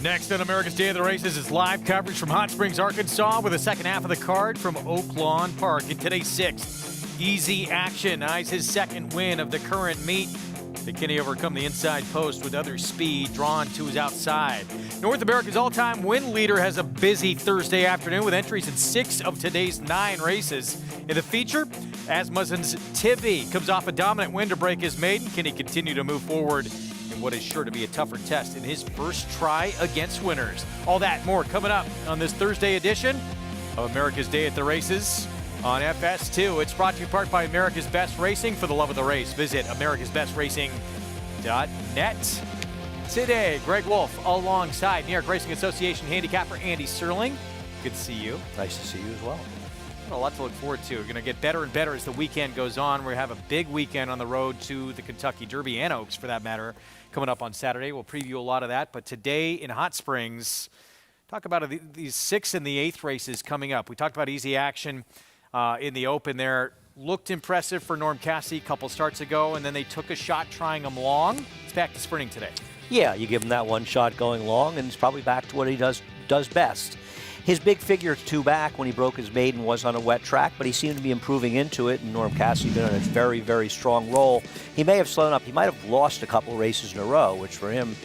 Next on America's Day of the Races is live coverage from Hot Springs, Arkansas, with the second half of the card from Oak Lawn Park. In today's sixth, Easy Action eyes his second win of the current meet. Can he overcome the inside post with other speed drawn to his outside? North America's all-time win leader has a busy Thursday afternoon with entries in 6 of today's 9 races. In the feature, Asmussen's Tivy comes off a dominant win to break his maiden. Can he continue to move forward in what is sure to be a tougher test in his first try against winners? All that and more coming up on this Thursday edition of America's Day at the Races on FS2. It's brought to you in part by America's Best Racing. For the love of the race, visit americasbestracing.net. Today, Greg Wolf alongside New York Racing Association handicapper Andy Serling. Good to see you. Nice to see you as well. A lot to look forward to. We're going to get better and better as the weekend goes on. We have a big weekend on the road to the Kentucky Derby and Oaks, for that matter, coming up on Saturday. We'll preview a lot of that. But today in Hot Springs, talk about these 6th and the 8th races coming up. We talked about Easy Action in the open there. Looked impressive for Norm Cassidy a couple starts ago, and then they took a shot trying him long. It's back to sprinting today. Yeah, you give him that one shot going long, and he's probably back to what he does best. His big figure 2 back when he broke his maiden was on a wet track, but he seemed to be improving into it, and Norm Cassidy been on a very, very strong roll. He may have slowed up. He might have lost a couple races in a row, which for him,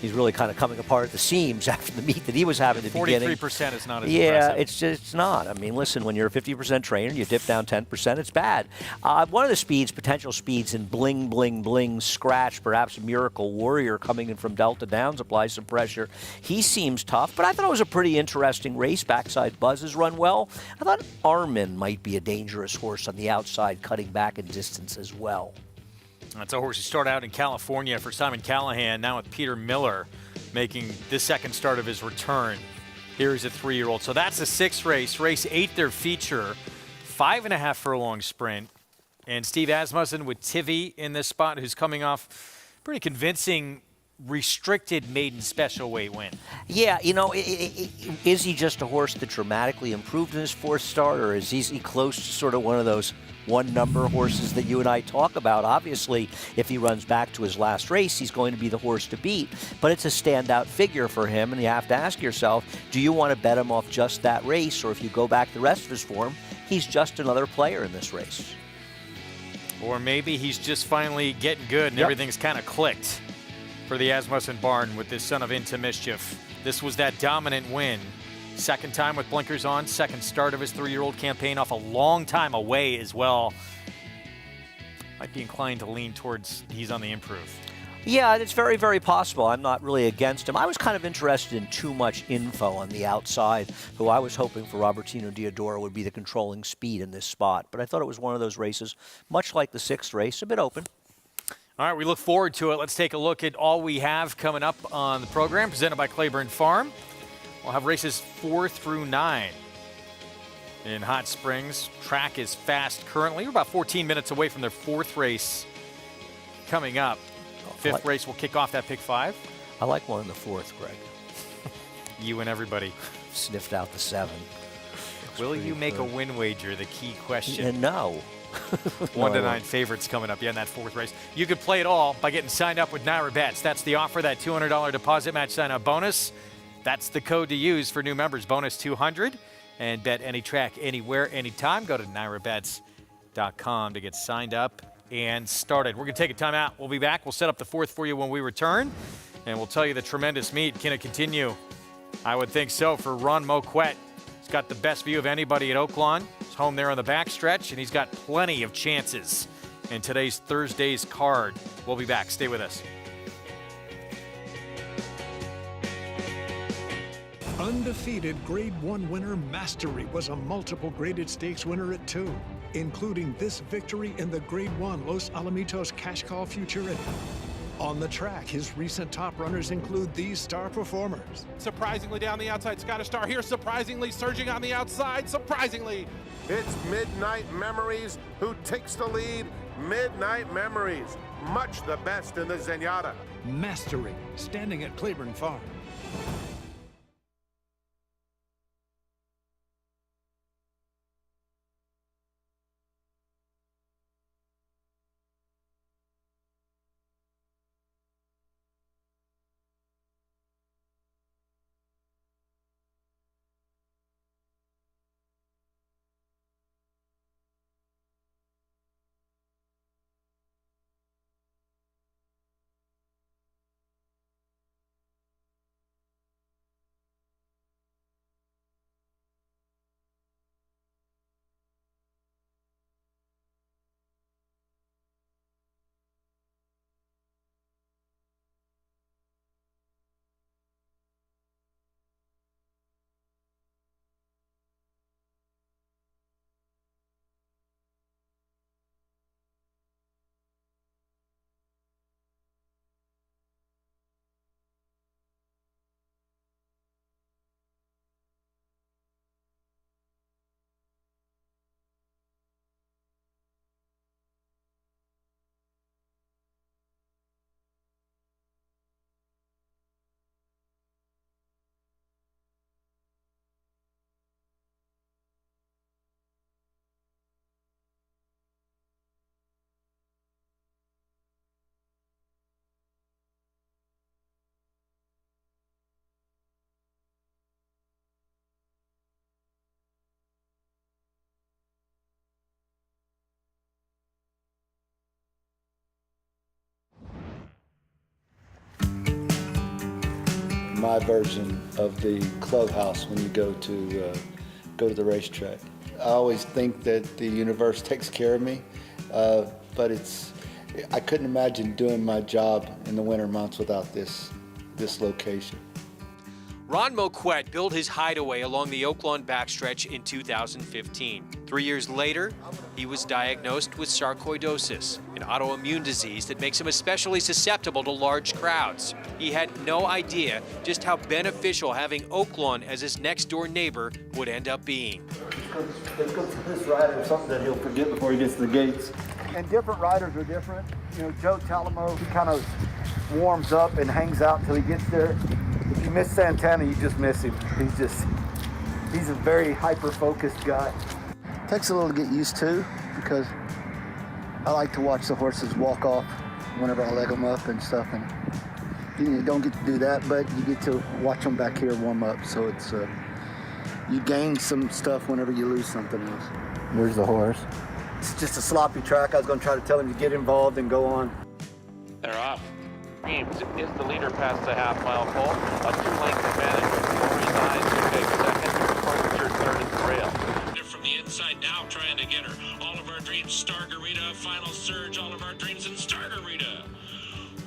he's really kind of coming apart at the seams after the meet that he was having at the beginning. 43% is not as impressive. impressive. It's not. I mean, listen, when you're a 50% trainer, you dip down 10%, it's bad. One of the potential speeds in Bling, Bling, Bling, Scratch, perhaps Miracle Warrior coming in from Delta Downs, applies some pressure. He seems tough, but I thought it was a pretty interesting race. Backside Buzz has run well. I thought Armin might be a dangerous horse on the outside, cutting back in distance as well. That's a horse who started out in California for Simon Callahan, now with Peter Miller, making the second start of his return. Here is a 3-year-old. So that's the 6th race. Race 8, their feature. 5.5 furlong sprint. And Steve Asmussen with Tivy in this spot, who's coming off pretty convincing restricted maiden special weight win. Yeah, you know, is he just a horse that dramatically improved in his 4th start, or is he close to sort of one of those one-number horses that you and I talk about? Obviously, if he runs back to his last race, he's going to be the horse to beat, but it's a standout figure for him, and you have to ask yourself, do you want to bet him off just that race, or if you go back the rest of his form, he's just another player in this race? Or maybe he's just finally getting good and everything's kind of clicked for the Asmussen barn with this son of Into Mischief. This was that dominant win. Second time with blinkers on, second start of his 3-year-old campaign off a long time away as well. Might be inclined to lean towards he's on the improve. Yeah, it's very, very possible. I'm not really against him. I was kind of interested in too much info on the outside, who I was hoping for Robertino Diodoro would be the controlling speed in this spot. But I thought it was one of those races, much like the 6th race, a bit open. All right, we look forward to it. Let's take a look at all we have coming up on the program, presented by Claiborne Farm. We'll have races 4 through 9 in Hot Springs. Track is fast currently. We're about 14 minutes away from their 4th race coming up. 5th race will kick off that pick 5. I like one in the 4th, Greg. You and everybody. Sniffed out the 7. Will you make a win wager? The key question. Yeah, no. 1 to 9 favorites coming up in that 4th race. You could play it all by getting signed up with Naira Bets. That's the offer, that $200 deposit match sign-up bonus. That's the code to use for new members, bonus 200. And bet any track, anywhere, anytime. Go to NairaBets.com to get signed up and started. We're going to take a timeout. We'll be back. We'll set up the 4th for you when we return. And we'll tell you the tremendous meet. Can it continue? I would think so for Ron Moquett. He's got the best view of anybody at Oaklawn. He's home there on the backstretch, and he's got plenty of chances in today's Thursday's card. We'll be back. Stay with us. Undefeated Grade 1 winner Mastery was a multiple graded stakes winner at 2, including this victory in the Grade 1 Los Alamitos Cash Call Futurity. On the track, his recent top runners include these star performers. Surprisingly down the outside, Scottish Star here, surprisingly surging on the outside, surprisingly. It's Midnight Memories who takes the lead. Midnight Memories, much the best in the Zenyatta. Mastery, standing at Claiborne Farm. my version of the clubhouse when you go to the racetrack. I always think that the universe takes care of me, but I couldn't imagine doing my job in the winter months without this location. Ron Moquett built his hideaway along the Oaklawn backstretch in 2015. 3 years later, he was diagnosed with sarcoidosis, an autoimmune disease that makes him especially susceptible to large crowds. He had no idea just how beneficial having Oaklawn as his next-door neighbor would end up being. Let's go to this rider, something that he'll forget before he gets to the gates. And different riders are different. You know, Joe Talamo, he kind of warms up and hangs out until he gets there. If you miss Santana, you just miss him. He's a very hyper-focused guy. Takes a little to get used to because I like to watch the horses walk off whenever I leg them up and stuff. And you don't get to do that, but you get to watch them back here warm up. So it's you gain some stuff whenever you lose something else. Where's the horse? It's just a sloppy track. I was going to try to tell him to get involved and go on. They're off. Reeves is the leader past the half-mile pole. A 2-length advantage with Corey Nines to take second. Carpenter third at the rail. From the inside now, trying to get her. All of our dreams, Stargarita. Final surge. All of our dreams in Stargarita.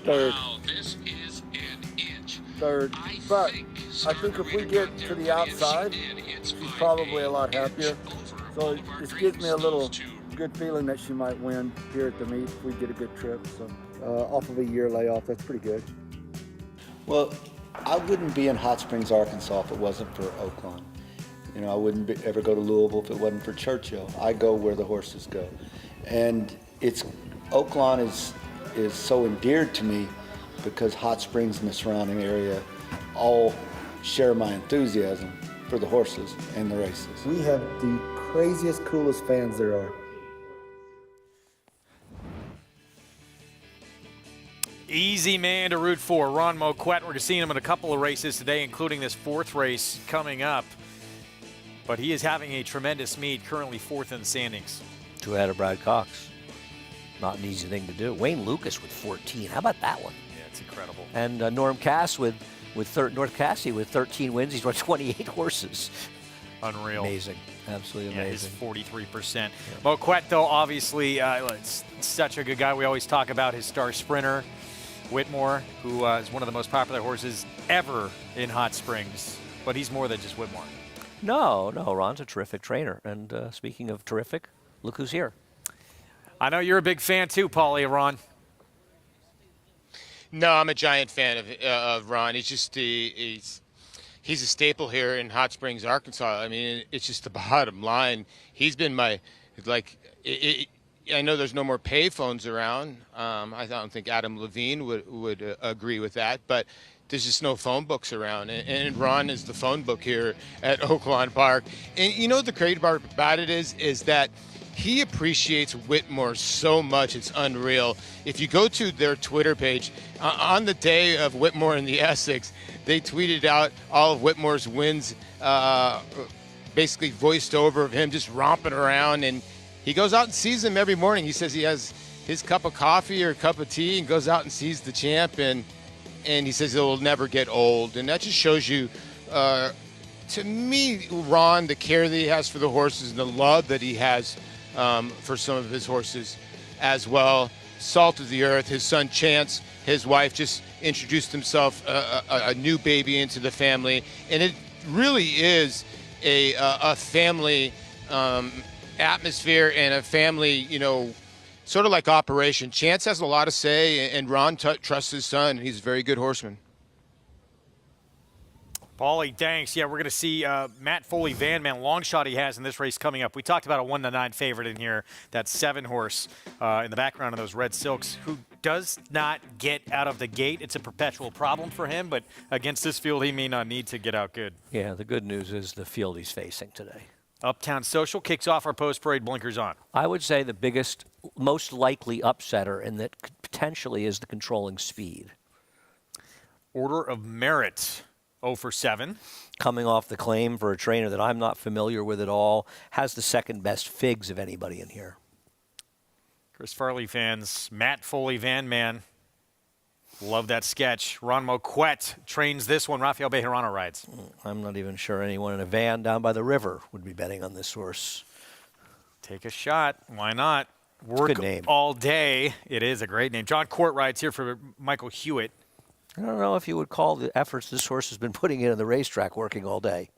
Third. Wow, this is an inch. Third. But I think if we get to the outside, she's probably a lot happier. So this gives me a little good feeling that she might win here at the meet if we get a good trip. So off of a year layoff, that's pretty good. Well, I wouldn't be in Hot Springs, Arkansas if it wasn't for Oaklawn. You know, I wouldn't ever go to Louisville if it wasn't for Churchill. I go where the horses go. And Oaklawn is so endeared to me because Hot Springs and the surrounding area all share my enthusiasm for the horses and the races. We have the craziest, coolest fans there are. Easy man to root for, Ron Moquett. We're seeing him in a couple of races today, including this 4th race coming up. But he is having a tremendous meet, currently 4th in the standings. 2 ahead of Brad Cox. Not an easy thing to do. Wayne Lucas with 14. How about that one? Yeah, it's incredible. And Norm Cass North Cassie with 13 wins. He's run 28 horses. Unreal. Amazing. Absolutely amazing. Yeah, his 43%. Yeah. Moquett, though, obviously, it's such a good guy. We always talk about his star sprinter, Whitmore, who is one of the most popular horses ever in Hot Springs. But he's more than just Whitmore. No, Ron's a terrific trainer. And speaking of terrific, look who's here. I know you're a big fan too, Paulie, of Ron. No, I'm a giant fan of Ron. He's just he's a staple here in Hot Springs, Arkansas. I mean, it's just the bottom line. He's been my I know there's no more payphones around. I don't think Adam Levine would agree with that, but there's just no phone books around. And Ron is the phone book here at Oaklawn Park. And you know what the great part about it is that he appreciates Whitmore so much, it's unreal. If you go to their Twitter page, on the day of Whitmore and the Essex, they tweeted out all of Whitmore's wins, basically voiced over of him just romping around. And he goes out and sees him every morning. He says he has his cup of coffee or cup of tea and goes out and sees the champ. And he says it'll never get old. And that just shows you, to me, Ron, the care that he has for the horses and the love that he has for some of his horses as well. Salt of the earth. His son Chance, his wife, just introduced himself, a new baby into the family. And it really is a family atmosphere and a family, sort of like operation. Chance has a lot to say, and Ron trusts his son. He's a very good horseman. Paulie, thanks. Yeah, we're going to see Matt Foley Van Man, long shot he has in this race coming up. We talked about a 1-9 favorite in here, that 7 horse in the background of those Red Silks, who does not get out of the gate. It's a perpetual problem for him, but against this field, he may not need to get out good. Yeah, the good news is the field he's facing today. Uptown Social kicks off our post-parade blinkers on. I would say the biggest, most likely upsetter, and that potentially is the controlling speed. Order of Merit, 0 for 7. Coming off the claim for a trainer that I'm not familiar with at all, has the second best figs of anybody in here. Chris Farley fans, Matt Foley Van Man. Love that sketch. Ron Moquett trains this one. Rafael Bejarano rides. I'm not even sure anyone in a van down by the river would be betting on this horse. Take a shot. Why not? Work good name. all day. It is a great name. John Court rides here for Michael Hewitt. I don't know if you would call the efforts this horse has been putting in on the racetrack working all day.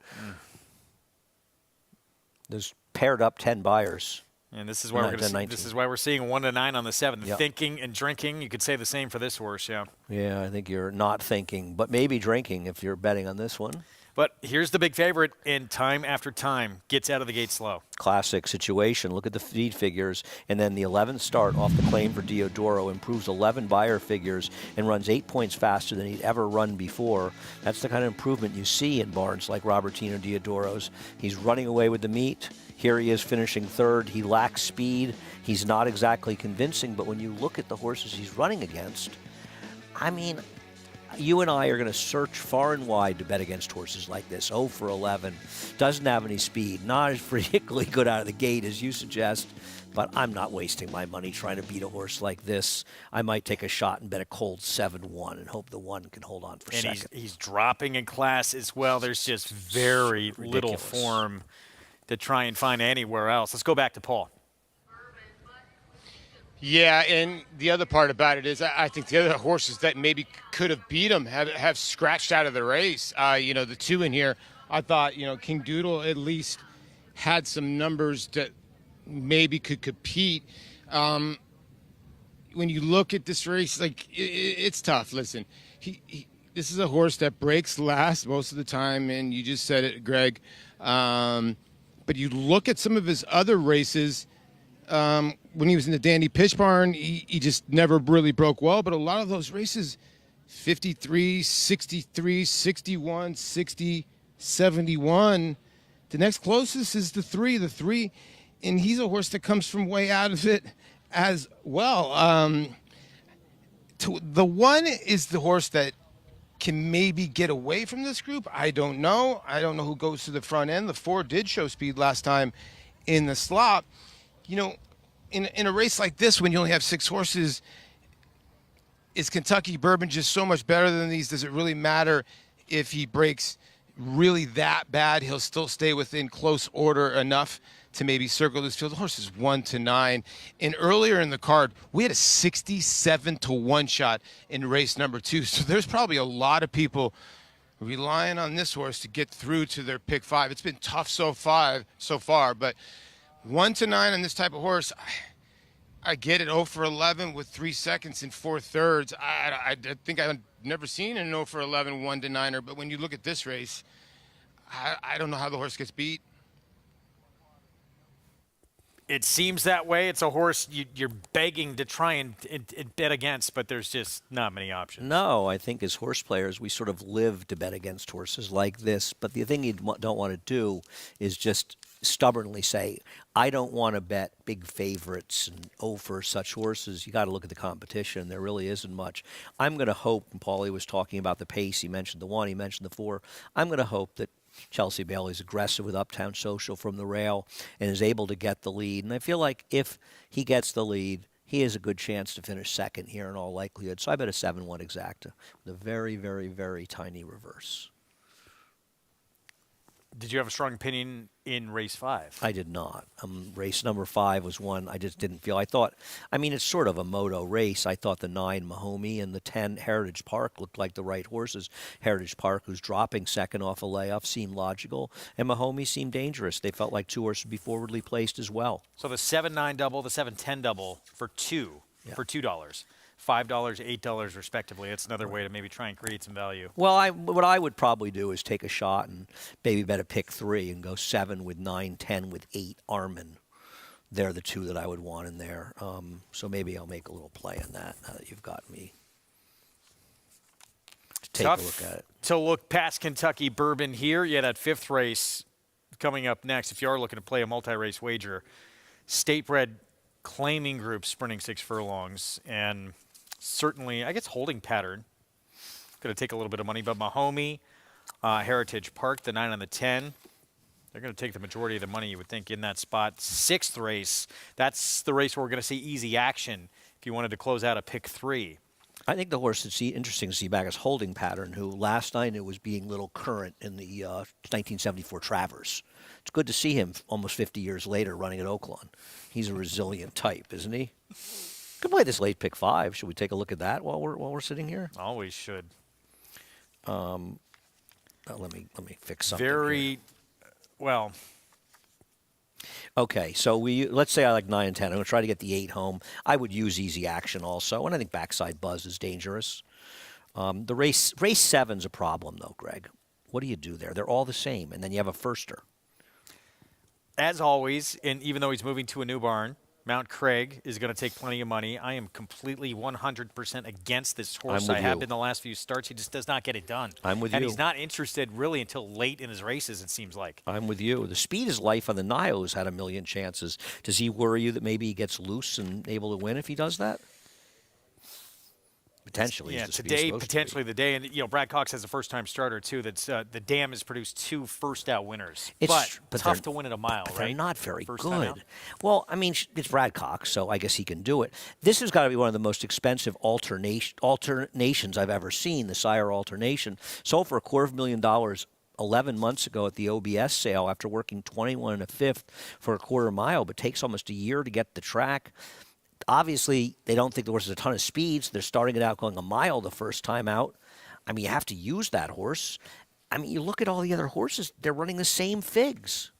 There's paired up 10 buyers. And this is why this is why we're seeing 1 to 9 on the 7th. Yep. Thinking and drinking. You could say the same for this horse, yeah. Yeah, I think you're not thinking, but maybe drinking if you're betting on this one. But here's the big favorite, and time after time gets out of the gate slow. Classic situation. Look at the feed figures, and then the 11th start off the claim for Diodoro improves 11 buyer figures and runs 8 points faster than he'd ever run before. That's the kind of improvement you see in barns like Robertino Diodoro's. He's running away with the meat. Here he is finishing third. He lacks speed. He's not exactly convincing, but when you look at the horses he's running against, I mean, you and I are going to search far and wide to bet against horses like this. 0 for 11. Doesn't have any speed. Not as particularly good out of the gate as you suggest. But I'm not wasting my money trying to beat a horse like this. I might take a shot and bet a cold 7-1 and hope the 1 can hold on for second. He's dropping in class as well. There's just very little form to try and find anywhere else. Let's go back to Paul. Yeah, and the other part about it is I think the other horses that maybe could have beat him have scratched out of the race. The 2 in here, I thought, King Doodle at least had some numbers that maybe could compete. When you look at this race, it's tough. Listen, this is a horse that breaks last most of the time, and you just said it, Greg. But you look at some of his other races, when he was in the Dandy Pitch Barn, he just never really broke well. But a lot of those races, 53, 63, 61, 60, 71. The next closest is the 3, and he's a horse that comes from way out of it as well. The 1 is the horse that can maybe get away from this group. I don't know. I don't know who goes to the front end. The 4 did show speed last time in the slot. In a race like this, when you only have 6 horses, is Kentucky Bourbon just so much better than these? Does it really matter if he breaks really that bad? He'll still stay within close order enough to maybe circle this field. The horse is 1 to 9. And earlier in the card, we had a 67 to 1 shot in race number 2. So there's probably a lot of people relying on this horse to get through to their pick 5. It's been tough so far, but 1 to 9 on this type of horse, I get it. 0 for 11 with 3 seconds and 4 thirds. I think I've never seen an 0 for 11 1 to 9er, but when you look at this race, I don't know how the horse gets beat. It seems that way. It's a horse you're begging to try and bet against, but there's just not many options. No, I think as horse players, we sort of live to bet against horses like this. But the thing you don't want to do is just stubbornly say, I don't want to bet big favorites and for such horses. You got to look at the competition. There really isn't much. I'm going to hope, and Paulie was talking about the pace. He mentioned the 1, he mentioned the 4. I'm going to hope that Chelsea Bailey's aggressive with Uptown Social from the rail and is able to get the lead. And I feel like if he gets the lead, he has a good chance to finish second here in all likelihood. So I bet a 7-1 exacta with a very, very, very tiny reverse. Did you have a strong opinion in race 5? I did not. Race number 5 was one I just didn't feel. It's sort of a moto race. I thought the 9 Mahomey and the 10 Heritage Park looked like the right horses. Heritage Park, who's dropping second off a layoff, seemed logical, and Mahomey seemed dangerous. They felt like 2 horses would be forwardly placed as well. So the 7-9 double, the 7-10 double for $2, for $2. $5, $8 respectively. That's another way to maybe try and create some value. Well, what I would probably do is take a shot and maybe bet a pick 3 and go 7 with 9, 10 with 8 Armin. They're the 2 that I would want in there. So maybe I'll make a little play on that now that you've got me. Take a look at it. To look past Kentucky Bourbon here. Yeah, that 5th race coming up next. If you are looking to play a multi-race wager, State-bred claiming group sprinting 6 furlongs, and certainly, I guess, holding pattern. Going to take a little bit of money, but Mahomey, Heritage Park, the 9 and the 10, they're going to take the majority of the money, you would think, in that spot. 6th race, that's the race where we're going to see easy action if you wanted to close out a pick 3. I think the horse that's interesting to see back is Holding Pattern, who last night it was being Little Current in the 1974 Travers. It's good to see him almost 50 years later running at Oaklawn. He's a resilient type, isn't he? Could play this late pick 5. Should we take a look at that while we're sitting here? Always should. Let me fix something. Well. Okay, so let's say I like 9 and 10. I'm going to try to get the 8 home. I would use Easy Action also, and I think Backside Buzz is dangerous. The race 7's a problem, though, Greg. What do you do there? They're all the same, and then you have a firster. As always, and even though he's moving to a new barn, Mount Craig is going to take plenty of money. I am completely 100% against this horse. I have been the last few starts. He just does not get it done. I'm with you. And he's not interested really until late in his races, it seems like. I'm with you. The Speed is Life on the Nile has had a million chances. Does he worry you that maybe he gets loose and able to win if he does that? Potentially. Yeah, today, potentially the day. And, Brad Cox has a first-time starter, too. That's the Dam has produced 2 first-out winners. But tough to win at a mile, right? They're not very First good. Well, I mean, it's Brad Cox, so I guess he can do it. This has got to be one of the most expensive alternations I've ever seen, the Sire Alternation. Sold for $250,000 11 months ago at the OBS sale after working 21 1/5 for a quarter mile, but takes almost a year to get the track. Obviously, they don't think the horse has a ton of speed, so they're starting it out going a mile the first time out. I mean, you have to use that horse. I mean, you look at all the other horses, they're running the same figs.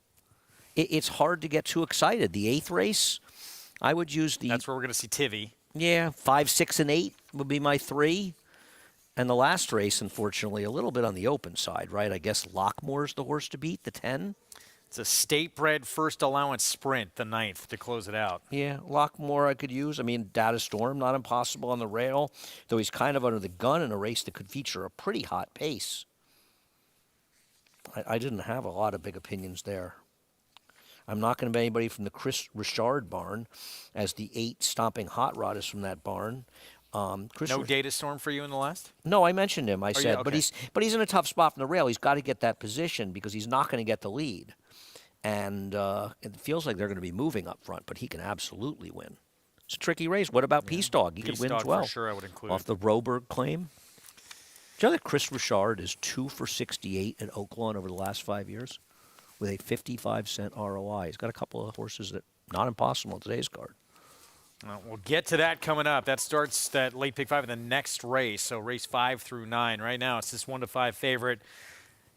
It's hard to get too excited. The 8th race, I would use the... That's where we're going to see Tivy. Yeah, 5, 6, and 8 would be my 3. And the last race, unfortunately, a little bit on the open side, right? I guess Lockmore's the horse to beat, the 10. It's a state-bred first allowance sprint, the 9th, to close it out. Yeah, Lockmore I could use. I mean, Data Storm, not impossible on the rail, though he's kind of under the gun in a race that could feature a pretty hot pace. I didn't have a lot of big opinions there. I'm not going to bet anybody from the Chris Richard barn, as the 8 Stomping Hot Rod is from that barn. No Data Storm for you in the last? No, I mentioned him. I said, okay. but he's in a tough spot from the rail. He's got to get that position because he's not going to get the lead. And it feels like they're going to be moving up front, but he can absolutely win. It's a tricky race. What about Peace Dog? He could win as well. For sure, I would include. Off the Roberg claim. Do you know that Chris Richard is 2 for 68 at Oaklawn over the last 5 years with a 55-cent ROI? He's got a couple of horses that not impossible in today's card. We'll get to that coming up. That starts that late pick 5 in the next race, so race 5 through 9. Right now, it's this 1-5 favorite.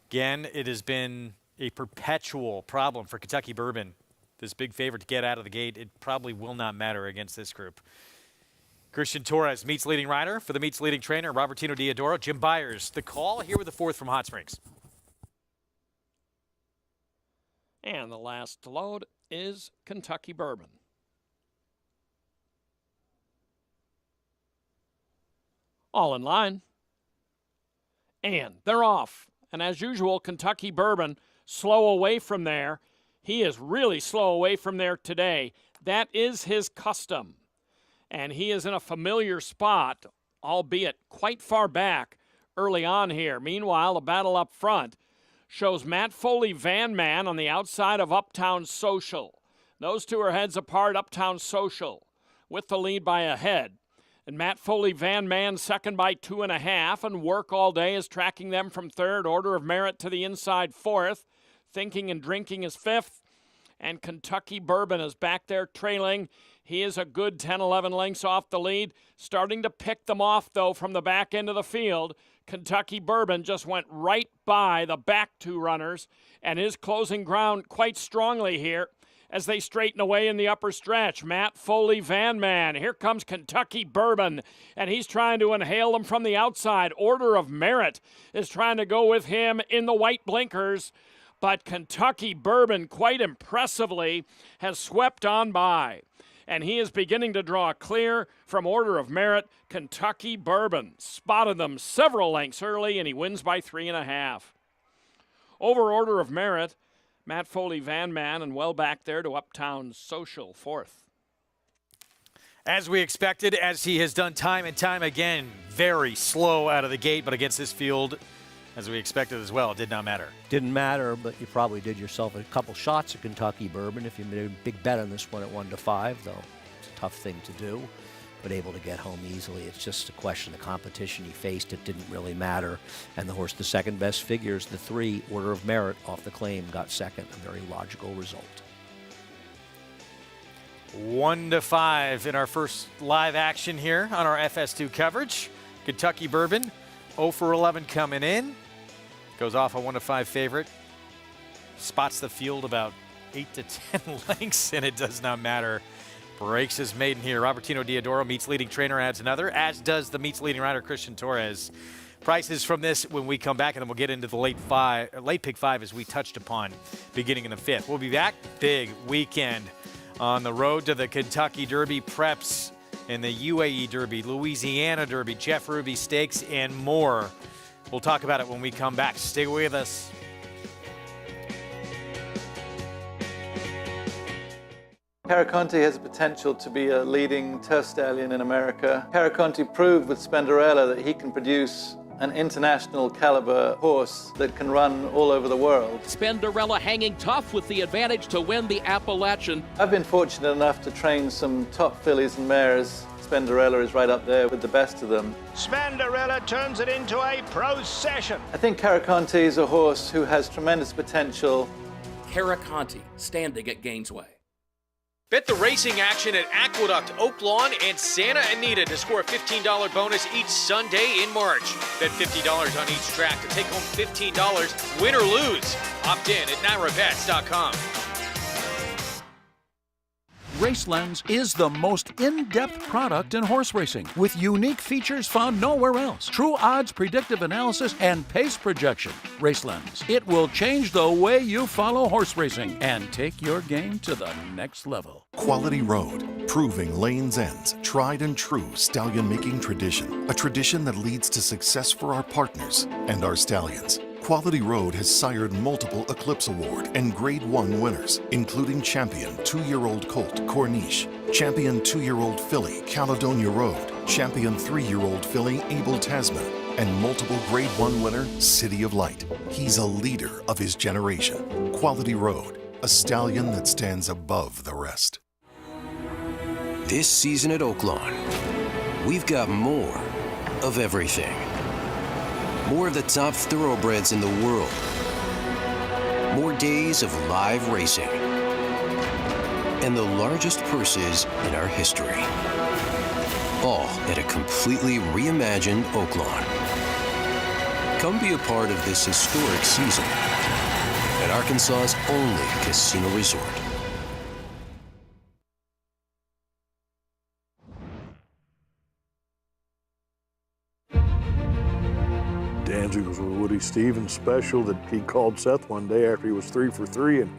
Again, it has been a perpetual problem for Kentucky Bourbon. This big favorite to get out of the gate, it probably will not matter against this group. Christian Torres, Meets leading rider for the Meets leading trainer, Robertino Diodoro. Jim Byers, the call here with the 4th from Hot Springs. And the last to load is Kentucky Bourbon. All in line. And they're off. And as usual, Kentucky Bourbon slow away from there. He is really slow away from there today. That is his custom. And he is in a familiar spot, albeit quite far back early on here. Meanwhile, the battle up front shows Matt Foley Van Man on the outside of Uptown Social. Those two are heads apart, Uptown Social with the lead by a head. And Matt Foley Van Man second by 2.5, and Work All Day is tracking them from 3rd. Order of Merit to the inside 4th. Thinking and Drinking is 5th. And Kentucky Bourbon is back there trailing. He is a good 10-11 lengths off the lead. Starting to pick them off, though, from the back end of the field. Kentucky Bourbon just went right by the back 2 runners and is closing ground quite strongly here as they straighten away in the upper stretch. Matt Foley Van Man. Here comes Kentucky Bourbon, and he's trying to inhale them from the outside. Order of Merit is trying to go with him in the white blinkers, but Kentucky Bourbon, quite impressively, has swept on by. And he is beginning to draw clear from Order of Merit. Kentucky Bourbon spotted them several lengths early, and he wins by 3.5. Over Order of Merit, Matt Foley Van Man, and well back there to Uptown Social 4th. As we expected, as he has done time and time again, very slow out of the gate, but against this field, as we expected as well, it did not matter. Didn't matter, but you probably did yourself a couple shots of Kentucky Bourbon if you made a big bet on this one at 1-5, though it's a tough thing to do. but able to get home easily. It's just a question of the competition he faced. It didn't really matter. And the horse, the second best figures, the 3, Order of Merit off the claim, got second, a very logical result. 1-5 in our first live action here on our FS2 coverage. Kentucky Bourbon, 0 for 11 coming in. Goes off a 1-5 favorite. Spots the field about 8 to 10 lengths, and it does not matter. Breaks his maiden here. Robertino Diodoro meets leading trainer, adds another, as does the meets leading rider Christian Torres. Prices from this when we come back, and then we'll get into the late pick 5 as we touched upon beginning in the 5th. We'll be back. Big weekend on the road to the Kentucky Derby, preps in the UAE Derby, Louisiana Derby, Jeff Ruby Stakes, and more. We'll talk about it when we come back. Stay with us. Caraconte has the potential to be a leading turf stallion in America. Caraconte proved with Spenderella that he can produce an international caliber horse that can run all over the world. Spenderella hanging tough with the advantage to win the Appalachian. I've been fortunate enough to train some top fillies and mares. Spenderella is right up there with the best of them. Spenderella turns it into a procession. I think Caraconte is a horse who has tremendous potential. Caraconte standing at Gainesway. Bet the racing action at Aqueduct, Oaklawn, and Santa Anita to score a $15 bonus each Sunday in March. Bet $50 on each track to take home $15, win or lose. Opt in at NYRABets.com. RaceLens is the most in-depth product in horse racing, with unique features found nowhere else. True odds, predictive analysis, and pace projection. RaceLens. It will change the way you follow horse racing and take your game to the next level. Quality Road, proving Lane's End's tried and true stallion making tradition. A tradition that leads to success for our partners and our stallions. Quality Road has sired multiple Eclipse Award and Grade 1 winners, including champion 2-year-old colt Corniche, champion 2-year-old filly Caledonia Road, champion 3-year-old filly Abel Tasman, and multiple Grade 1 winner City of Light. He's a leader of his generation. Quality Road, a stallion that stands above the rest. This season at Oaklawn, we've got more of everything. More of the top thoroughbreds in the world. More days of live racing. And the largest purses in our history. All at a completely reimagined Oaklawn. Come be a part of this historic season at Arkansas's only casino resort. Danzig was with Woody Stevens special that he called Seth one day after he was 3 for 3 and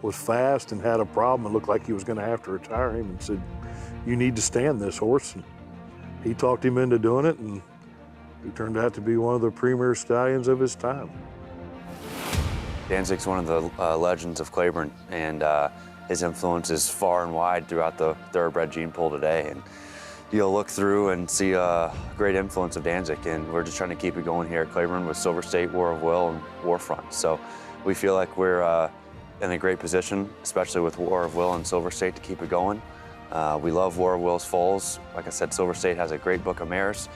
was fast and had a problem and looked like he was going to have to retire him, and said, "You need to stand this horse." And he talked him into doing it, and he turned out to be one of the premier stallions of his time. Danzig's one of the legends of Claiborne, and his influence is far and wide throughout the thoroughbred gene pool today. And you'll look through and see a great influence of Danzig, and we're just trying to keep it going here at Claiborne with Silver State, War of Will, and Warfront. So we feel like we're in a great position, especially with War of Will and Silver State, to keep it going. We love War of Will's foals. Like I said, Silver State has a great book of mares,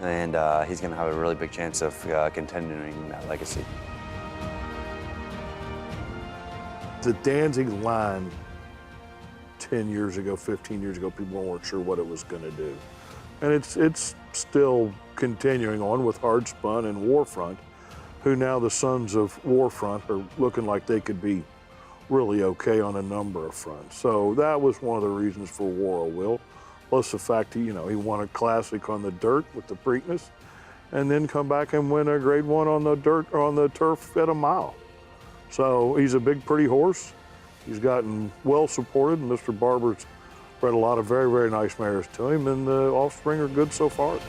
and he's going to have a really big chance of continuing that legacy. The Danzig line 10 years ago, 15 years ago, people weren't sure what it was going to do. And it's still continuing on with Hard Spun and Warfront, who now the sons of Warfront are looking like they could be really okay on a number of fronts. So that was one of the reasons for War of Will, plus the fact he won a classic on the dirt with the Preakness, and then come back and win a Grade 1 on the dirt or on the turf at a mile. So he's a big, pretty horse. He's gotten well supported, and Mr. Barber's bred a lot of very, very nice mares to him, and the offspring are good so far.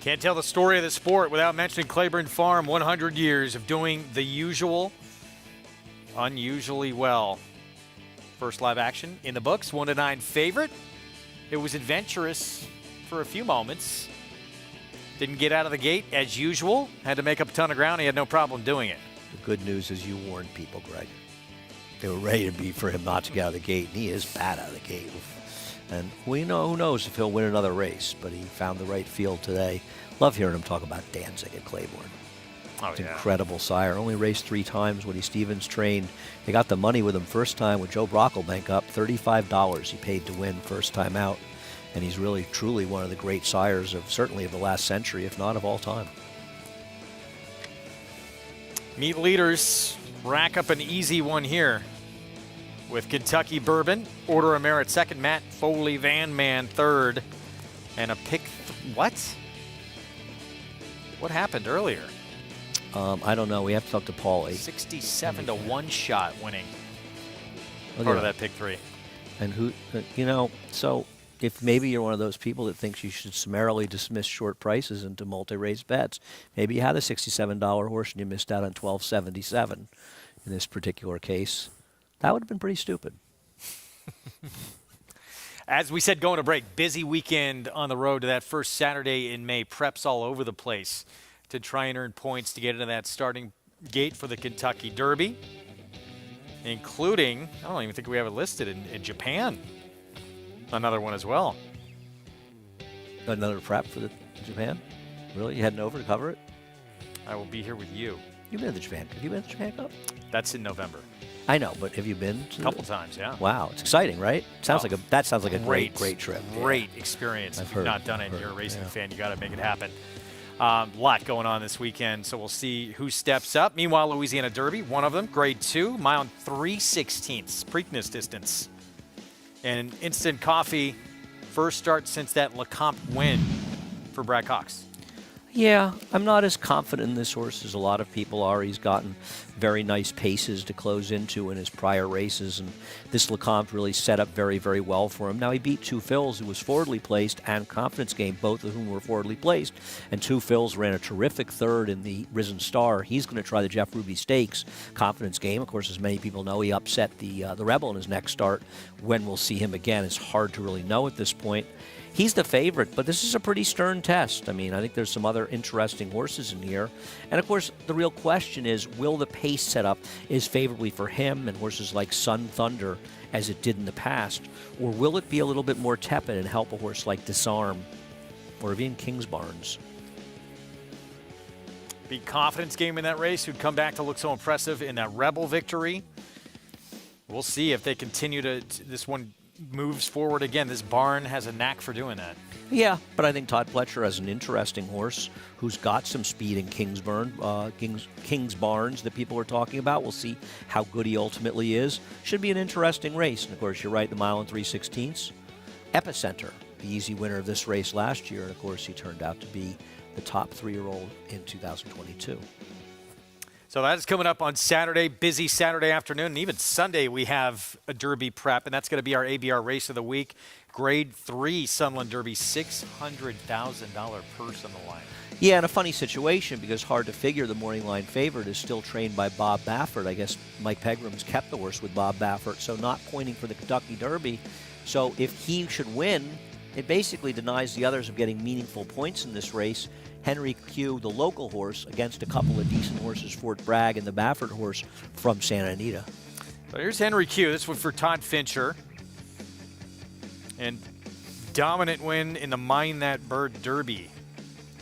Can't tell the story of the sport without mentioning Claiborne Farm, 100 years of doing the usual, unusually well. First live action in the books, 1-9 favorite. It was adventurous for a few moments. Didn't get out of the gate as usual. Had to make up a ton of ground. He had no problem doing it. The good news is you warned people, Greg. They were ready to be for him not to get out of the gate, and he is bad out of the gate. And who knows if he'll win another race, but he found the right field today. Love hearing him talk about Danzig at Claiborne. Oh, It's yeah. incredible sire. Only raced 3 times. Woody Stevens trained. They got the money with him first time with Joe Brocklebank up. $35 he paid to win first time out. And he's really, truly one of the great sires of certainly of the last century, if not of all time. Meet leaders rack up an easy one here with Kentucky Bourbon, Order of Merit second, Matt Foley Van Man third, and a pick. What? What happened earlier? I don't know. We have to talk to Paulie. 67 to 1 shot winning. Look Part at of that pick 3. And who, so if maybe you're one of those people that thinks you should summarily dismiss short prices into multi-race bets, maybe you had a $67 horse and you missed out on $12.77 in this particular case. That would have been pretty stupid. As we said, going to break, busy weekend on the road to that first Saturday in May. Preps all over the place to try and earn points to get into that starting gate for the Kentucky Derby, including, I don't even think we have it listed, in Japan. Another one as well. Another prep for the Japan? Really? You heading over to cover it? I will be here with you. You've been to the Japan. Have you been to the Japan Cup? That's in November. I know, but have you been to A couple times, yeah. Wow, it's exciting, right? Sounds Oh, that sounds like a great trip. Great experience. I've If you've heard, not done it, I've and you're a heard, racing yeah. fan, you got to make it happen. Lot going on this weekend, so we'll see who steps up. Meanwhile, Louisiana Derby, one of them, grade 2, mile and 3/16, Preakness distance. And instant coffee, first start since that Lecomte win for Brad Cox. Yeah, I'm not as confident in this horse as a lot of people are. He's gotten very nice paces to close into in his prior races, and this Lecomte really set up very, very well for him. Now, he beat Two Phils, who was forwardly placed, and Confidence Game, both of whom were forwardly placed, and Two Phils ran a terrific third in the Risen Star. He's going to try the Jeff Ruby Stakes. Confidence Game, of course, as many people know, he upset the Rebel in his next start. When we'll see him again is hard to really know at this point. He's the favorite, but this is a pretty stern test. I mean, I think there's some other interesting horses in here. And, of course, the real question is, will the pace setup is favorably for him and horses like Sun Thunder as it did in the past, or will it be a little bit more tepid and help a horse like Disarm or even Kingsbarns? Big confidence game in that race, who'd come back to look so impressive in that Rebel victory. We'll see if they continue to this one moves forward again. This barn has a knack for doing that. Yeah, but I think Todd Pletcher has an interesting horse who's got some speed in Kingsbarns that people are talking about. We'll see how good he ultimately is. Should be an interesting race. And, of course, you're right, the mile and 3/16. Epicenter, the easy winner of this race last year. And, of course, he turned out to be the top 3-year-old in 2022. So that is coming up on Saturday, busy Saturday afternoon. And even Sunday we have a Derby prep, and that's going to be our ABR race of the week. Grade 3 Sunland Derby, $600,000 purse on the line. Yeah, and a funny situation because hard to figure the morning line favorite is still trained by Bob Baffert. I guess Mike Pegram's kept the horse with Bob Baffert, so not pointing for the Kentucky Derby. So if he should win, it basically denies the others of getting meaningful points in this race. Henry Q, the local horse, against a couple of decent horses, Fort Bragg and the Baffert horse from Santa Anita. So here's Henry Q. This one for Todd Fincher. And dominant win in the Mind That Bird Derby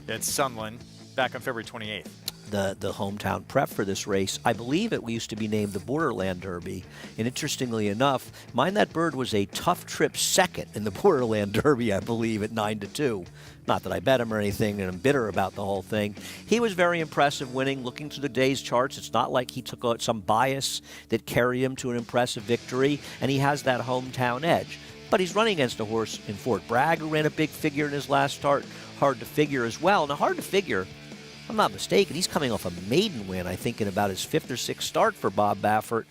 at Sunland back on February 28th. The hometown prep for this race. I believe it used to be named the Borderland Derby. And interestingly enough, Mind That Bird was a tough trip second in the Borderland Derby, I believe, at 9-2. Not that I bet him or anything, and I'm bitter about the whole thing. He was very impressive winning. Looking through the day's charts, it's not like he took some bias that carried him to an impressive victory, and he has that hometown edge. But he's running against a horse in Fort Bragg who ran a big figure in his last start. Hard to figure as well. Now, hard to figure, if I'm not mistaken, he's coming off a maiden win, I think, in about his 5th or 6th start for Bob Baffert.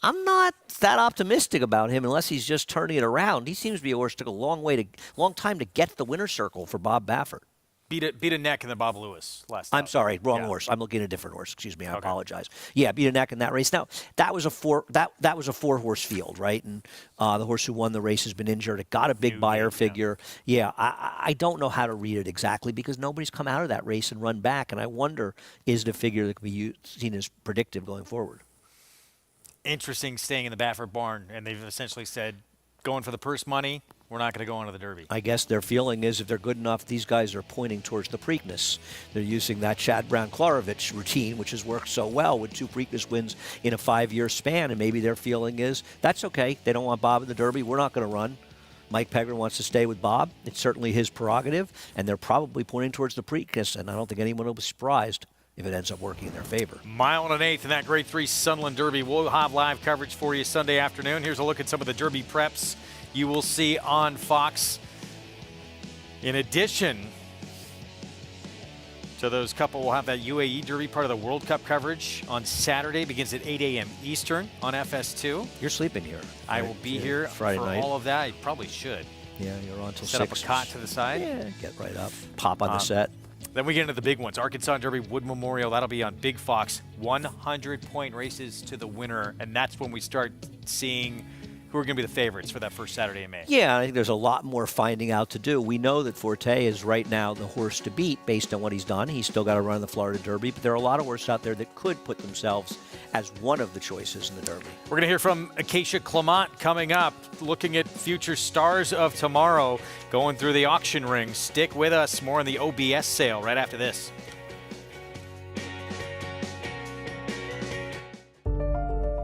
I'm not that optimistic about him unless he's just turning it around. He seems to be a horse that took a long time to get to the winner's circle for Bob Baffert. Beat a neck in the Bob Lewis last I'm time. sorry, wrong horse. I'm looking at a different horse. Excuse me, I apologize. Yeah, beat a neck in that race. Now that was a four-horse field, right? And the horse who won the race has been injured. It got a big buyer figure. Yeah, I don't know how to read it exactly because nobody's come out of that race and run back. And I wonder, is it a figure that could be seen as predictive going forward? interesting staying in the Baffert barn, and they've essentially said, going for the purse money, we're not going to go into the Derby. I guess their feeling is if they're good enough, these guys are pointing towards the Preakness. They're using that Chad Brown-Klarovich routine, which has worked so well with 2 Preakness wins in a 5-year span, and maybe their feeling is, that's okay. They don't want Bob in the Derby. We're not going to run. Mike Pegram wants to stay with Bob. It's certainly his prerogative, and they're probably pointing towards the Preakness, and I don't think anyone will be surprised if it ends up working in their favor. Mile and an eighth in that Grade 3 Sunland Derby. We'll have live coverage for you Sunday afternoon. Here's a look at some of the Derby preps you will see on Fox. In addition to those couple, we'll have that UAE Derby, part of the World Cup coverage on Saturday. Begins at 8 a.m. Eastern on FS2. You're sleeping here. I will be here Friday for night. All of that. I probably should. Yeah, you're on till 6. Set up a cot to the side. Yeah, get right up. Pop on the set. Then we get into the big ones. Arkansas Derby, Wood Memorial. That'll be on Big Fox. 100-point races to the winner. And that's when we start seeing who are going to be the favorites for that first Saturday in May. Yeah, I think there's a lot more finding out to do. We know that Forte is right now the horse to beat based on what he's done. He's still got to run the Florida Derby, but there are a lot of horses out there that could put themselves as one of the choices in the Derby. We're going to hear from Acacia Clement coming up, looking at future stars of tomorrow, going through the auction ring. Stick with us. More on the OBS sale right after this.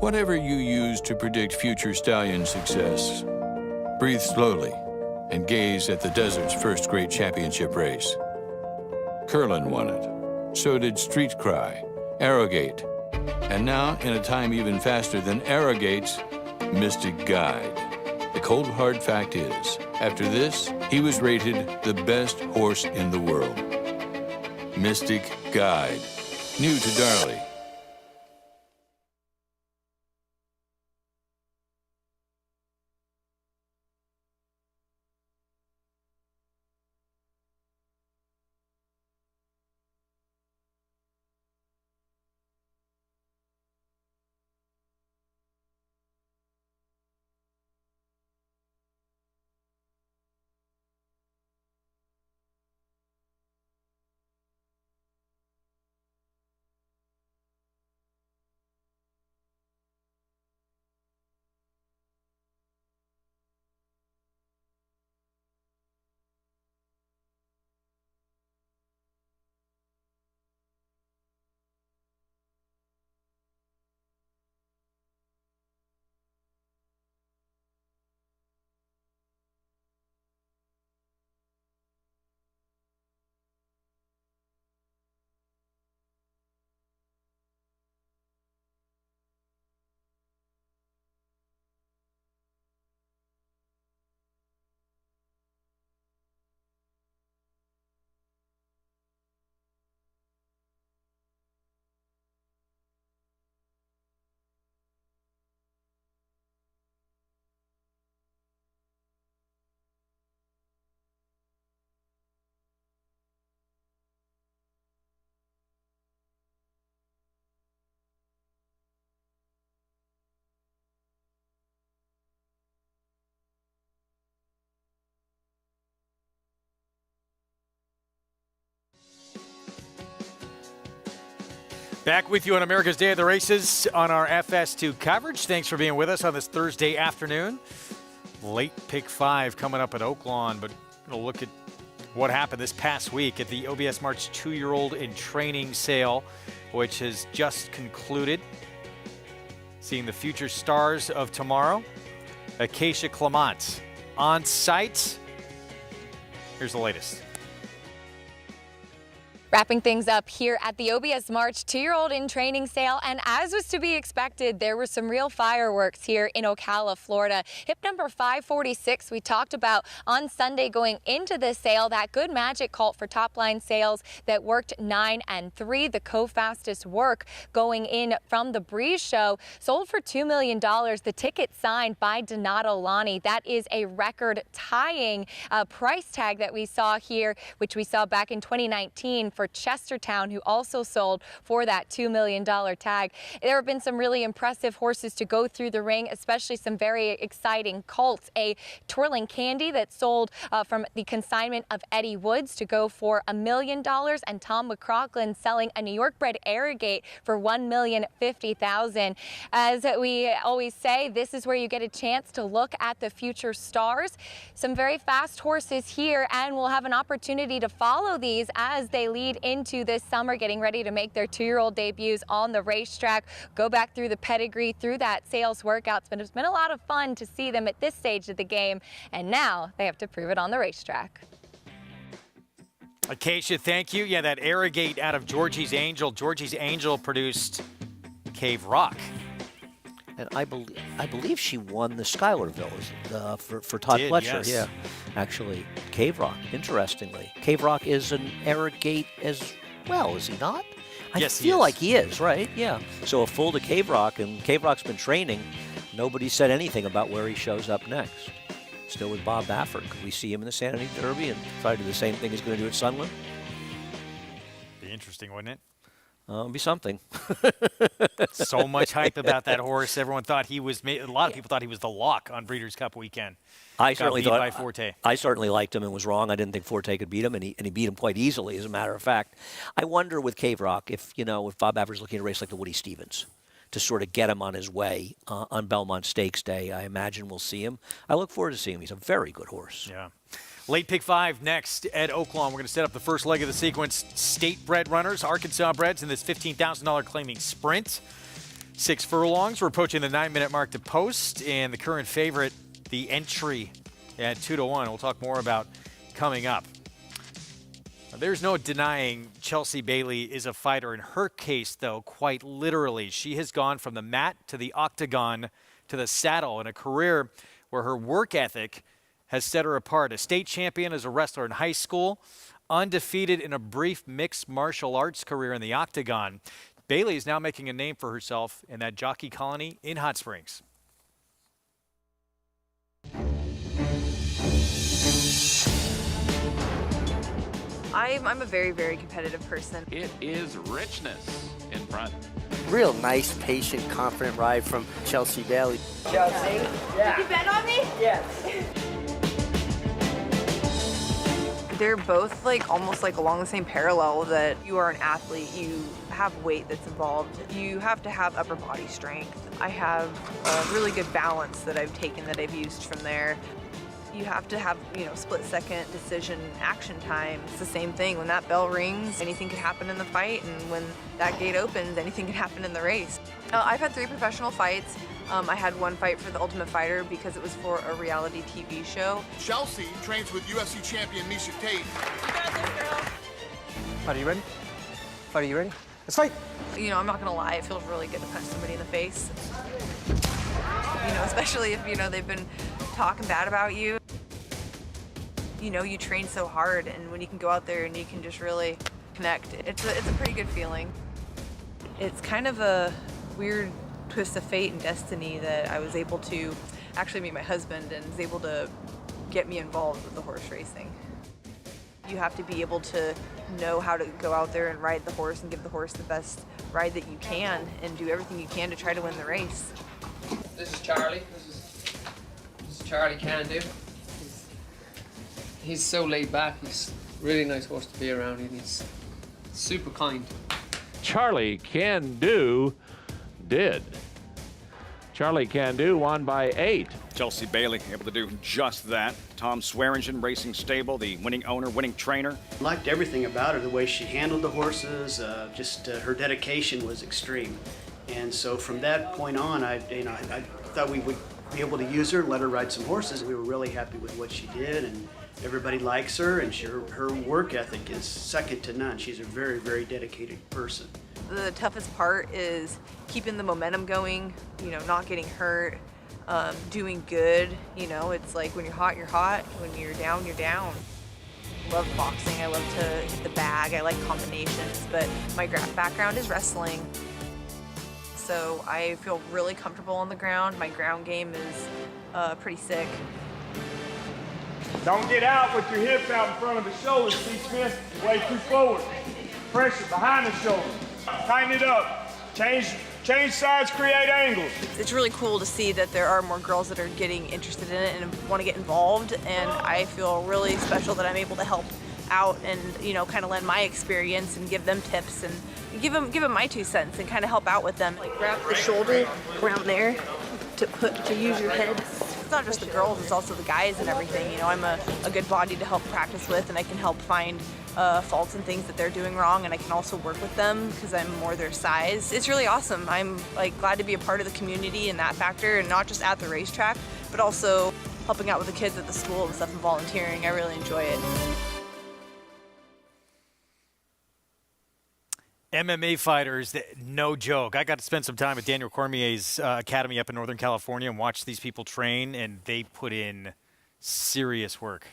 Whatever you use to predict future stallion success, breathe slowly and gaze at the desert's first great championship race. Curlin won it. So did Street Cry, Arrogate, and now, in a time even faster than Arrogate's, Mystic Guide. The cold hard fact is, after this, he was rated the best horse in the world. Mystic Guide. New to Darley. Back with you on America's Day of the Races on our FS2 coverage. Thanks for being with us on this Thursday afternoon. Late pick 5 coming up at Oaklawn, but we'll look at what happened this past week at the OBS March 2-year-old in training sale, which has just concluded. Seeing the future stars of tomorrow. Acacia Clement on site. Here's the latest. Wrapping things up here at the OBS March 2-year-old in training sale, and as was to be expected, there were some real fireworks here in Ocala, Florida. Hip number 546 we talked about on Sunday going into this sale, that Good Magic cult for top line sales that worked 9 and 3, the co-fastest work going in from the Breeze Show, sold for $2 million. The ticket signed by Donato Lani. That is a record tying price tag that we saw here, which we saw back in 2019 for for Chestertown, who also sold for that $2 million tag. There have been some really impressive horses to go through the ring, especially some very exciting colts. A Twirling Candy that sold from the consignment of Eddie Woods to go for $1 million, and Tom McCrocklin selling a New York bred Arrogate for $1,050,000. As we always say, this is where you get a chance to look at the future stars. Some very fast horses here, and we'll have an opportunity to follow these as they lead into this summer, getting ready to make their 2-year-old debuts on the racetrack, go back through the pedigree, through that sales workouts. But it's been a lot of fun to see them at this stage of the game, and now they have to prove it on the racetrack. Acacia, thank you. Yeah, that Arrogate out of Georgie's Angel. Georgie's Angel produced Cave Rock. And I believe she won the Schuylerville for Todd Fletcher. Yes. Yeah, actually, Cave Rock. Interestingly, Cave Rock is an Arrogate as well, is he not? I feel like he is, right? Yeah. So a full to Cave Rock, and Cave Rock's been training. Nobody said anything about where he shows up next. Still with Bob Baffert. Could we see him in the Santa Anita Derby and try to do the same thing he's going to do at Sunland? Be interesting, wouldn't it? It'd be something. So much hype about that horse. Everyone thought he was. A lot of people thought he was the lock on Breeders' Cup weekend. I certainly beat thought by Forte. I certainly liked him and was wrong. I didn't think Forte could beat him, and he beat him quite easily, as a matter of fact. I wonder with Cave Rock if Bob Baffert's looking at a race like the Woody Stevens to sort of get him on his way on Belmont Stakes Day. I imagine we'll see him. I look forward to seeing him. He's a very good horse. Yeah. Late pick 5 next at Oaklawn. We're going to set up the first leg of the sequence. State-bred runners, Arkansas breds in this $15,000 claiming sprint. 6 furlongs. We're approaching the 9-minute mark to post, and the current favorite, the entry at 2-1. We'll talk more about coming up. There's no denying Chelsea Bailey is a fighter. In her case, though, quite literally, she has gone from the mat to the octagon to the saddle in a career where her work ethic has set her apart. A state champion as a wrestler in high school, undefeated in a brief mixed martial arts career in the octagon. Bailey is now making a name for herself in that jockey colony in Hot Springs. I'm a very, very competitive person. It is richness in front. Real nice, patient, confident ride from Chelsea Bailey. Chelsea? Yeah. Did you bet on me? Yes. They're both almost along the same parallel, that you are an athlete, you have weight that's involved, you have to have upper body strength. I have a really good balance that I've taken that I've used from there. You have to have, split-second decision action time. It's the same thing. When that bell rings, anything could happen in the fight, and when that gate opens, anything can happen in the race. I've had 3 professional fights. I had 1 fight for the Ultimate Fighter because it was for a reality TV show. Chelsea trains with UFC champion Miesha Tate. You got this, girl. Are you ready? Are you ready? Let's fight. I'm not gonna lie, it feels really good to punch somebody in the face. Especially if, they've been talking bad about you. You train so hard, and when you can go out there and you can just really connect, it's a pretty good feeling. It's kind of a weird twist of fate and destiny that I was able to actually meet my husband and was able to get me involved with the horse racing. You have to be able to know how to go out there and ride the horse and give the horse the best ride that you can and do everything you can to try to win the race. This is Charlie. This is Charlie Can Do. He's so laid back. He's a really nice horse to be around, and he's super kind. Charlie Can Do did. Charlie Can Do won by 8. Chelsea Bailey able to do just that. Tom Swearingen Racing Stable, the winning owner, winning trainer. Liked everything about her, the way she handled the horses, her dedication was extreme. And so from that point on, I thought we would be able to use her and let her ride some horses. We were really happy with what she did, and everybody likes her, and her work ethic is second to none. She's a very, very dedicated person. The toughest part is keeping the momentum going, not getting hurt, doing good. It's like when you're hot, you're hot. When you're down, you're down. I love boxing. I love to hit the bag. I like combinations, but my background is wrestling. So I feel really comfortable on the ground. My ground game is pretty sick. Don't get out with your hip out in front of the shoulders, T. Smith. Way too forward. pressure behind the shoulder. Tighten it up. Change sides, create angles. It's really cool to see that there are more girls that are getting interested in it and want to get involved, and I feel really special that I'm able to help out and, you know, kind of lend my experience and give them tips and give them my 2 cents and kind of help out with them. Like wrap the shoulder around there to use your head. It's not just the girls, it's also the guys and everything. You know, I'm a good body to help practice with, and I can help find faults and things that they're doing wrong, and I can also work with them because I'm more their size. It's really awesome. I'm like glad to be a part of the community in that factor, and not just at the racetrack, but also helping out with the kids at the school and stuff and volunteering. I really enjoy it. MMA fighters, no joke. I got to spend some time at Daniel Cormier's academy up in Northern California and watch these people train, and they put in serious work.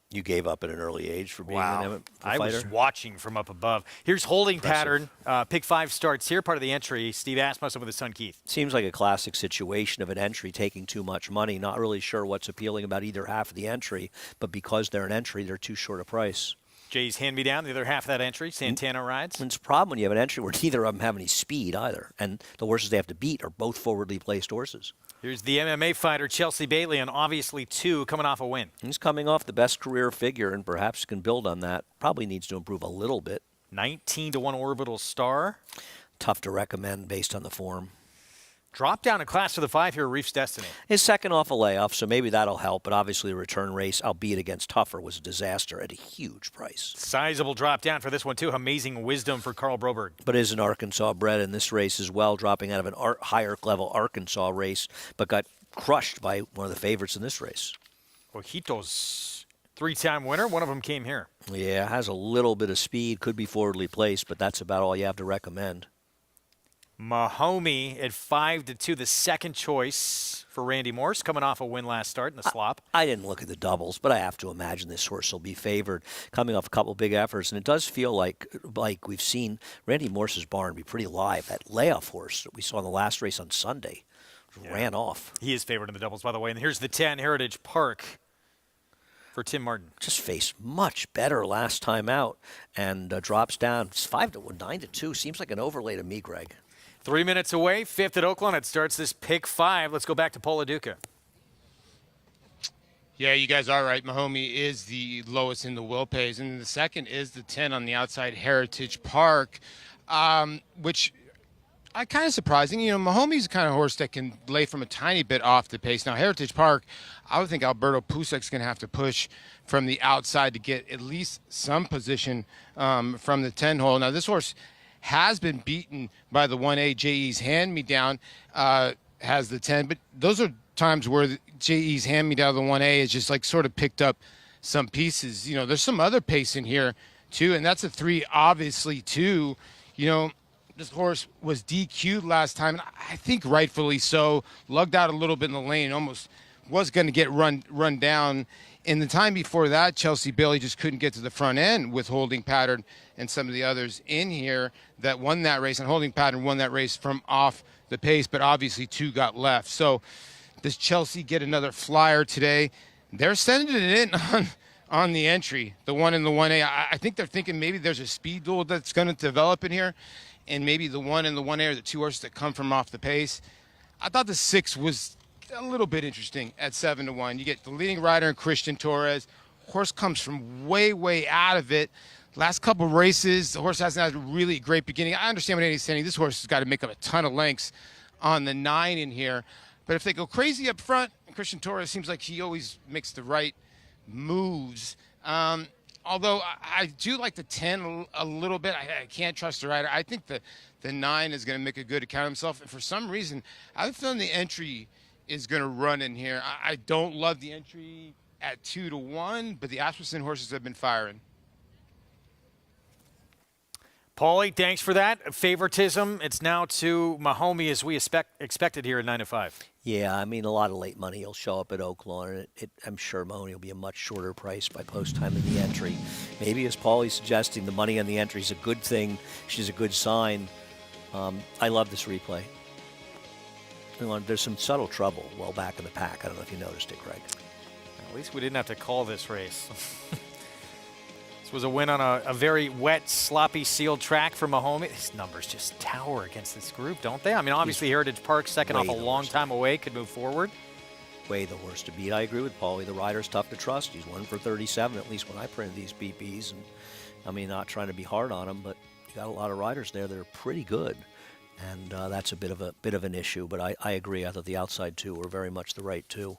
You gave up at an early age for being a I fighter? was watching from up above. Here's holding Impressive. pattern. Pick 5 starts here, part of the entry. Steve Asmussen with his son Keith. Seems like a classic situation of an entry taking too much money. Not really sure what's appealing about either half of the entry, but because they're an entry, they're too short a price. Jay's hand-me-down, the other half of that entry. Santana rides. And it's a problem when you have an entry where neither of them have any speed either. And the horses they have to beat are both forwardly placed horses. Here's the MMA fighter, Chelsea Bailey, and obviously 2 coming off a win. He's coming off the best career figure and perhaps can build on that. Probably needs to improve a little bit. 19-1 Orbital Star. Tough to recommend based on the form. Drop down a class to the 5 here, Reef's Destiny. His second off a layoff, so maybe that'll help. But obviously the return race, albeit against Tougher, was a disaster at a huge price. Sizable drop down for this one, too. Amazing Wisdom for Carl Broberg. But is an Arkansas bred in this race as well, dropping out of an higher-level Arkansas race, but got crushed by one of the favorites in this race. Ojitos, 3-time winner. One of them came here. Yeah, has a little bit of speed, could be forwardly placed, but that's about all you have to recommend. Mahomey at 5-2, the second choice for Randy Morse, coming off a win last start in the slop. I didn't look at the doubles, but I have to imagine this horse will be favored, coming off a couple big efforts. And it does feel like we've seen Randy Morse's barn be pretty live. That layoff horse that we saw in the last race on Sunday ran off. He is favored in the doubles, by the way. And here's the 10, Heritage Park for Tim Martin. Just faced much better last time out and drops down. It's 5-1, 9-2. Seems like an overlay to me, Greg. 3 minutes away, 5th at Oaklawn. It starts this pick 5. Let's go back to Paul LaDuca. Yeah, you guys are right. Mahomey is the lowest in the will pays. And the second is the 10 on the outside, Heritage Park, which I kind of surprising. You know, Mahomey's the kind of horse that can lay from a tiny bit off the pace. Now, Heritage Park, I would think Alberto Pusak's going to have to push from the outside to get at least some position from the 10 hole. Now, this horse has been beaten by the 1A J.E.'s hand-me-down, has the 10. But those are times where J.E.'s hand-me-down, the 1A, is just like sort of picked up some pieces. You know, there's some other pace in here, too, and that's a 3, obviously, too. You know, this horse was DQ'd last time, and I think rightfully so. Lugged out a little bit in the lane, almost was going to get run down. In the time before that, Chelsea Bailey just couldn't get to the front end with Holding Pattern and some of the others in here that won that race. And Holding Pattern won that race from off the pace, but obviously 2 got left. So does Chelsea get another flyer today? They're sending it in on the entry, the 1 and the 1A. I think they're thinking maybe there's a speed duel that's going to develop in here, and maybe the 1 and the 1A are the 2 horses that come from off the pace. I thought the 6 was a little bit interesting at 7-1. You get the leading rider in Christian Torres. Horse comes from way out of it. Last couple races, the horse hasn't had a really great beginning. I understand what Andy's saying. This horse has got to make up a ton of lengths on the 9 in here. But if they go crazy up front, Christian Torres seems like he always makes the right moves. Although I do like the 10 a little bit. I can't trust the rider. I think the 9 is going to make a good account of himself. And for some reason, I have a feeling the entry is going to run in here. I don't love the entry at 2-1, but the Asmussen horses have been firing. Paulie, thanks for that. Favoritism, it's now to Mahomey as we expected here at 9-5. Yeah, I mean, a lot of late money will show up at Oaklawn, and I'm sure Mahoney will be a much shorter price by post time in the entry. Maybe, as Paulie's suggesting, the money on the entry is a good thing. She's a good sign. I love this replay. There's some subtle trouble well back in the pack. I don't know if you noticed it, Greg. At least we didn't have to call this race. This was a win on a very wet, sloppy, sealed track for Mahomey. These numbers just tower against this group, don't they? I mean, obviously Heritage Park, second off a long time away, could move forward. Way the horse to beat. I agree with Paulie. The rider's tough to trust. He's 1 for 37, at least when I printed these BPs. And I mean, not trying to be hard on him, but you got a lot of riders there that are pretty good. And that's a bit of an issue. But I agree. I thought the outside two were very much the right two.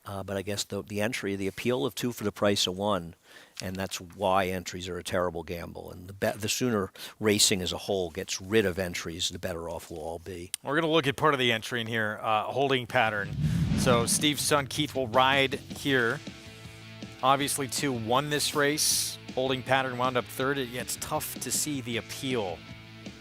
But I guess the entry, the appeal of 2 for the price of 1, and that's why entries are a terrible gamble. And the sooner racing as a whole gets rid of entries, the better off we'll all be. We're going to look at part of the entry in here, holding pattern. So Steve's son Keith will ride here. Obviously, 2 won this race. Holding pattern wound up third. It's tough to see the appeal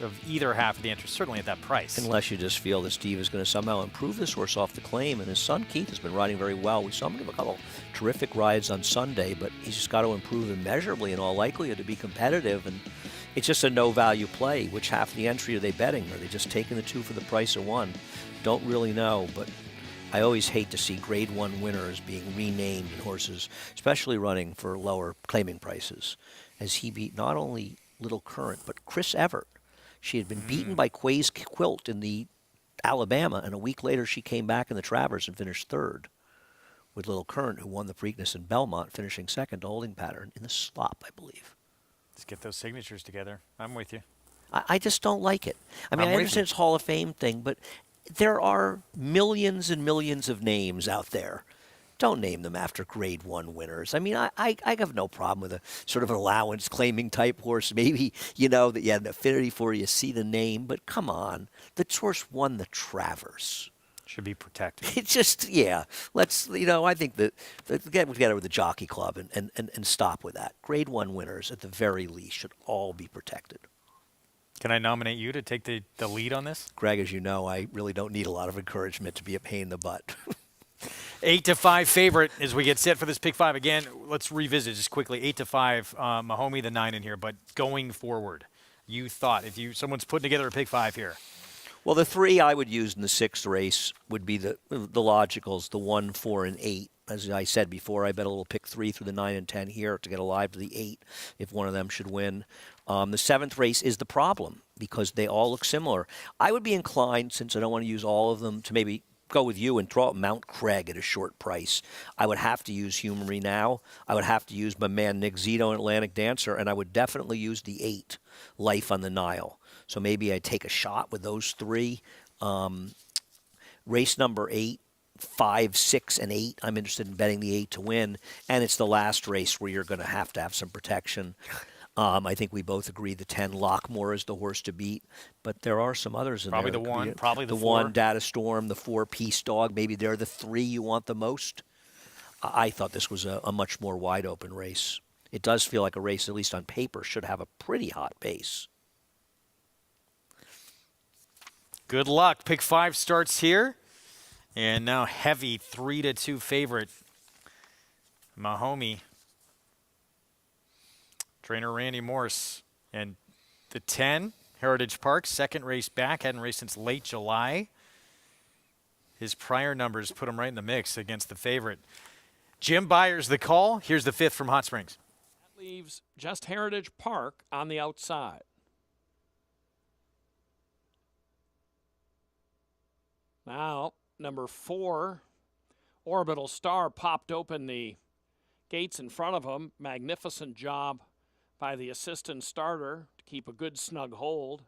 of either half of the entry, certainly at that price. Unless you just feel that Steve is going to somehow improve this horse off the claim. And his son Keith has been riding very well. We saw him give a couple terrific rides on Sunday, but he's just got to improve immeasurably in all likelihood to be competitive. And it's just a no-value play. Which half of the entry are they betting? Are they just taking the 2 for the price of 1? Don't really know, but I always hate to see Grade 1 winners being renamed in horses, especially running for lower claiming prices, as he beat not only Little Current, but Chris Evert. She had been beaten by Quay's Quilt in the Alabama, and a week later she came back in the Travers and finished third, with Little Current, who won the Preakness in Belmont, finishing second to Holding Pattern in the slop, I believe. Let's get those signatures together. I'm with you. I just don't like it. I mean, I understand it's Hall of Fame thing, but there are millions and millions of names out there. Don't name them after Grade 1 winners. I mean, I have no problem with a sort of an allowance claiming type horse. Maybe, you know, that you had an affinity for, you see the name, but come on. The horse won the Travers. Should be protected. It's just, yeah. Let's, you know, I think that get together with the Jockey Club and stop with that. Grade 1 winners, at the very least, should all be protected. Can I nominate you to take the lead on this? Greg, as you know, I really don't need a lot of encouragement to be a pain in the butt. 8-5 favorite as we get set for this pick 5. Again, let's revisit just quickly. 8-5, Mahomey the 9 in here, but going forward, you thought if someone's putting together a pick 5 here. Well, the 3 I would use in the 6th race would be the logicals, the 1, 4, and 8. As I said before, I bet a little pick 3 through the 9 and 10 here to get alive to the 8 if one of them should win. The 7th race is the problem because they all look similar. I would be inclined, since I don't want to use all of them, to maybe go with you and throw out Mount Craig at a short price. I would have to use Humery now. I would have to use my man Nick Zito and Atlantic Dancer, and I would definitely use the 8, Life on the Nile. So maybe I'd take a shot with those 3. Race number 8, 5, 6, and 8. I'm interested in betting the 8 to win, and it's the last race where you're going to have some protection. I think we both agree the 10 Lockmore is the horse to beat, but there are some others in probably there. The 1, probably the 4. The 1, Data Storm, the 4, Peace Dog. Maybe they're the 3 you want the most. I thought this was a much more wide open race. It does feel like a race, at least on paper, should have a pretty hot pace. Good luck. Pick 5 starts here. And now heavy 3-2 favorite, Mahomey. Trainer Randy Morse. And the 10, Heritage Park, second race back. Hadn't raced since late July. His prior numbers put him right in the mix against the favorite. Jim Byers the call. Here's the 5th from Hot Springs. That leaves just Heritage Park on the outside. Now, number 4, Orbital Star popped open the gates in front of him. Magnificent job by the assistant starter to keep a good snug hold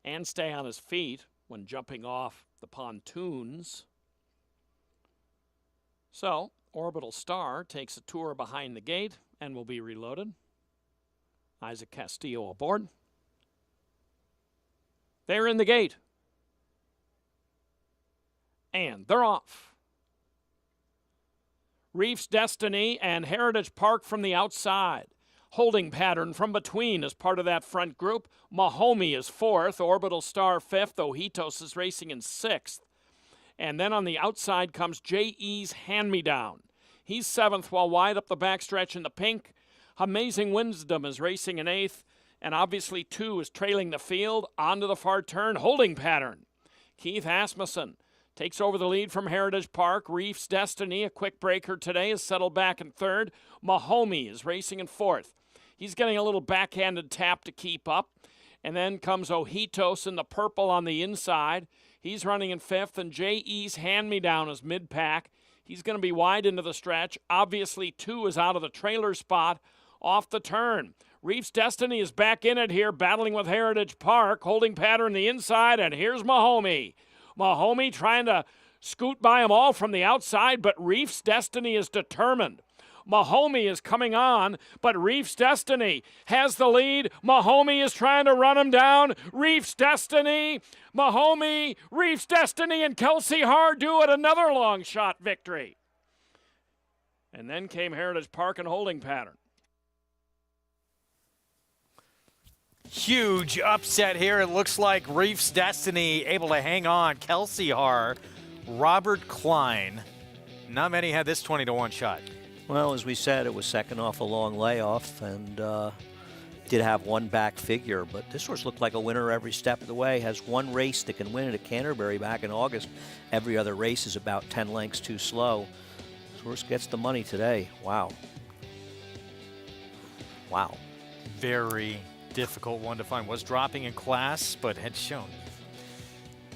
and stay on his feet when jumping off the pontoons. So, Orbital Star takes a tour behind the gate and will be reloaded. Isaac Castillo aboard. They're in the gate. And they're off. Reef's Destiny and Heritage Park from the outside. Holding Pattern from between as part of that front group. Mahomey is 4th, Orbital Star 5th, Ojitos is racing in 6th. And then on the outside comes J.E.'s Hand-Me-Down. He's 7th while wide up the backstretch in the pink. Amazing Wisdom is racing in 8th. And obviously 2 is trailing the field onto the far turn. Holding Pattern. Keith Asmussen takes over the lead from Heritage Park. Reef's Destiny, a quick breaker today, is settled back in 3rd. Mahomey is racing in 4th. He's getting a little backhanded tap to keep up. And then comes Ojitos in the purple on the inside. He's running in 5th, and J.E.'s hand-me-down is mid-pack. He's going to be wide into the stretch. Obviously, 2 is out of the trailer spot off the turn. Reef's Destiny is back in it here, battling with Heritage Park, holding pattern the inside, and here's Mahomie. Mahomie trying to scoot by them all from the outside, but Reef's Destiny is determined. Mahomie is coming on, but Reef's Destiny has the lead. Mahomie is trying to run him down. Reef's Destiny, Mahomie, Reef's Destiny, and Kelsey Hardew at another long shot victory. And then came Heritage Park and holding pattern. Huge upset here. It looks like Reef's Destiny able to hang on. Kelsey Har, Robert Klein. Not many had this 20-1 shot. Well, as we said, it was second off a long layoff and did have one back figure, but this horse looked like a winner every step of the way. Has one race that can win it at Canterbury back in August. Every other race is about 10 lengths too slow. This horse gets the money today. Wow. Wow. Very difficult one to find. Was dropping in class, but had shown.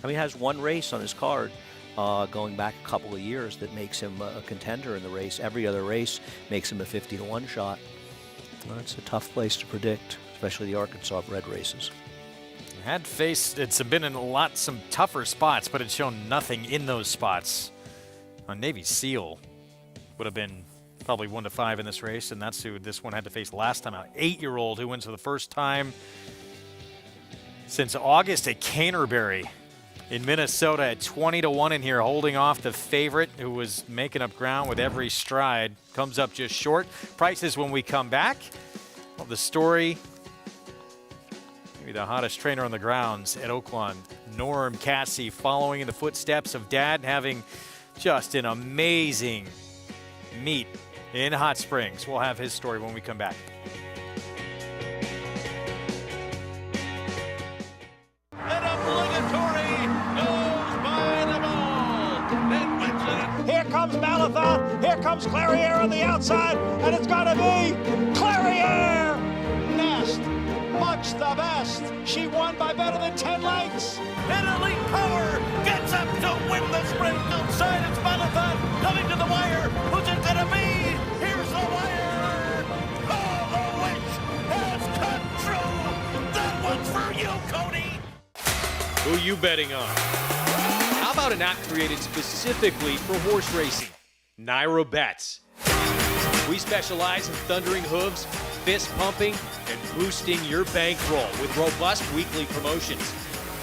I mean, has one race on his card. Going back a couple of years that makes him a contender in the race. Every other race makes him a 50-1 shot. Well, it's a tough place to predict, especially the Arkansas bred races. Had faced, it's been in some tougher spots, but it's shown nothing in those spots. Navy Seal would have been probably 1-5 in this race, and that's who this one had to face last time out. 8-year-old who wins for the first time since August at Canterbury. In Minnesota at 20-1 in here, holding off the favorite who was making up ground with every stride. Comes up just short. Prices when we come back. Well, the story, maybe the hottest trainer on the grounds at Oaklawn, Norm Cassie, following in the footsteps of Dad, having just an amazing meet in Hot Springs. We'll have his story when we come back. Here comes Malatha, here comes Clariere on the outside, and it's gonna be Clariere! Nest, much the best. She won by better than 10 lengths. And Elite Power gets up to win the sprint. Outside it's Malatha coming to the wire. Who's it gonna be? Here's the wire. Oh, the wish has come true. That one's for you, Cody. Who you betting on? How about an app created specifically for horse racing? Naira Bets. We specialize in thundering hooves, fist pumping, and boosting your bankroll with robust weekly promotions.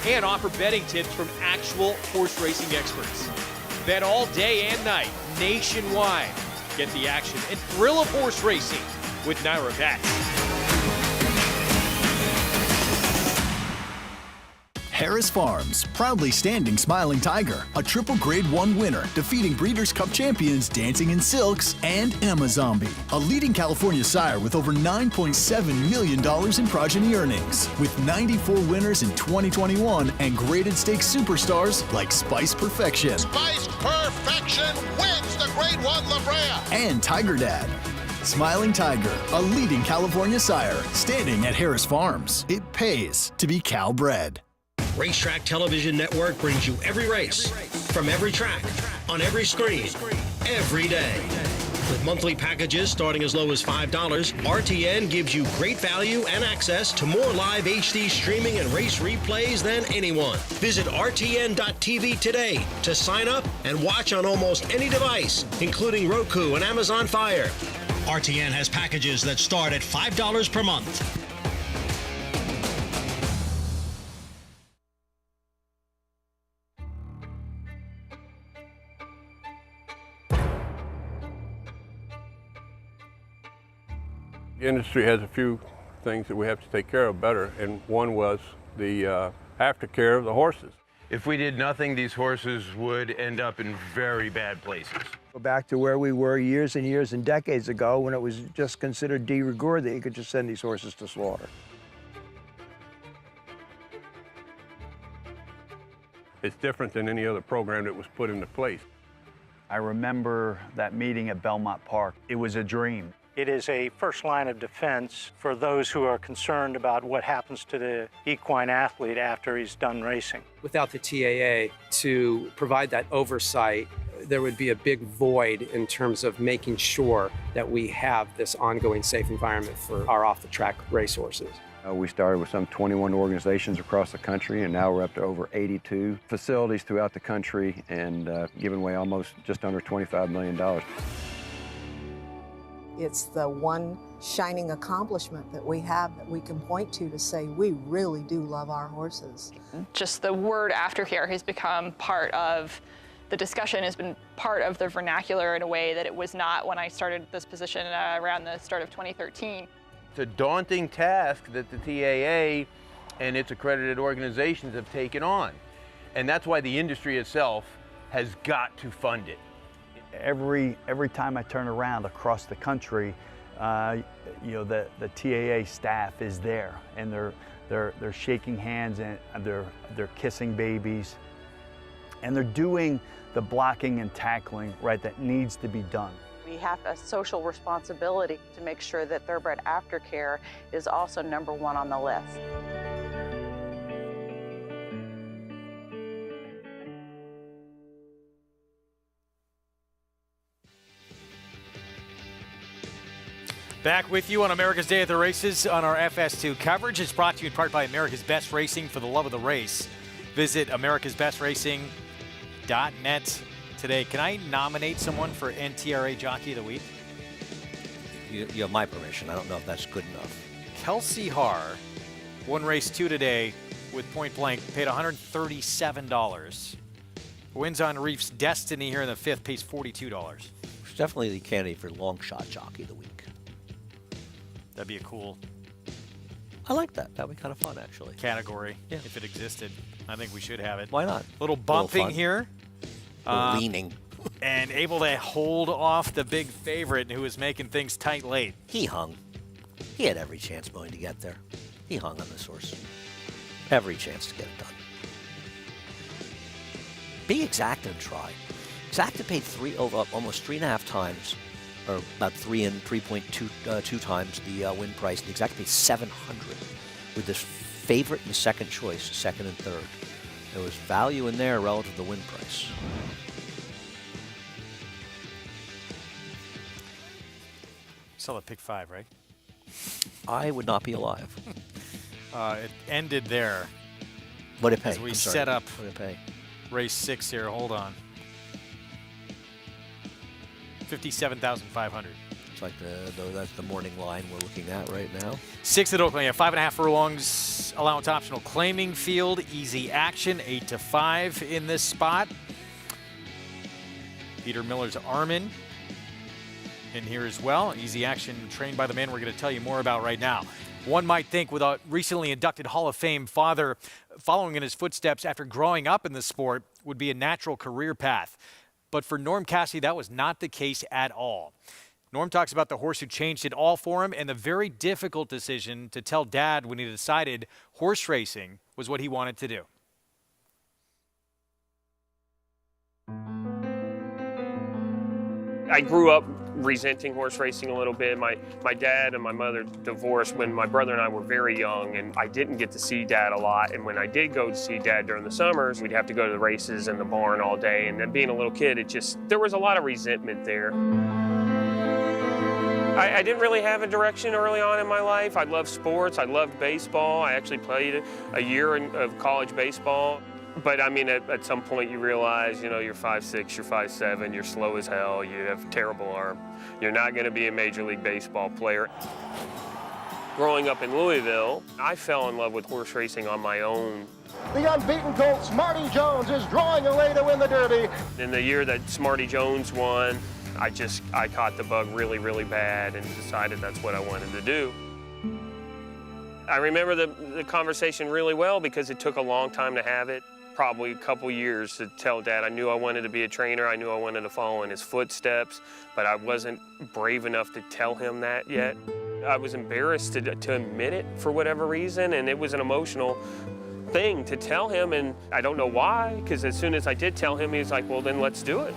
And offer betting tips from actual horse racing experts. Bet all day and night, nationwide. Get the action and thrill of horse racing with Naira Bets. Harris Farms, proudly standing Smiling Tiger, a triple Grade 1 winner, defeating Breeders' Cup champions Dancing in Silks and Amazombie, a leading California sire with over $9.7 million in progeny earnings, with 94 winners in 2021 and graded stakes superstars like Spice Perfection. Spice Perfection wins the Grade 1 La Brea. And Tiger Dad. Smiling Tiger, a leading California sire, standing at Harris Farms. It pays to be Cal bred. Racetrack Television Network brings you every race, from every track, on every screen, every day. With monthly packages starting as low as $5, RTN gives you great value and access to more live HD streaming and race replays than anyone. Visit RTN.tv today to sign up and watch on almost any device, including Roku and Amazon Fire. RTN has packages that start at $5 per month. The industry has a few things that we have to take care of better, and one was the aftercare of the horses. If we did nothing, these horses would end up in very bad places. Go back to where we were years and years and decades ago when it was just considered de rigueur that you could just send these horses to slaughter. It's different than any other program that was put into place. I remember that meeting at Belmont Park. It was a dream. It is a first line of defense for those who are concerned about what happens to the equine athlete after he's done racing. Without the TAA to provide that oversight, there would be a big void in terms of making sure that we have this ongoing safe environment for our off-the-track racehorses. We started with some 21 organizations across the country, and now we're up to over 82 facilities throughout the country and giving away almost just under $25 million. It's the one shining accomplishment that we have that we can point to say we really do love our horses. Just the word aftercare has become part of the discussion, has been part of the vernacular in a way that it was not when I started this position around the start of 2013. It's a daunting task that the TAA and its accredited organizations have taken on. And that's why the industry itself has got to fund it. Every time I turn around across the country, the TAA staff is there, and they're shaking hands and they're kissing babies, and they're doing the blocking and tackling right that needs to be done. We have a social responsibility to make sure that thoroughbred aftercare is also #1 on the list. Back with you on America's Day at the Races on our FS2 coverage. It's brought to you in part by America's Best Racing, for the love of the race. Visit americasbestracing.net today. Can I nominate someone for NTRA Jockey of the Week? You have my permission. I don't know if that's good enough. Kelsey Haar won race 2 today with Point Blank, paid $137. Wins on Reef's Destiny here in the 5th, pays $42. It's definitely the candidate for long shot Jockey of the Week. That'd be a cool... I like that. That'd be kind of fun, actually. Category, if it existed. I think we should have it. Why not? Little bumping here. Leaning. And able to hold off the big favorite who was making things tight late. He hung. He had every chance going to get there. He hung on this horse. Every chance to get it done. Be exact and try. Exacta paid almost 3.5 times, or about 3.2 times the win price. The Exacta paid $700 with this favorite in the second choice, second and third. There was value in there relative to the win price. Saw the pick 5, right? I would not be alive. It ended there. What did it pay? As we set up what did it pay? Race 6 here. Hold on. $57,500. It's like that's the morning line we're looking at right now. 6th at Oakland, 5.5 furlongs, allowance optional claiming field, easy action, 8-5 in this spot. Peter Miller's Armin in here as well. Easy action trained by the man we're going to tell you more about right now. One might think with a recently inducted Hall of Fame father following in his footsteps after growing up in the sport would be a natural career path. But for Norm Cassidy, that was not the case at all. Norm talks about the horse who changed it all for him and the very difficult decision to tell Dad when he decided horse racing was what he wanted to do. I grew up resenting horse racing a little bit. My dad and my mother divorced when my brother and I were very young, and I didn't get to see Dad a lot. And when I did go to see Dad during the summers, we'd have to go to the races in the barn all day. And then being a little kid, there was a lot of resentment there. I didn't really have a direction early on in my life. I loved sports. I loved baseball. I actually played a year of college baseball. But I mean, at some point you realize, you're 5'6", you're 5'7", you're slow as hell, you have a terrible arm. You're not going to be a Major League Baseball player. Growing up in Louisville, I fell in love with horse racing on my own. The unbeaten colt, Smarty Jones, is drawing away to win the Derby. In the year that Smarty Jones won, I caught the bug really, really bad and decided that's what I wanted to do. I remember the conversation really well because it took a long time to have it. Probably a couple years to tell Dad I knew I wanted to be a trainer. I knew I wanted to follow in his footsteps, but I wasn't brave enough to tell him that yet. I was embarrassed to admit it for whatever reason, and it was an emotional thing to tell him, and I don't know why, because as soon as I did tell him, he was like, well, then let's do it.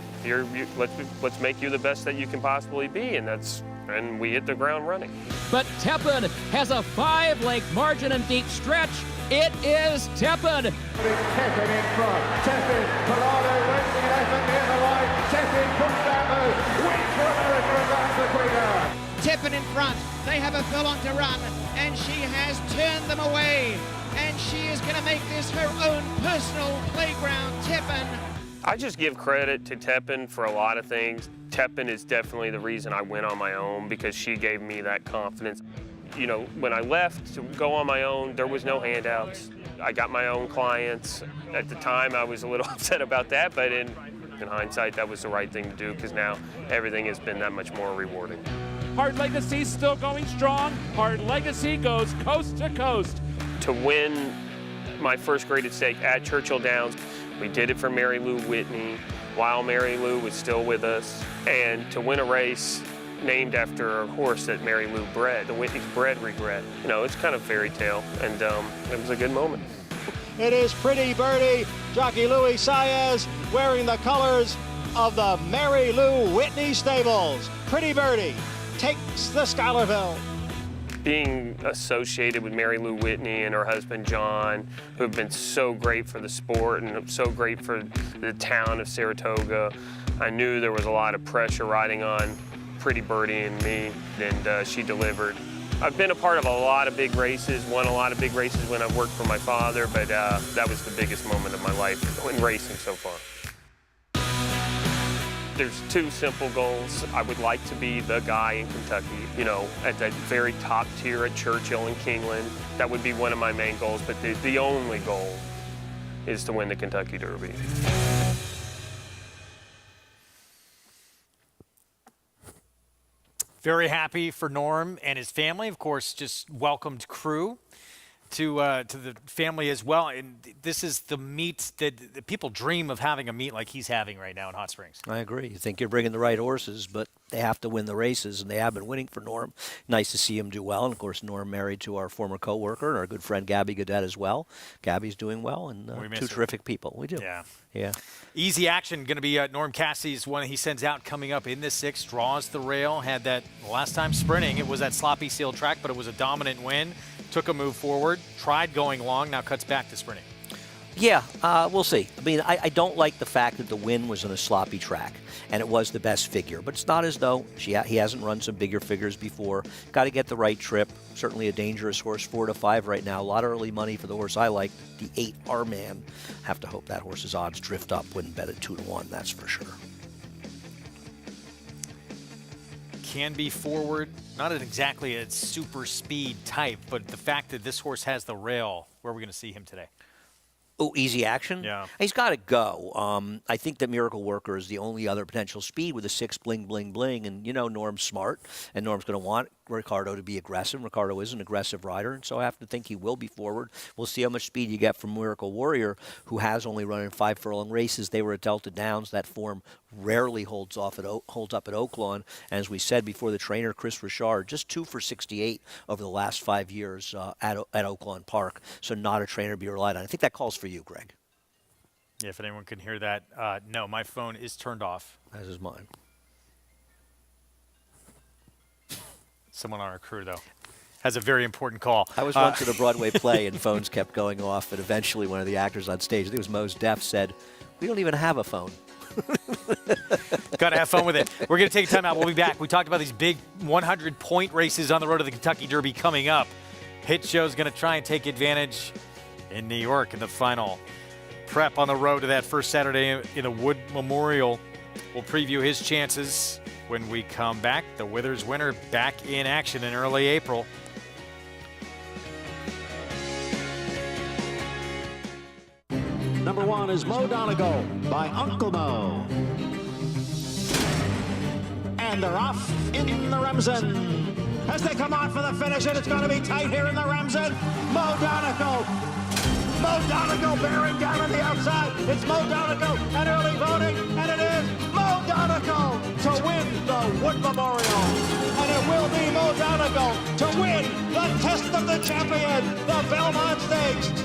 Let's make you the best that you can possibly be, and that's and we hit the ground running. But Tepin has a 5-length margin in deep stretch. It is Tepin. Tepin in front. Tepin, Collado wins the effort near the line. Tepin puts that move. Wins for America and that's the Queen. Tepin in front. They have a furlong to run, and she has turned them away. And she is going to make this her own personal playground. Tepin. I just give credit to Tepin for a lot of things. Tepin is definitely the reason I went on my own, because she gave me that confidence. You know, when I left to go on my own, there was no handouts. I got my own clients. At the time, I was a little upset about that, but in hindsight, that was the right thing to do, because now everything has been that much more rewarding. Hard Legacy still going strong. Hard Legacy goes coast to coast. To win my first graded stake at Churchill Downs, we did it for Mary Lou Whitney while Mary Lou was still with us. And to win a race named after a horse that Mary Lou bred, the Whitney's Bred Regret. You know, it's kind of fairy tale, and it was a good moment. It is Pretty Birdie, jockey Louis Saez, wearing the colors of the Mary Lou Whitney stables. Pretty Birdie takes the Schuylerville. Being associated with Mary Lou Whitney and her husband John, who have been so great for the sport and so great for the town of Saratoga, I knew there was a lot of pressure riding on Pretty Birdie and me, and she delivered. I've been a part of a lot of big races, won a lot of big races when I worked for my father, but that was the biggest moment of my life in racing so far. There's two simple goals. I would like to be the guy in Kentucky, you know, at that very top tier at Churchill and Kingland. That would be one of my main goals, but the only goal is to win the Kentucky Derby. Very happy for Norm and his family. Of course, just welcomed Crew to the family as well. And this is the meet that people dream of, having a meet like he's having right now in Hot Springs. I agree. You think you're bringing the right horses, but they have to win the races, and they have been winning for Norm. Nice to see him do well. And, of course, Norm married to our former co-worker and our good friend Gabby Godet as well. Gabby's doing well, and two terrific people. We do. Yeah. Easy Action going to be Norm Cassie's one he sends out coming up in the 6th. Draws the rail. Had that last time sprinting. It was that sloppy seal track, but it was a dominant win. Took a move forward. Tried going long. Now cuts back to sprinting. Yeah, we'll see. I mean, I don't like the fact that the win was on a sloppy track, and it was the best figure. But it's not as though he hasn't run some bigger figures before. Got to get the right trip. Certainly a dangerous horse, 4-5 right now. A lot of early money for the horse I like, the 8 R-Man. Have to hope that horse's odds drift up. Wouldn't bet at 2-1, that's for sure. Can be forward. Not exactly a super speed type, but the fact that this horse has the rail, where are we going to see him today? Oh, Easy Action? Yeah. He's got to go. I think that Miracle Worker is the only other potential speed with a 6 bling, bling, bling. And, you know, Norm's smart, and Norm's going to want Ricardo to be aggressive. Ricardo is an aggressive rider, and so I have to think he will be forward. We'll see how much speed you get from Miracle Warrior, who has only run in 5 furlong races. They were at Delta Downs. That form rarely holds up at Oaklawn. And as we said before, the trainer, Chris Richard, just 2 for 68 over the last 5 years at Oaklawn Park. So not a trainer to be relied on. I think that calls for you, Greg. Yeah, if anyone can hear that. No, my phone is turned off. As is mine. Someone on our crew, though, has a very important call. I was once at a Broadway play, and phones kept going off, and eventually one of the actors on stage, I think it was Mose Def, said, "We don't even have a phone." Got to have fun with it. We're going to take a time out. We'll be back. We talked about these big 100-point races on the road to the Kentucky Derby coming up. Hit Show's going to try and take advantage in New York in the final prep on the road to that first Saturday in the Wood Memorial. We'll preview his chances when we come back. The Withers winner back in action in early April. Number 1 is Mo Donegal by Uncle Mo. And they're off in the Remsen. As they come on for the finish, and it's going to be tight here in the Remsen. Mo Donegal. Mo Donegal bearing down on the outside. It's Mo Donegal and early voting, and it is Mo Donegal to win the Wood Memorial. And it will be Mo Donegal to win the Test of the Champion, the Belmont Stakes.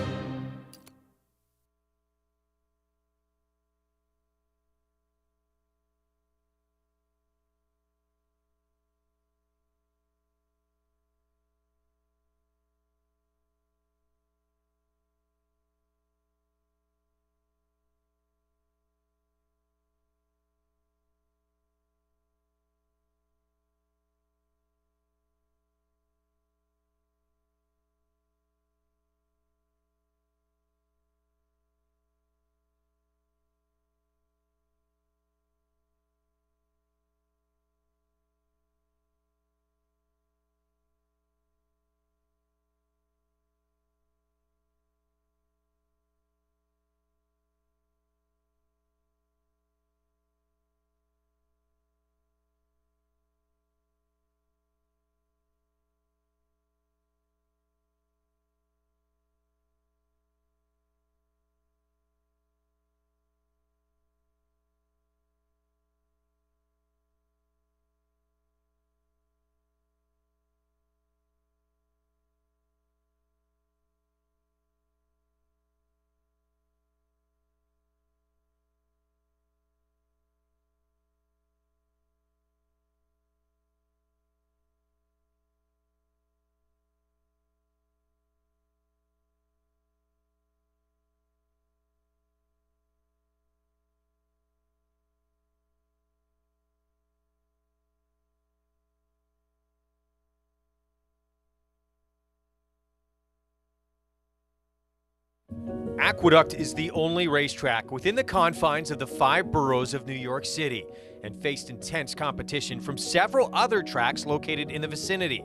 Aqueduct is the only racetrack within the confines of the 5 boroughs of New York City and faced intense competition from several other tracks located in the vicinity.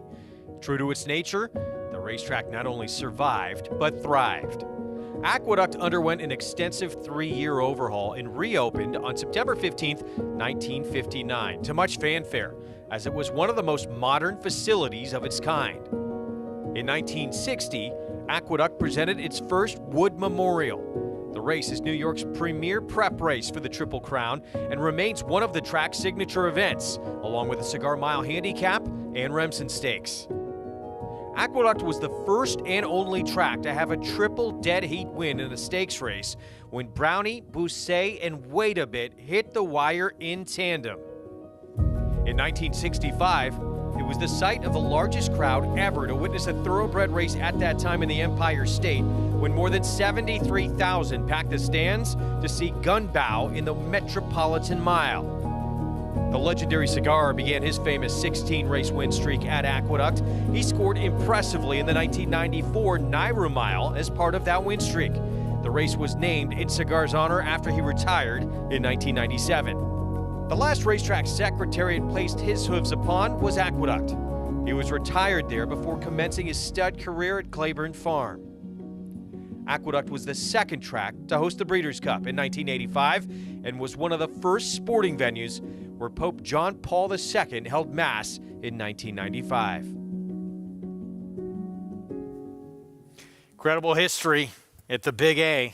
True to its nature, the racetrack not only survived, but thrived. Aqueduct underwent an extensive 3-year overhaul and reopened on September 15, 1959, to much fanfare, as it was one of the most modern facilities of its kind. In 1960, Aqueduct presented its first Wood Memorial. The race is New York's premier prep race for the Triple Crown and remains one of the track's signature events, along with the Cigar Mile Handicap and Remsen Stakes. Aqueduct was the first and only track to have a triple dead heat win in a stakes race when Brownie, Bousset, and Wait a Bit hit the wire in tandem. In 1965, it was the site of the largest crowd ever to witness a thoroughbred race at that time in the Empire State, when more than 73,000 packed the stands to see Gunbow in the Metropolitan Mile. The legendary Cigar began his famous 16-race win streak at Aqueduct. He scored impressively in the 1994 Naira Mile as part of that win streak. The race was named in Cigar's honor after he retired in 1997. The last racetrack Secretariat placed his hooves upon was Aqueduct. He was retired there before commencing his stud career at Claiborne Farm. Aqueduct was the second track to host the Breeders' Cup in 1985 and was one of the first sporting venues where Pope John Paul II held Mass in 1995. Incredible history at the Big A,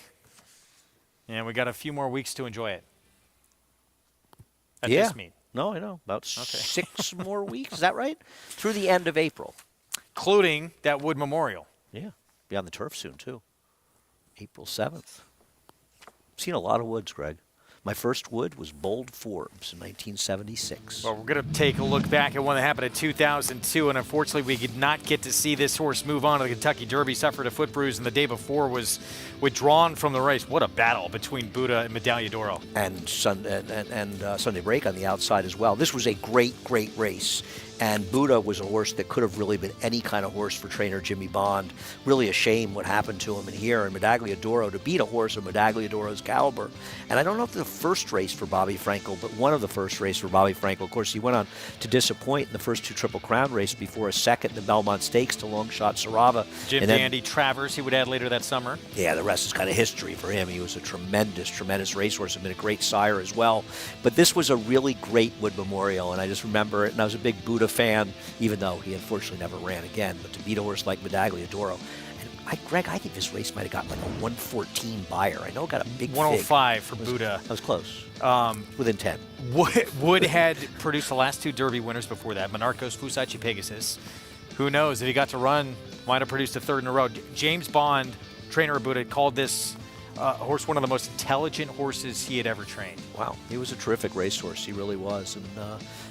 and we got a few more weeks to enjoy it. At this meet. No, I know. About 6 more weeks. Is that right? Through the end of April. Including that Wood Memorial. Yeah. Be on the turf soon, too. April 7th. Seen a lot of woods, Greg. My first wood was Bold Forbes in 1976. Well, we're going to take a look back at one that happened in 2002, and unfortunately we did not get to see this horse move on to the Kentucky Derby, suffered a foot bruise, and the day before was withdrawn from the race. What a battle between Buddha and Medaglia d'Oro. And Sunday Break on the outside as well. This was a great, great race. And Buddha was a horse that could have really been any kind of horse for trainer Jimmy Bond. Really a shame what happened to him in here. And Medaglia d'Oro, to beat a horse of Medaglia d'Oro's caliber. And I don't know if the first race for Bobby Frankel, but one of the first race for Bobby Frankel. Of course, he went on to disappoint in the first 2 Triple Crown races before a second in the Belmont Stakes to Longshot Sarava. Jim Dandy Travers, he would add later that summer. Yeah, the rest is kind of history for him. He was a tremendous, tremendous racehorse and been a great sire as well. But this was a really great Wood Memorial, and I just remember it, and I was a big Buddha fan, even though he unfortunately never ran again. But to beat a horse like Medaglia d'Oro, and Greg, I think this race might have got like a 114 buyer. I know it got a big 105 for Buddha. That was close. Within 10. Wood had produced the last 2 Derby winners before that, Monarchos, Fusachi, Pegasus. Who knows, if he got to run, might have produced a 3rd in a row. James Bond, trainer of Buddha, called this horse one of the most intelligent horses he had ever trained. Wow, he was a terrific racehorse. He really was. And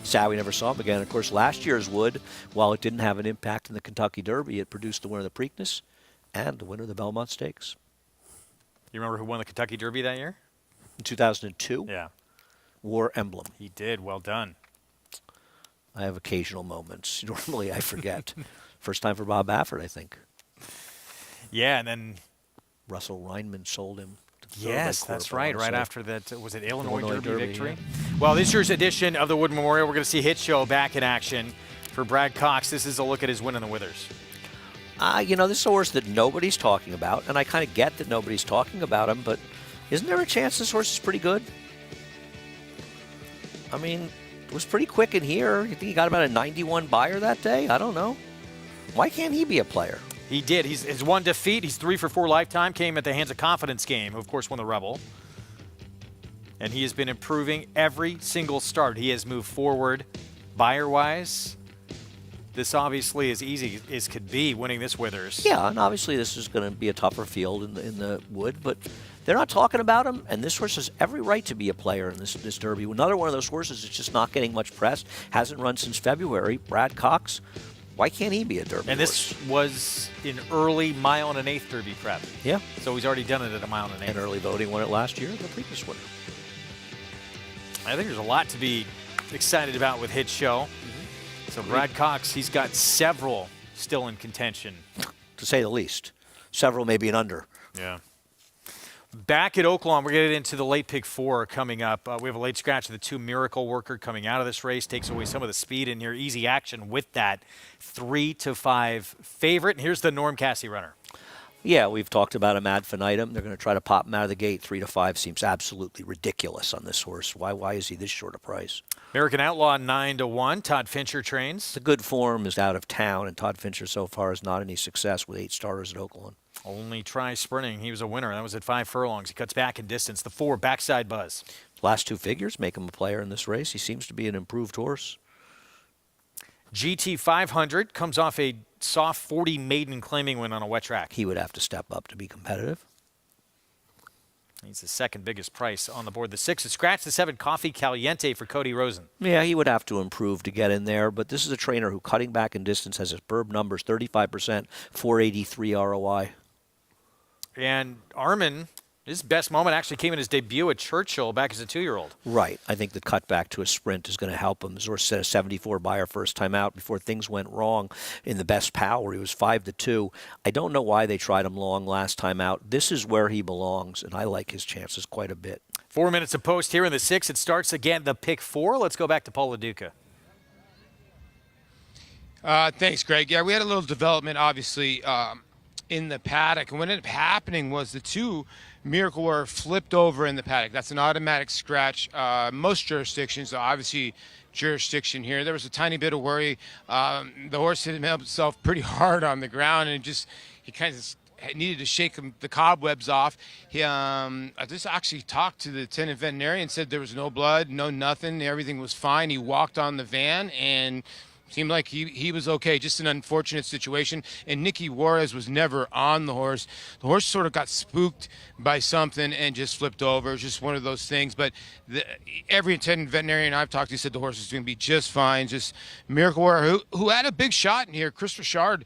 sad we never saw him again. Of course, last year's Wood, while it didn't have an impact in the Kentucky Derby, it produced the winner of the Preakness and the winner of the Belmont Stakes. You remember who won the Kentucky Derby that year? In 2002? Yeah. War Emblem. He did. Well done. I have occasional moments. Normally I forget. First time for Bob Baffert, I think. Yeah, and then Russell Reinman sold him. Yes, that's right. Right after that, was it Illinois Derby victory? Yeah. Well, this year's edition of the Wood Memorial, we're going to see Hit Show back in action for Brad Cox. This is a look at his win in the Withers. You know, this is a horse that nobody's talking about, and I kind of get that nobody's talking about him, but isn't there a chance this horse is pretty good? I mean, it was pretty quick in here. You think he got about a 91 buyer that day? I don't know. Why can't he be a player? He did. His one defeat, he's 3 for 4 lifetime, came at the hands of Confidence Game, who of course won the Rebel. And he has been improving every single start. He has moved forward buyer-wise. This obviously is easy as could be, winning this Withers. Yeah, and obviously this is going to be a tougher field in the Wood, but they're not talking about him, and this horse has every right to be a player in this Derby. Another one of those horses that's just not getting much press, hasn't run since February, Brad Cox. Why can't he be a Derby And this was an early 1 1/8 Derby prep. Yeah. So he's already done it at a 1 1/8. And early voting won it last year, the previous winner. I think there's a lot to be excited about with Hit Show. So Brad Cox, he's got several still in contention. To say the least. Several maybe an under. Yeah. Back at Oaklawn, we're getting into the late pick 4 coming up. We have a late scratch of the 2 Miracle Worker coming out of this race. Takes away some of the speed in here. Easy Action with that 3-5 favorite. And here's the Norm Cassie runner. Yeah, we've talked about him ad infinitum. They're going to try to pop him out of the gate. 3-5 seems absolutely ridiculous on this horse. Why is he this short a price? American Outlaw 9-1. Todd Fincher trains. The good form is out of town, and Todd Fincher so far has not any success with 8 starters at Oaklawn. Only try sprinting. He was a winner. That was at 5 furlongs. He cuts back in distance. The 4, Backside Buzz. Last 2 figures make him a player in this race. He seems to be an improved horse. GT 500 comes off a soft 40 maiden claiming win on a wet track. He would have to step up to be competitive. He's the second biggest price on the board. The 6 is scratch. The 7, Coffee Caliente for Cody Rosen. Yeah, he would have to improve to get in there, but this is a trainer who, cutting back in distance, has superb numbers, 35%, 483 ROI. And Armin, his best moment actually came in his debut at Churchill back as a 2-year-old. Right. I think the cutback to a sprint is going to help him. Zor set a 74 Beyer first time out before things went wrong in the best power. He was 5-2. I don't know why they tried him long last time out. This is where he belongs, and I like his chances quite a bit. 4 minutes of post here in the 6. It starts again, the pick 4. Let's go back to Paul LaDuca. Thanks, Greg. Yeah, we had a little development, obviously, in the paddock. And what ended up happening was the 2 Miracle were flipped over in the paddock. That's an automatic scratch. Most jurisdictions, obviously jurisdiction here, there was a tiny bit of worry. The horse hit himself pretty hard on the ground, and he kind of needed to shake the cobwebs off. I just actually talked to the attendant veterinarian, said there was no blood, no nothing, everything was fine. He walked on the van and seemed like he was okay. Just an unfortunate situation. And Nicky Juarez was never on the horse. The horse sort of got spooked by something and just flipped over. It's just one of those things. But every attendant veterinarian I've talked to said the horse is going to be just fine. Just Miracle Warrior, who had a big shot in here. Chris Richard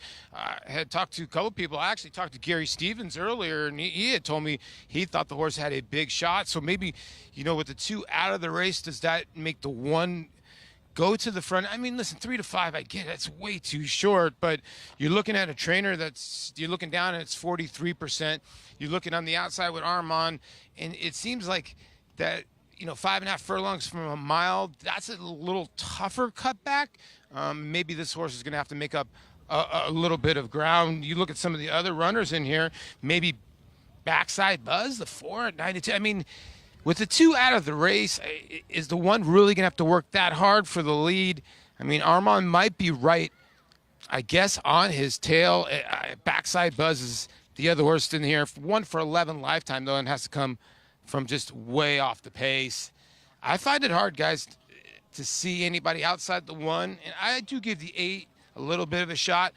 had talked to a couple people. I actually talked to Gary Stevens earlier, and he had told me he thought the horse had a big shot. So maybe, with the 2 out of the race, does that make the 1 go to the front? I mean, listen, 3-5, I get it. It's way too short, but you're looking at a trainer you're looking down and it's 43%. You're looking on the outside with Armand, and it seems like that, 5.5 furlongs from a mile, that's a little tougher cutback. Maybe this horse is going to have to make up a little bit of ground. You look at some of the other runners in here, maybe Backside Buzz, the 4 at 92. I mean, with the 2 out of the race, is the 1 really going to have to work that hard for the lead? I mean, Armand might be right, I guess, on his tail. Backside Buzz is the other horse in here. 1 for 11 lifetime, though, and has to come from just way off the pace. I find it hard, guys, to see anybody outside the 1. And I do give the 8 a little bit of a shot.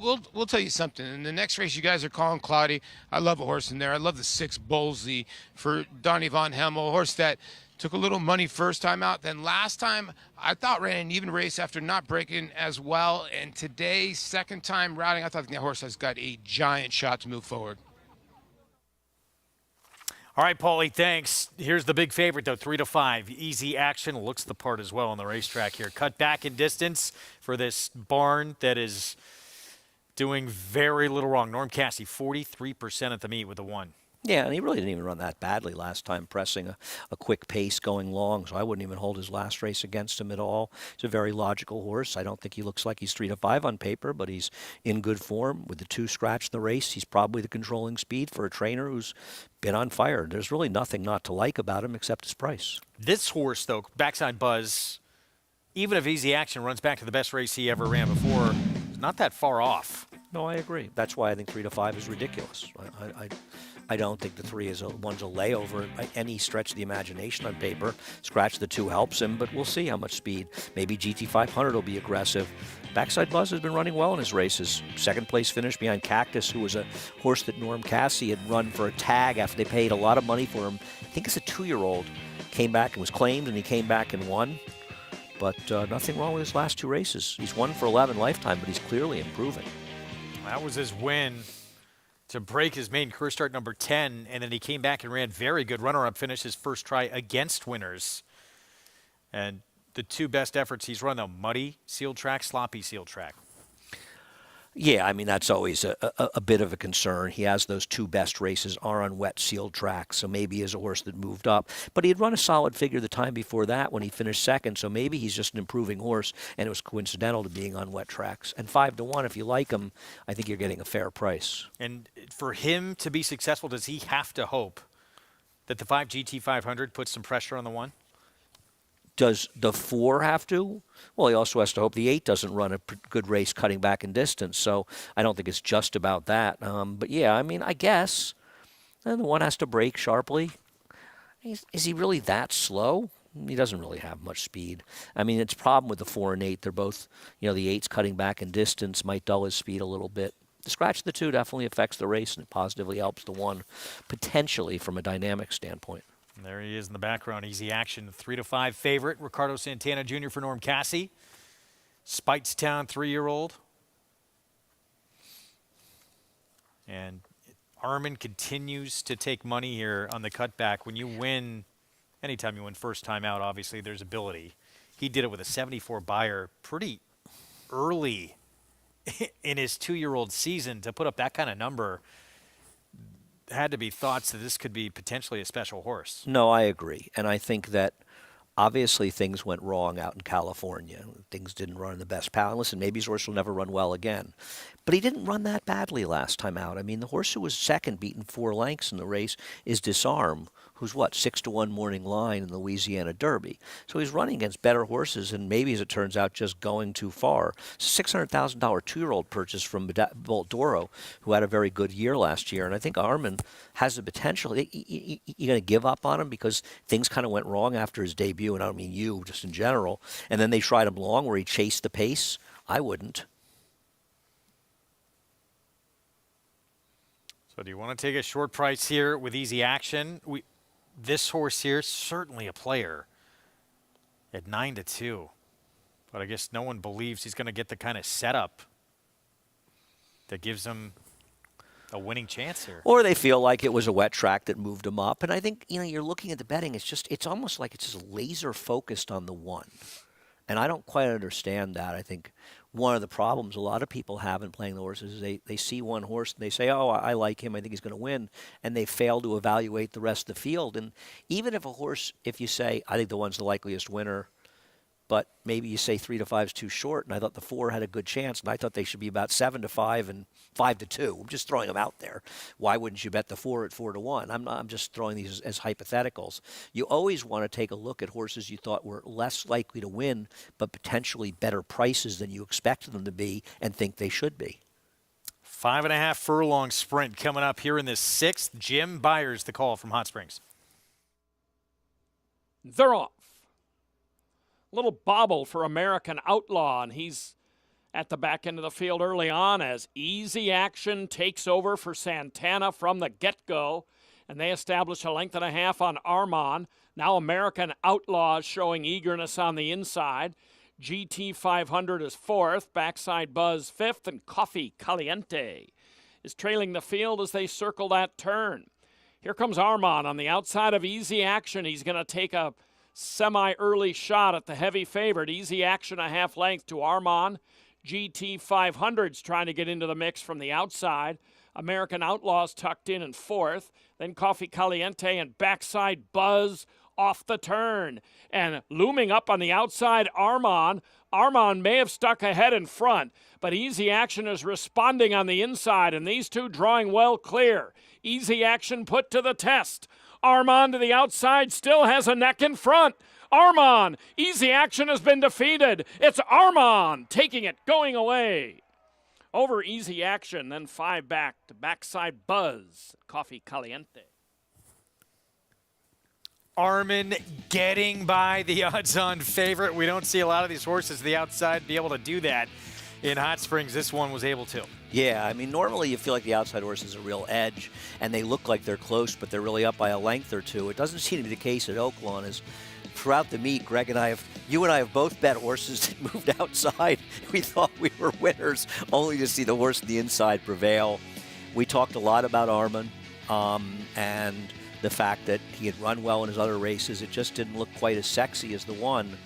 We'll tell you something. In the next race you guys are calling Cloudy, I love a horse in there. I love the 6 Bolsey for Donnie Von Hemmel, a horse that took a little money first time out. Then last time, I thought ran an even race after not breaking as well. And today, second time routing, I thought that horse has got a giant shot to move forward. All right, Paulie, thanks. Here's the big favorite, though, 3-5. Easy Action looks the part as well on the racetrack here. Cut back in distance for this barn that is doing very little wrong. Norm Cassie, 43% at the meet with the 1. Yeah, and he really didn't even run that badly last time, pressing a quick pace going long, so I wouldn't even hold his last race against him at all. It's a very logical horse. I don't think he looks like he's 3-5 on paper, but he's in good form. With the 2 scratch in the race, he's probably the controlling speed for a trainer who's been on fire. There's really nothing not to like about him except his price. This horse, though, Backside Buzz, even if Easy Action runs back to the best race he ever ran before, it's not that far off. No, I agree. That's why I think 3-5 is ridiculous. I don't think the 1's a layover by any stretch of the imagination on paper. Scratch the 2 helps him, but we'll see how much speed. Maybe GT 500 will be aggressive. Backside Buzz has been running well in his races. Second place finish behind Cactus, who was a horse that Norm Cassie had run for a tag after they paid a lot of money for him. I think it's a 2-year-old. Came back and was claimed, and he came back and won. But nothing wrong with his last 2 races. He's 1 for 11 lifetime, but he's clearly improving. That was his win to break his main career start number 10, and then he came back and ran very good runner-up finish his first try against winners. And the 2 best efforts he's run, though, muddy sealed track, sloppy sealed track. Yeah, I mean, that's always a bit of a concern. He has those two best races are on wet sealed tracks, so maybe he's a horse that moved up. But he had run a solid figure the time before that when he finished second, so maybe he's just an improving horse, and it was coincidental to being on wet tracks. And 5-1, if you like him, I think you're getting a fair price. And for him to be successful, does he have to hope that the 5 GT500 puts some pressure on the 1? Does the 4 have to? Well, he also has to hope the 8 doesn't run a good race cutting back in distance. So I don't think it's just about that. But yeah, I mean, I guess the 1 has to break sharply. Is he really that slow? He doesn't really have much speed. I mean, it's a problem with the 4 and 8. They're both, the 8's cutting back in distance, might dull his speed a little bit. The scratch of the 2 definitely affects the race, and it positively helps the 1, potentially from a dynamic standpoint. And there he is in the background. Easy Action, 3-5 favorite. Ricardo Santana Jr. for Norm Cassie. Speightstown, 3-year-old. And Armin continues to take money here on the cutback. When you win, anytime you win first time out, obviously there's ability. He did it with a 74 buyer pretty early in his 2-year-old season. To put up that kind of number, had to be thoughts that this could be potentially a special horse. No, I agree. And I think that obviously things went wrong out in California. Things didn't run in the best power. Listen, maybe his horse will never run well again. But he didn't run that badly last time out. I mean, the horse who was second, beaten 4 lengths in the race, is Disarm, who's 6-1 morning line in the Louisiana Derby. So he's running against better horses and maybe, as it turns out, just going too far. It's a $600,000 2-year-old purchase from Bolt Doro, who had a very good year last year. And I think Armin has the potential. You're going to give up on him because things kind of went wrong after his debut, and I don't mean you, just in general. And then they tried him long where he chased the pace. I wouldn't. So do you want to take a short price here with Easy Action? This horse here, certainly a player at 9-2. But I guess no one believes he's going to get the kind of setup that gives him a winning chance here. Or they feel like it was a wet track that moved him up. And I think, you're looking at the betting, it's almost like it's just laser focused on the 1. And I don't quite understand that. I think one of the problems a lot of people have in playing the horses is they see one horse and they say, oh, I like him, I think he's going to win, and they fail to evaluate the rest of the field. And even if a horse, if you say, I think the 1's the likeliest winner, but maybe you say 3-5 is too short, and I thought the 4 had a good chance, and I thought they should be about 7-5 and 5-2. I'm just throwing them out there. Why wouldn't you bet the 4 at 4-1? I'm just throwing these as hypotheticals. You always want to take a look at horses you thought were less likely to win, but potentially better prices than you expected them to be and think they should be. 5.5 furlong sprint coming up here in the 6th. Jim Byers, the call from Hot Springs. They're off. Little bobble for American Outlaw, and he's at the back end of the field early on as Easy Action takes over for Santana from the get-go, and they establish a 1.5 on Armand. Now American Outlaw is showing eagerness on the inside. GT500 is 4th, Backside Buzz 5th, and Coffee Caliente is trailing the field as they circle that turn. Here comes Armand on the outside of Easy Action. He's going to take a semi-early shot at the heavy favorite. Easy Action a half length to Armand. GT500's trying to get into the mix from the outside. American Outlaws tucked in 4th. Then Coffee Caliente and Backside Buzz off the turn. And looming up on the outside, Armand. Armand may have stuck ahead in front, but Easy Action is responding on the inside, and these two drawing well clear. Easy Action put to the test. Armand to the outside still has a neck in front. Armand, Easy Action has been defeated. It's Armand taking it, going away. Over Easy Action, then 5 back to Backside Buzz, Coffee Caliente. Armin getting by the odds-on favorite. We don't see a lot of these horses to the outside be able to do that. In Hot Springs, this one was able to. Yeah, I mean, normally you feel like the outside horse is a real edge, and they look like they're close, but they're really up by a length or two. It doesn't seem to be the case at Oaklawn. As throughout the meet, you and I have both bet horses that moved outside. We thought we were winners, only to see the horse in the inside prevail. We talked a lot about Armin, and the fact that he had run well in his other races. It just didn't look quite as sexy as the 1.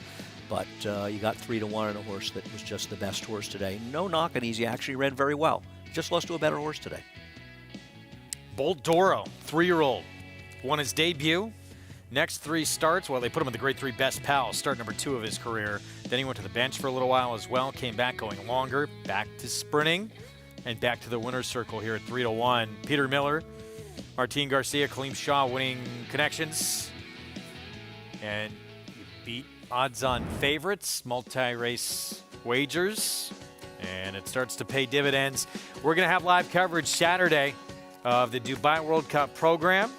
But you got 3-1 on a horse that was just the best horse today. No knock on Easy Action. He ran very well. Just lost to a better horse today. Bolt Doro, 3-year-old, won his debut. Next 3 starts, well, they put him in the Grade 3 Best Pals, start number 2 of his career. Then he went to the bench for a little while as well, came back going longer, back to sprinting, and back to the winner's circle here at 3-1. Peter Miller, Martin Garcia, Kaleem Shaw winning connections. And you beat odds-on favorites, multi-race wagers, and it starts to pay dividends. We're going to have live coverage Saturday of the Dubai World Cup program.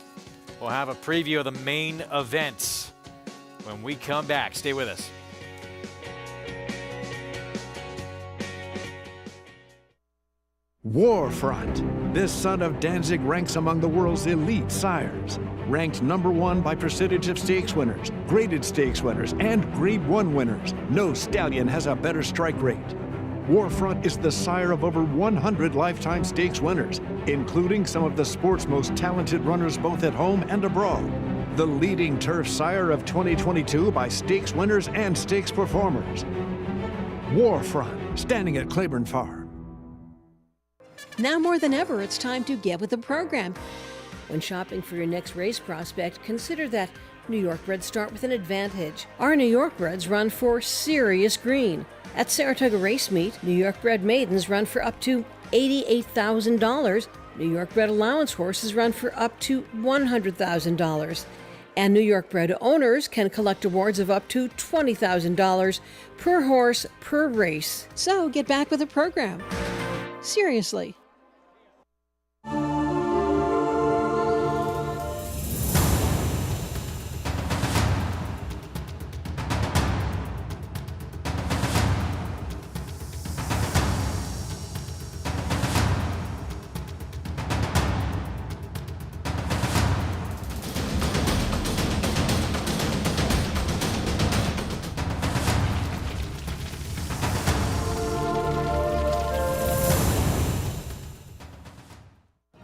We'll have a preview of the main events when we come back. Stay with us. Warfront. This son of Danzig ranks among the world's elite sires. Ranked #1 by percentage of stakes winners, graded stakes winners, and Grade 1 winners. No stallion has a better strike rate. Warfront is the sire of over 100 lifetime stakes winners, including some of the sport's most talented runners both at home and abroad. The leading turf sire of 2022 by stakes winners and stakes performers. Warfront, standing at Claiborne Farm. Now more than ever, it's time to get with the program. When shopping for your next race prospect, consider that New York Reds start with an advantage. Our New York Reds run for serious green. At Saratoga Race Meet, New York bred maidens run for up to $88,000. New York bred allowance horses run for up to $100,000. And New York bred owners can collect awards of up to $20,000 per horse per race. So get back with the program. Seriously.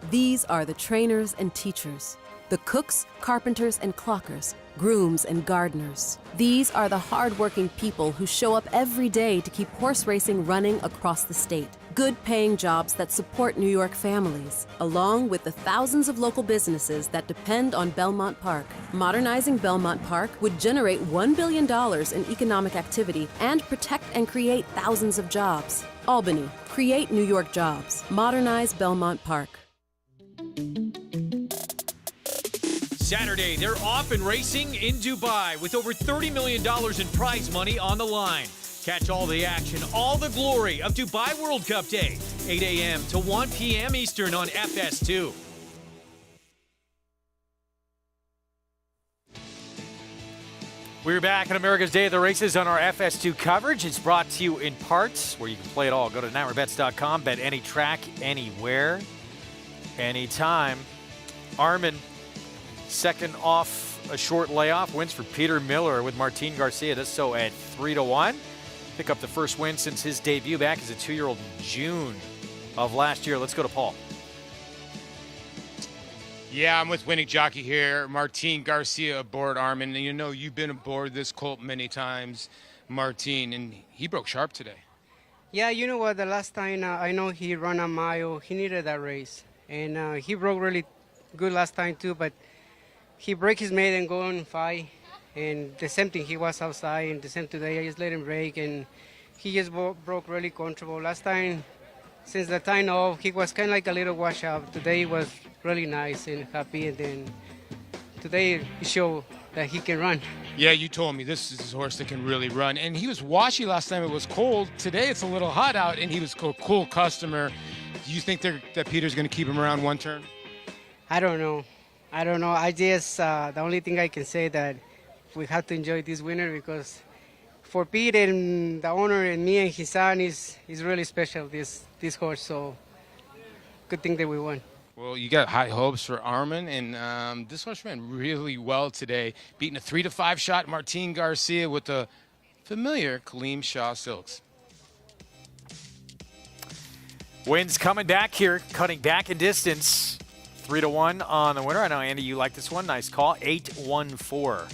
These are the trainers and teachers, the cooks, carpenters, and clockers, grooms and gardeners. These are the hard-working people who show up every day to keep horse racing running across the state. Good-paying jobs that support New York families, along with the thousands of local businesses that depend on Belmont Park. Modernizing Belmont Park would generate $1 billion in economic activity and protect and create thousands of jobs. Albany, create New York jobs. Modernize Belmont Park. Saturday, they're off and racing in Dubai with over $30 million in prize money on the line. Catch all the action, all the glory of Dubai World Cup Day, 8 a.m. to 1 p.m. Eastern on FS2. We're back on America's Day of the Races on our FS2 coverage. It's brought to you in parts where you can play it all. Go to NYRABets.com, bet any track, anywhere, anytime. Armin, second off a short layoff, wins for Peter Miller with Martin Garcia. Does so at 3-1. Pick up the first win since his debut back as a 2-year-old in June of last year. Let's go to Paul. Yeah, I'm with winning jockey here, Martin Garcia aboard Armin. And you know, you've been aboard this colt many times, Martin, and he broke sharp today. Yeah, you know what, the last time I know he ran a mile, he needed that race. And he broke really good last time too, but he broke his maiden going 5. And the same thing, he was outside, and the same today, I just let him break, and he just broke really comfortable. Last time, since the time off, he was kind of like a little washout. Today he was really nice and happy, and then today he showed that he can run. Yeah, you told me this is a horse that can really run. And he was washy last time it was cold. Today it's a little hot out, and he was a cool customer. Do you think that Peter's going to keep him around one turn? I don't know. I just, the only thing I can say that we have to enjoy this winner, because for Pete and the owner and me and his son is really special, this horse. So good thing that we won. Well, you got high hopes for Armin, and this horse ran really well today, beating a 3-5 shot Martin Garcia with the familiar Kaleem Shaw Silks. Wins coming back here, cutting back in distance. 3-1 on the winner. I know, Andy, you like this one. Nice call. 8-1-4.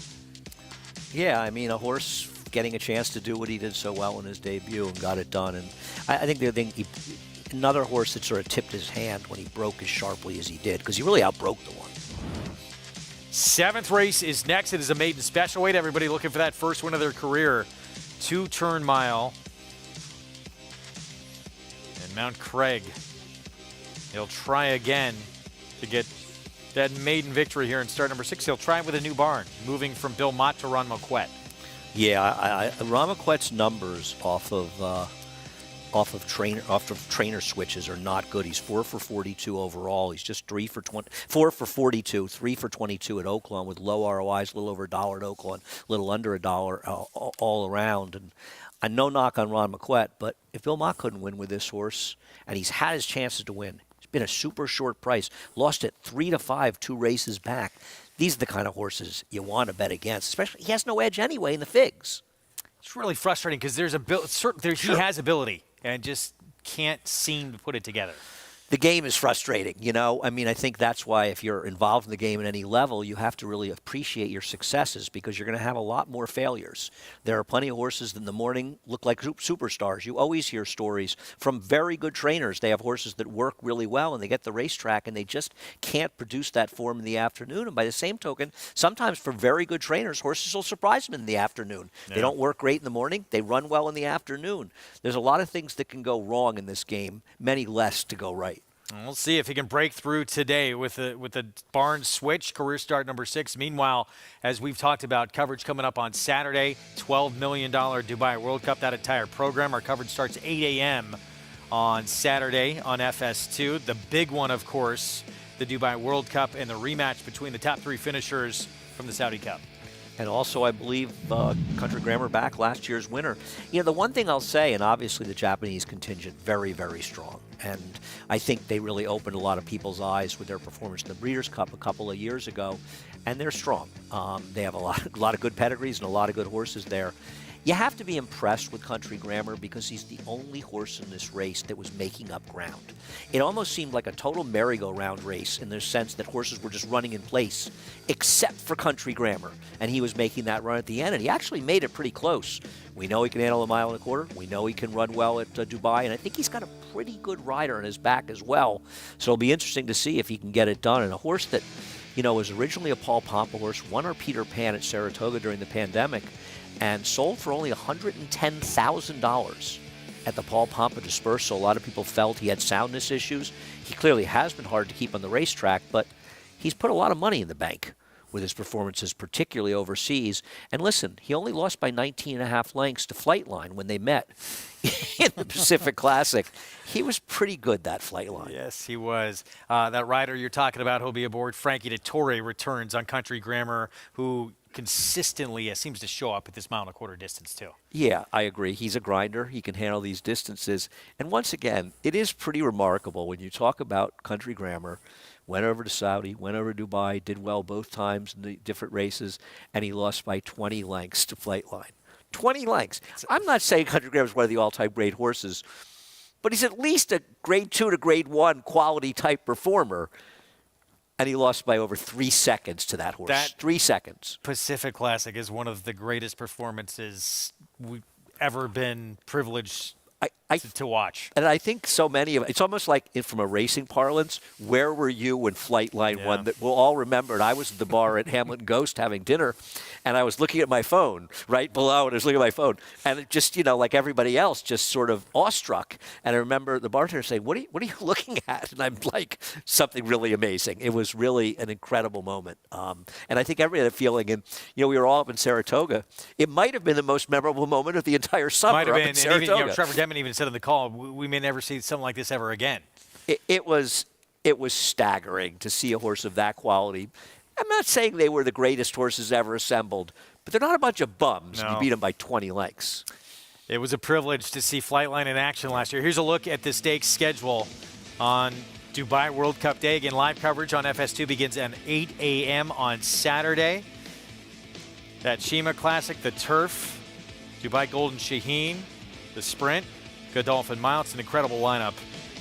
Yeah, I mean, a horse getting a chance to do what he did so well in his debut and got it done. And I think the thing, another horse that sort of tipped his hand when he broke as sharply as he did, because he really outbroke the one. 7th race is next. It is a maiden special weight. Everybody looking for that first win of their career. 2-turn mile. And Mount Craig. He'll try again to get that maiden victory here in start number 6. He'll try it with a new barn, moving from Bill Mott to Ron Moquett. Yeah, Ron Moquett's numbers off of trainer switches are not good. He's 4 for 42 overall. He's just 4 for 42, 3 for 22 at Oaklawn with low ROIs, a little over $1 at Oaklawn, a little under $1 all around. And I no knock on Ron Moquett, but if Bill Mott couldn't win with this horse, and he's had his chances to win, it's been a super short price, lost at 3-5, 2 races back. These are the kind of horses you want to bet against, especially he has no edge anyway in the figs. It's really frustrating because he has ability and just can't seem to put it together. The game is frustrating, you know. I mean, I think that's why if you're involved in the game at any level, you have to really appreciate your successes because you're going to have a lot more failures. There are plenty of horses that in the morning look like superstars. You always hear stories from very good trainers. They have horses that work really well and they get the racetrack and they just can't produce that form in the afternoon. And by the same token, sometimes for very good trainers, horses will surprise them in the afternoon. Yeah. They don't work great in the morning. They run well in the afternoon. There's a lot of things that can go wrong in this game, many less to go right. We'll see if he can break through today with the barn switch, career start number 6. Meanwhile, as we've talked about, coverage coming up on Saturday, $12 million Dubai World Cup, that entire program. Our coverage starts 8 a.m. on Saturday on FS2. The big one, of course, the Dubai World Cup and the rematch between the top 3 finishers from the Saudi Cup. And also, I believe, Country Grammar back, last year's winner. You know, the one thing I'll say, and obviously the Japanese contingent, very, very strong. And I think they really opened a lot of people's eyes with their performance in the Breeders' Cup a couple of years ago. And they're strong. They have a lot of good pedigrees and a lot of good horses there. You have to be impressed with Country Grammar because he's the only horse in this race that was making up ground. It almost seemed like a total merry-go-round race in the sense that horses were just running in place, except for Country Grammar. And he was making that run at the end, and he actually made it pretty close. We know he can handle a mile and a quarter. We know he can run well at Dubai, and I think he's got a pretty good rider on his back as well. So it'll be interesting to see if he can get it done. And a horse that, you know, was originally a Paul Pompa horse, won our Peter Pan at Saratoga during the pandemic, and sold for only $110,000 at the Paul Pompa Dispersal. A lot of people felt he had soundness issues. He clearly has been hard to keep on the racetrack, but he's put a lot of money in the bank with his performances, particularly overseas. And listen, he only lost by 19.5 lengths to Flightline when they met in the Pacific Classic. He was pretty good, that Flightline. Yes, he was. That rider you're talking about who'll be aboard, Frankie Dettori, returns on Country Grammar, who consistently seems to show up at this mile and a quarter distance too. Yeah, I agree. He's a grinder. He can handle these distances. And once again, it is pretty remarkable when you talk about Country Grammar. Went over to Saudi, went over to Dubai, did well both times in the different races, and he lost by 20 lengths to Flightline. 20 lengths. I'm not saying Country Grammar is one of the all-time great horses, but he's at least a grade 2 to grade 1 quality type performer. And he lost by over 3 seconds to that horse. That 3 seconds. Pacific Classic is one of the greatest performances we've ever been privileged to watch. And I think so many of it's almost like, from a racing parlance, where were you when Flightline won? That we'll all remember. And I was at the bar at Hamilton Ghost having dinner, and I was looking at my phone right below, and I was looking at my phone, and it just, you know, like everybody else, just sort of awestruck. And I remember the bartender saying, what are you looking at? And I'm like, something really amazing. It was really an incredible moment. And I think everybody had a feeling, and, you know, we were all up in Saratoga. It might have been the most memorable moment of the entire summer. Might have up been. in Saratoga. And even, you know, Trevor Denman even said on the call, we may never see something like this ever again. It was staggering to see a horse of that quality. I'm not saying they were the greatest horses ever assembled, but they're not a bunch of bums. No. You beat them by 20 lengths. It was a privilege to see Flightline in action last year. Here's a look at the stakes schedule on Dubai World Cup Day. Again, live coverage on FS2 begins at 8 a.m. on Saturday. That Shima Classic, the Turf, Dubai Golden Shaheen, the Sprint, Godolphin Mile. It's an incredible lineup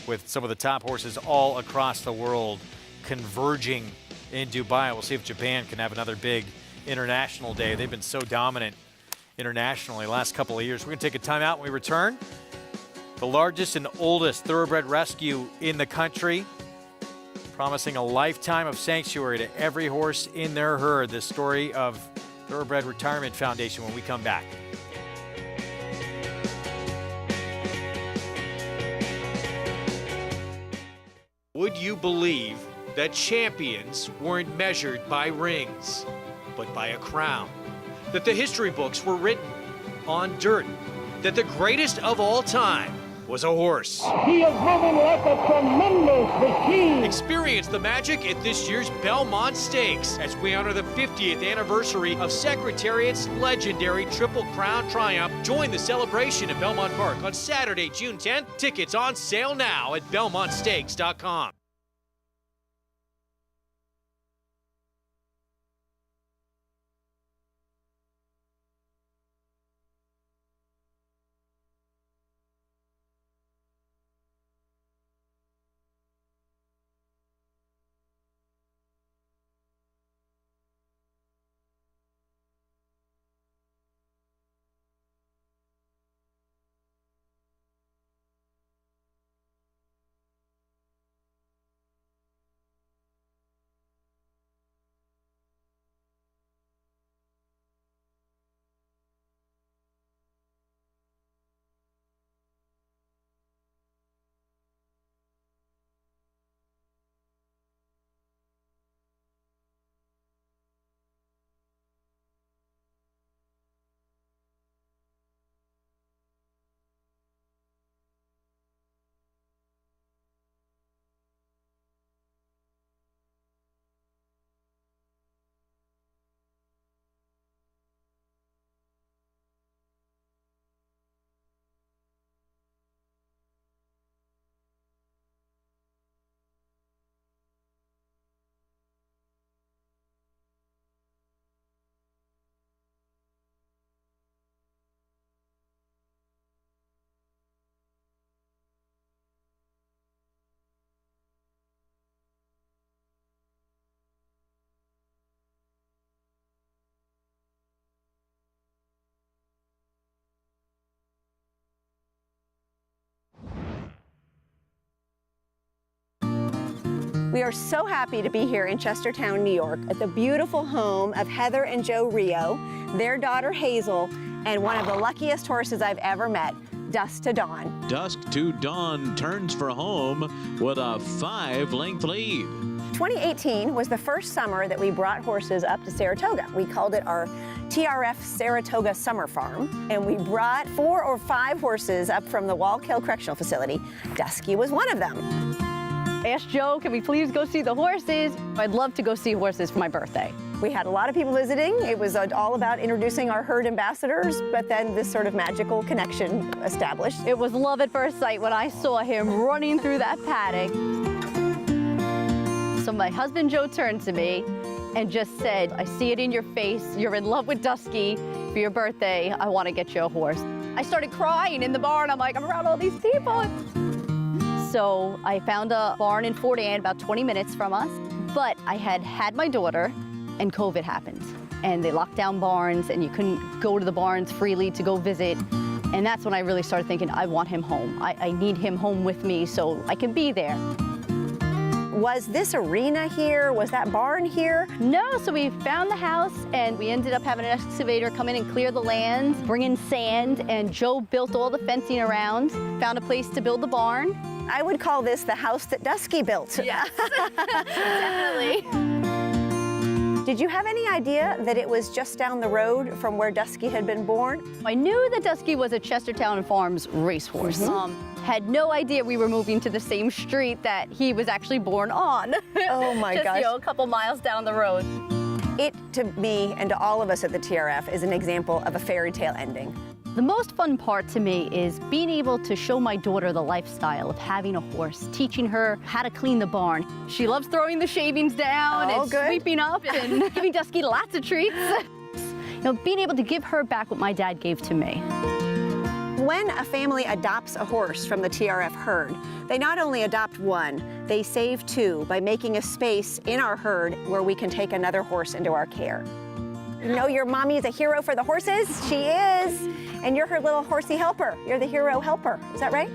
with some of the top horses all across the world converging in Dubai. We'll see if Japan can have another big international day. They've been so dominant internationally last couple of years. We're going to take a timeout when we return. The largest and oldest thoroughbred rescue in the country, promising a lifetime of sanctuary to every horse in their herd. The story of Thoroughbred Retirement Foundation when we come back. Would you believe that champions weren't measured by rings, but by a crown? That the history books were written on dirt? That the greatest of all time was a horse? He is moving like a tremendous machine. Experience the magic at this year's Belmont Stakes as we honor the 50th anniversary of Secretariat's legendary Triple Crown Triumph. Join the celebration at Belmont Park on Saturday, June 10th. Tickets on sale now at BelmontStakes.com. We are so happy to be here in Chestertown, New York, at the beautiful home of Heather and Joe Rio, their daughter Hazel, and one of the luckiest horses I've ever met, Dusk to Dawn. Dusk to Dawn turns for home with a 5-length lead. 2018 was the first summer that we brought horses up to Saratoga. We called it our TRF Saratoga Summer Farm, and we brought 4 or 5 horses up from the Wallkill Correctional Facility. Dusky was one of them. I asked Joe, can we please go see the horses? I'd love to go see horses for my birthday. We had a lot of people visiting. It was all about introducing our herd ambassadors, but then this sort of magical connection established. It was love at first sight when I saw him running through that paddock. So my husband Joe turned to me and just said, I see it in your face. You're in love with Dusky. For your birthday, I want to get you a horse. I started crying in the barn. I'm like, I'm around all these people. So I found a barn in Fort Anne, about 20 minutes from us. But I had my daughter, and COVID happened. And they locked down barns, and you couldn't go to the barns freely to go visit. And that's when I really started thinking, I want him home. I need him home with me so I can be there. Was this arena here? Was that barn here? No, so we found the house and we ended up having an excavator come in and clear the land, bring in sand, and Joe built all the fencing around, found a place to build the barn. I would call this the house that Dusky built. Yes, definitely. Did you have any idea that it was just down the road from where Dusky had been born? I knew that Dusky was a Chestertown Farms racehorse. Had no idea we were moving to the same street that he was actually born on. Oh my gosh. Just, a couple miles down the road. It, to me and to all of us at the TRF, is an example of a fairy tale ending. The most fun part to me is being able to show my daughter the lifestyle of having a horse, teaching her how to clean the barn. She loves throwing the shavings down and sweeping up and giving Dusky lots of treats. Being able to give her back what my dad gave to me. When a family adopts a horse from the TRF herd, they not only adopt one, they save 2 by making a space in our herd where we can take another horse into our care. You know your mommy is a hero for the horses? She is. And you're her little horsey helper. You're the hero helper. Is that right?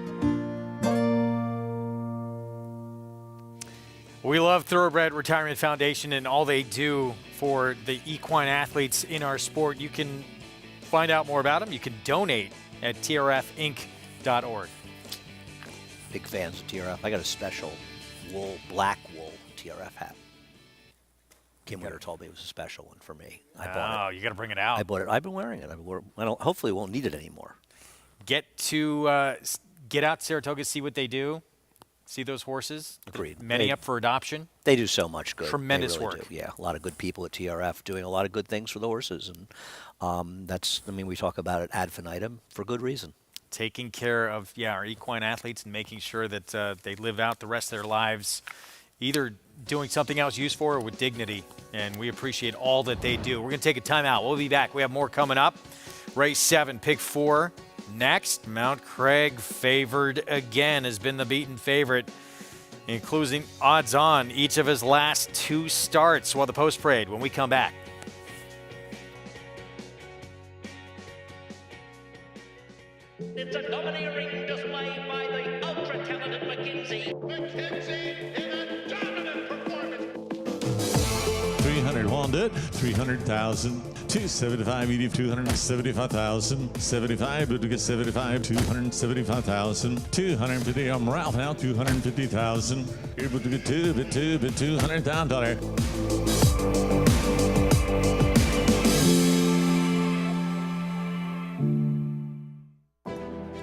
We love Thoroughbred Retirement Foundation and all they do for the equine athletes in our sport. You can find out more about them. You can donate at trfinc.org. Big fans of TRF. I got a special black wool TRF hat. Kim Witter told me it was a special one for me. I bought it. You got to bring it out. I bought it. I've been wearing it. Hopefully, won't need it anymore. Get out to Saratoga, see what they do. See those horses? Agreed. Many up for adoption. They do so much good. Tremendous they really work. Do. Yeah, a lot of good people at TRF doing a lot of good things for the horses. And we talk about it ad infinitum for good reason. Taking care of, our equine athletes and making sure that they live out the rest of their lives either doing something else useful or with dignity. And we appreciate all that they do. We're going to take a timeout. We'll be back. We have more coming up. Race 7, pick 4. Next, Mount Craig favored again, has been the beaten favorite, including odds on each of his last 2 starts. While the post parade when we come back. It's a domineering display by the ultra-talented McKenzie. McKenzie in a dominant performance. 300 won't do it. 300,000. 275 medium, 275,000. 75, but to get 75, 275,000. 250, I'm Ralph now, 250,000. Able to get $200,000.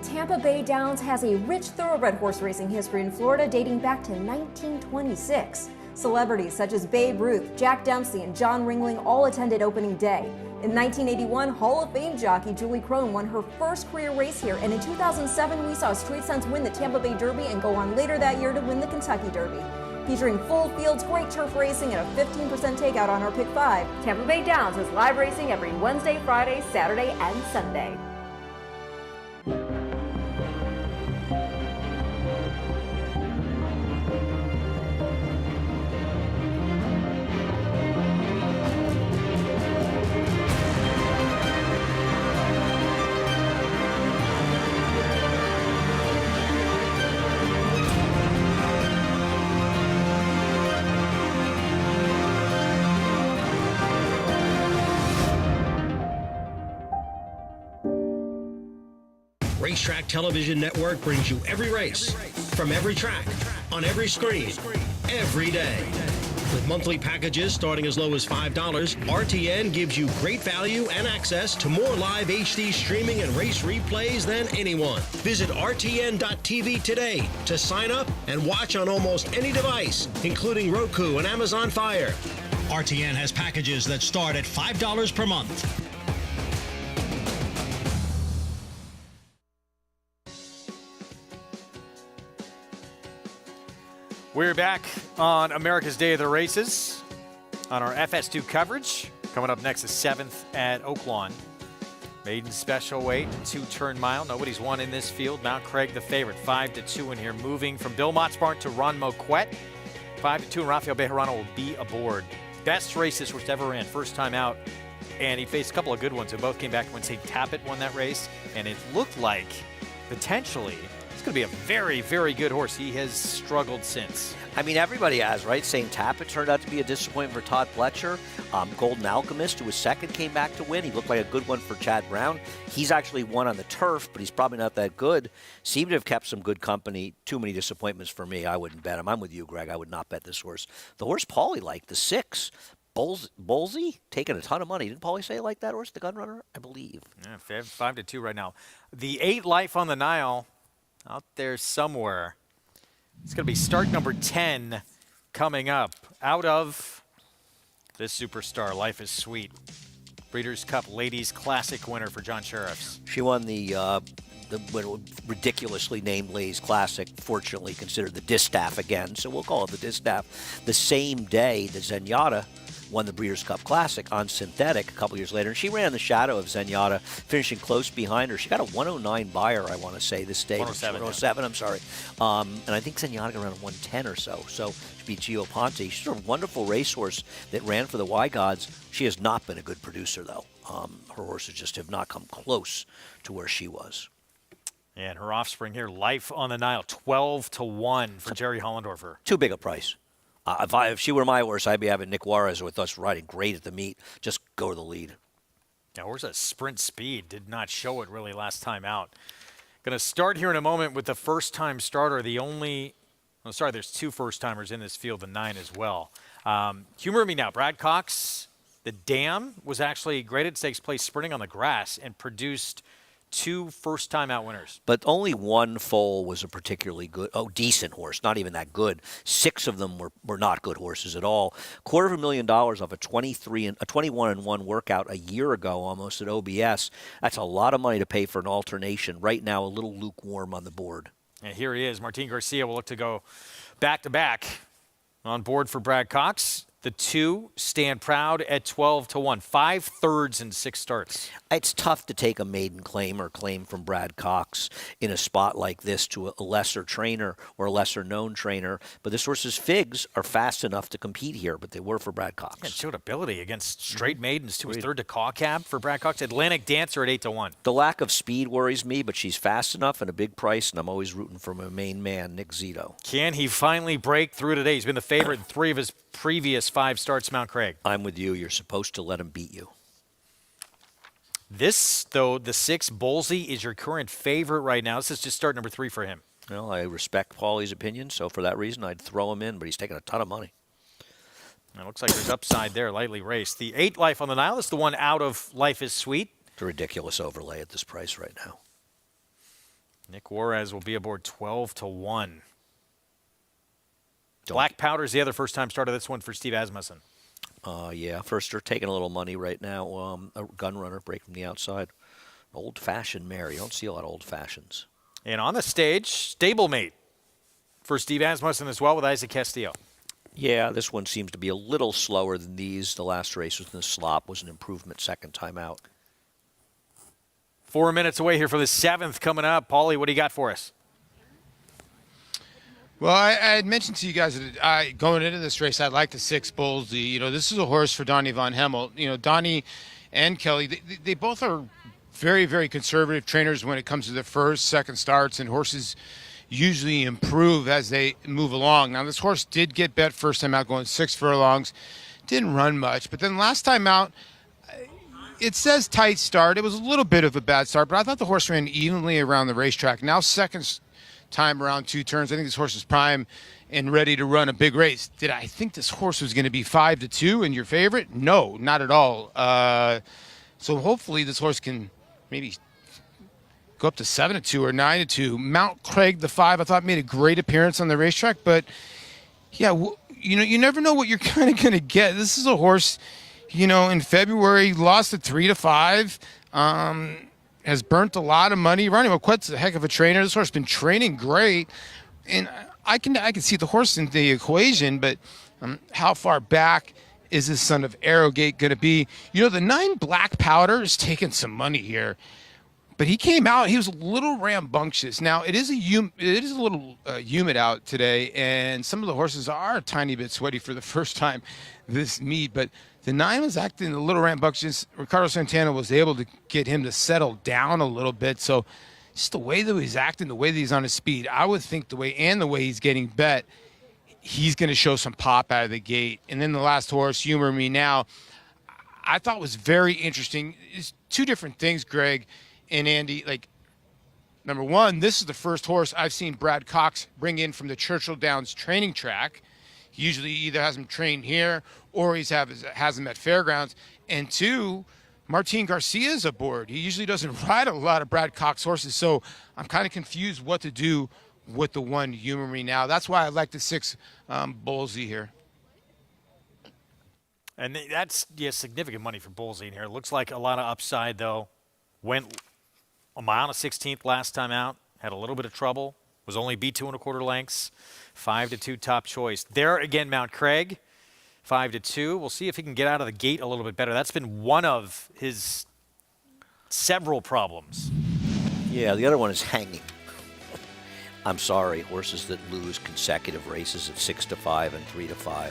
Tampa Bay Downs has a rich thoroughbred horse racing history in Florida dating back to 1926. Celebrities such as Babe Ruth, Jack Dempsey, and John Ringling all attended opening day. In 1981, Hall of Fame jockey Julie Crone won her first career race here, and in 2007, we saw Street Sense win the Tampa Bay Derby and go on later that year to win the Kentucky Derby. Featuring full fields, great turf racing, and a 15% takeout on our Pick 5, Tampa Bay Downs has live racing every Wednesday, Friday, Saturday, and Sunday. Racetrack Television Network brings you every race, from every track, on every screen, every day. With monthly packages starting as low as $5, RTN gives you great value and access to more live HD streaming and race replays than anyone. Visit RTN.tv today to sign up and watch on almost any device, including Roku and Amazon Fire. RTN has packages that start at $5 per month. We're back on America's Day of the Races on our FS2 coverage. Coming up next is 7th at Oaklawn. Maiden special weight, 2-turn mile. Nobody's won in this field. Mount Craig the favorite, 5-2 in here. Moving from Bill Mott's barn to Ron Moquette. 5-2, and Rafael Bejarano will be aboard. Best race this horse ever ran, first time out. And he faced a couple of good ones. They both came back when St. Tappet won that race. And it looked like, potentially, it's going to be a very, very good horse. He has struggled since. I mean, everybody has, right? St. Tappet turned out to be a disappointment for Todd Pletcher. Golden Alchemist, who was second, came back to win. He looked like a good one for Chad Brown. He's actually won on the turf, but he's probably not that good. Seemed to have kept some good company. Too many disappointments for me. I wouldn't bet him. I'm with you, Greg. I would not bet this horse. The horse Paulie liked, the 6, Bolsey, taking a ton of money. Didn't Paulie say it like that horse, the gun runner? I believe. Yeah, 5-2 right now. The 8 Life on the Nile, out there somewhere. It's going to be start number 10 coming up out of this superstar, Life is Sweet. Breeders' Cup Ladies Classic winner for John Sheriffs. She won the ridiculously named Ladies Classic, fortunately considered the Distaff again, so we'll call it the Distaff, the same day that Zenyatta won the Breeders' Cup Classic on synthetic a couple years later. And she ran the shadow of Zenyatta, finishing close behind her. She got a 109 buyer, I want to say, this day. 107, I'm sorry. And I think Zenyatta got around 110 or so. So she beat Gio Ponte. She's a wonderful racehorse that ran for the Y Gods. She has not been a good producer, though. Her horses just have not come close to where she was. And her offspring here, Life on the Nile, 12-1 for Jerry Hollendorfer. Too big a price. If she were my horse, I'd be having Nick Juarez with us riding great at the meet. Just go to the lead. Now, where's that sprint speed? Did not show it really last time out. Going to start here in a moment with the first-time starter. There's two first-timers in this field, the 9 as well. Humor me now, Brad Cox, the dam, was actually graded stakes place sprinting on the grass and produced 2 first-time out winners. But only one foal was a particularly good, decent horse, not even that good. 6 of them were not good horses at all. $250,000 off a 21-1 workout a year ago almost at OBS. That's a lot of money to pay for an alternation. Right now, a little lukewarm on the board. And here he is. Martin Garcia will look to go back-to-back on board for Brad Cox. The 2 stand proud at 12-1, 5/3 in 6 starts. It's tough to take a maiden claim or claim from Brad Cox in a spot like this to a lesser trainer or a lesser-known trainer. But this horse's figs are fast enough to compete here, but they were for Brad Cox. Yeah, showed ability against straight maidens, too. His third to Caw Cab for Brad Cox. Atlantic Dancer at 8-1. The lack of speed worries me, but she's fast enough and a big price, and I'm always rooting for my main man, Nick Zito. Can he finally break through today? He's been the favorite in 3 of his previous 5 starts, Mount Craig. I'm with you. You're supposed to let him beat you. This, though, the 6, Bolsey, is your current favorite right now. This is just start number 3 for him. Well, I respect Paulie's opinion, so for that reason, I'd throw him in, but he's taking a ton of money. It looks like there's upside there, lightly raced. The 8 Life on the Nile is the one out of Life is Sweet. It's a ridiculous overlay at this price right now. Nick Juarez will be aboard 12-1. Black Powder is the other first-time starter. This one for Steve Asmussen. Yeah, first they're taking a little money right now. A gun runner break from the outside. Old-fashioned mare. You don't see a lot of old fashions. And on the stage, stablemate for Steve Asmussen as well with Isaac Castillo. Yeah, this one seems to be a little slower than these. The last race was in the slop, was an improvement second time out. 4 minutes away here for the 7th coming up. Paulie, what do you got for us? Well, I had mentioned to you guys that going into this race, I like the 6 Bolsey. You know, this is a horse for Donnie Von Hemmel. You know, Donnie and Kelly, they both are very, very conservative trainers when it comes to their first, second starts, and horses usually improve as they move along. Now, this horse did get bet first time out, going 6 furlongs. Didn't run much, but then last time out, it says tight start. It was a little bit of a bad start, but I thought the horse ran evenly around the racetrack. Now, second time around 2 turns. I think this horse is prime and ready to run a big race. Did I think this horse was going to be 5-2 and your favorite? No, not at all. So hopefully this horse can maybe go up to 7-2 or 9-2. Mount Craig, the 5, I thought made a great appearance on the racetrack, but yeah, you know, you never know what you're kind of going to get. This is a horse, you know, in February lost at 3-5. Has burnt a lot of money. Ronnie Marquette's a heck of a trainer. This horse has been training great. And I can see the horse in the equation, but how far back is this son of Arrogate going to be? You know, the 9 Black Powder is taking some money here. But he came out, he was a little rambunctious. Now, it is a little humid out today, and some of the horses are a tiny bit sweaty for the first time this meet, but the 9 was acting a little rambunctious. Ricardo Santana was able to get him to settle down a little bit, so just the way that he's acting, the way that he's on his speed, I would think the way he's getting bet, he's going to show some pop out of the gate. And then the last horse, Humor Me Now, I thought was very interesting. It's 2 different things, Greg and Andy. Like, number one, this is the first horse I've seen Brad Cox bring in from the Churchill Downs training track. He usually either has him trained here or has him at fairgrounds. And 2, Martin Garcia's aboard. He usually doesn't ride a lot of Brad Cox horses, so I'm kind of confused what to do with the 1 Humor Me Now. That's why I like the 6 Bolsey here. And that's significant money for Bolsey in here. It looks like a lot of upside, though. Went a mile and a 16th last time out. Had a little bit of trouble. Was only beat 2 1/4 lengths. 5-2 top choice. There again, Mount Craig. 5-2. We'll see if he can get out of the gate a little bit better. That's been one of his several problems. Yeah, the other one is hanging. I'm sorry, horses that lose consecutive races at 6-5 and 3-5.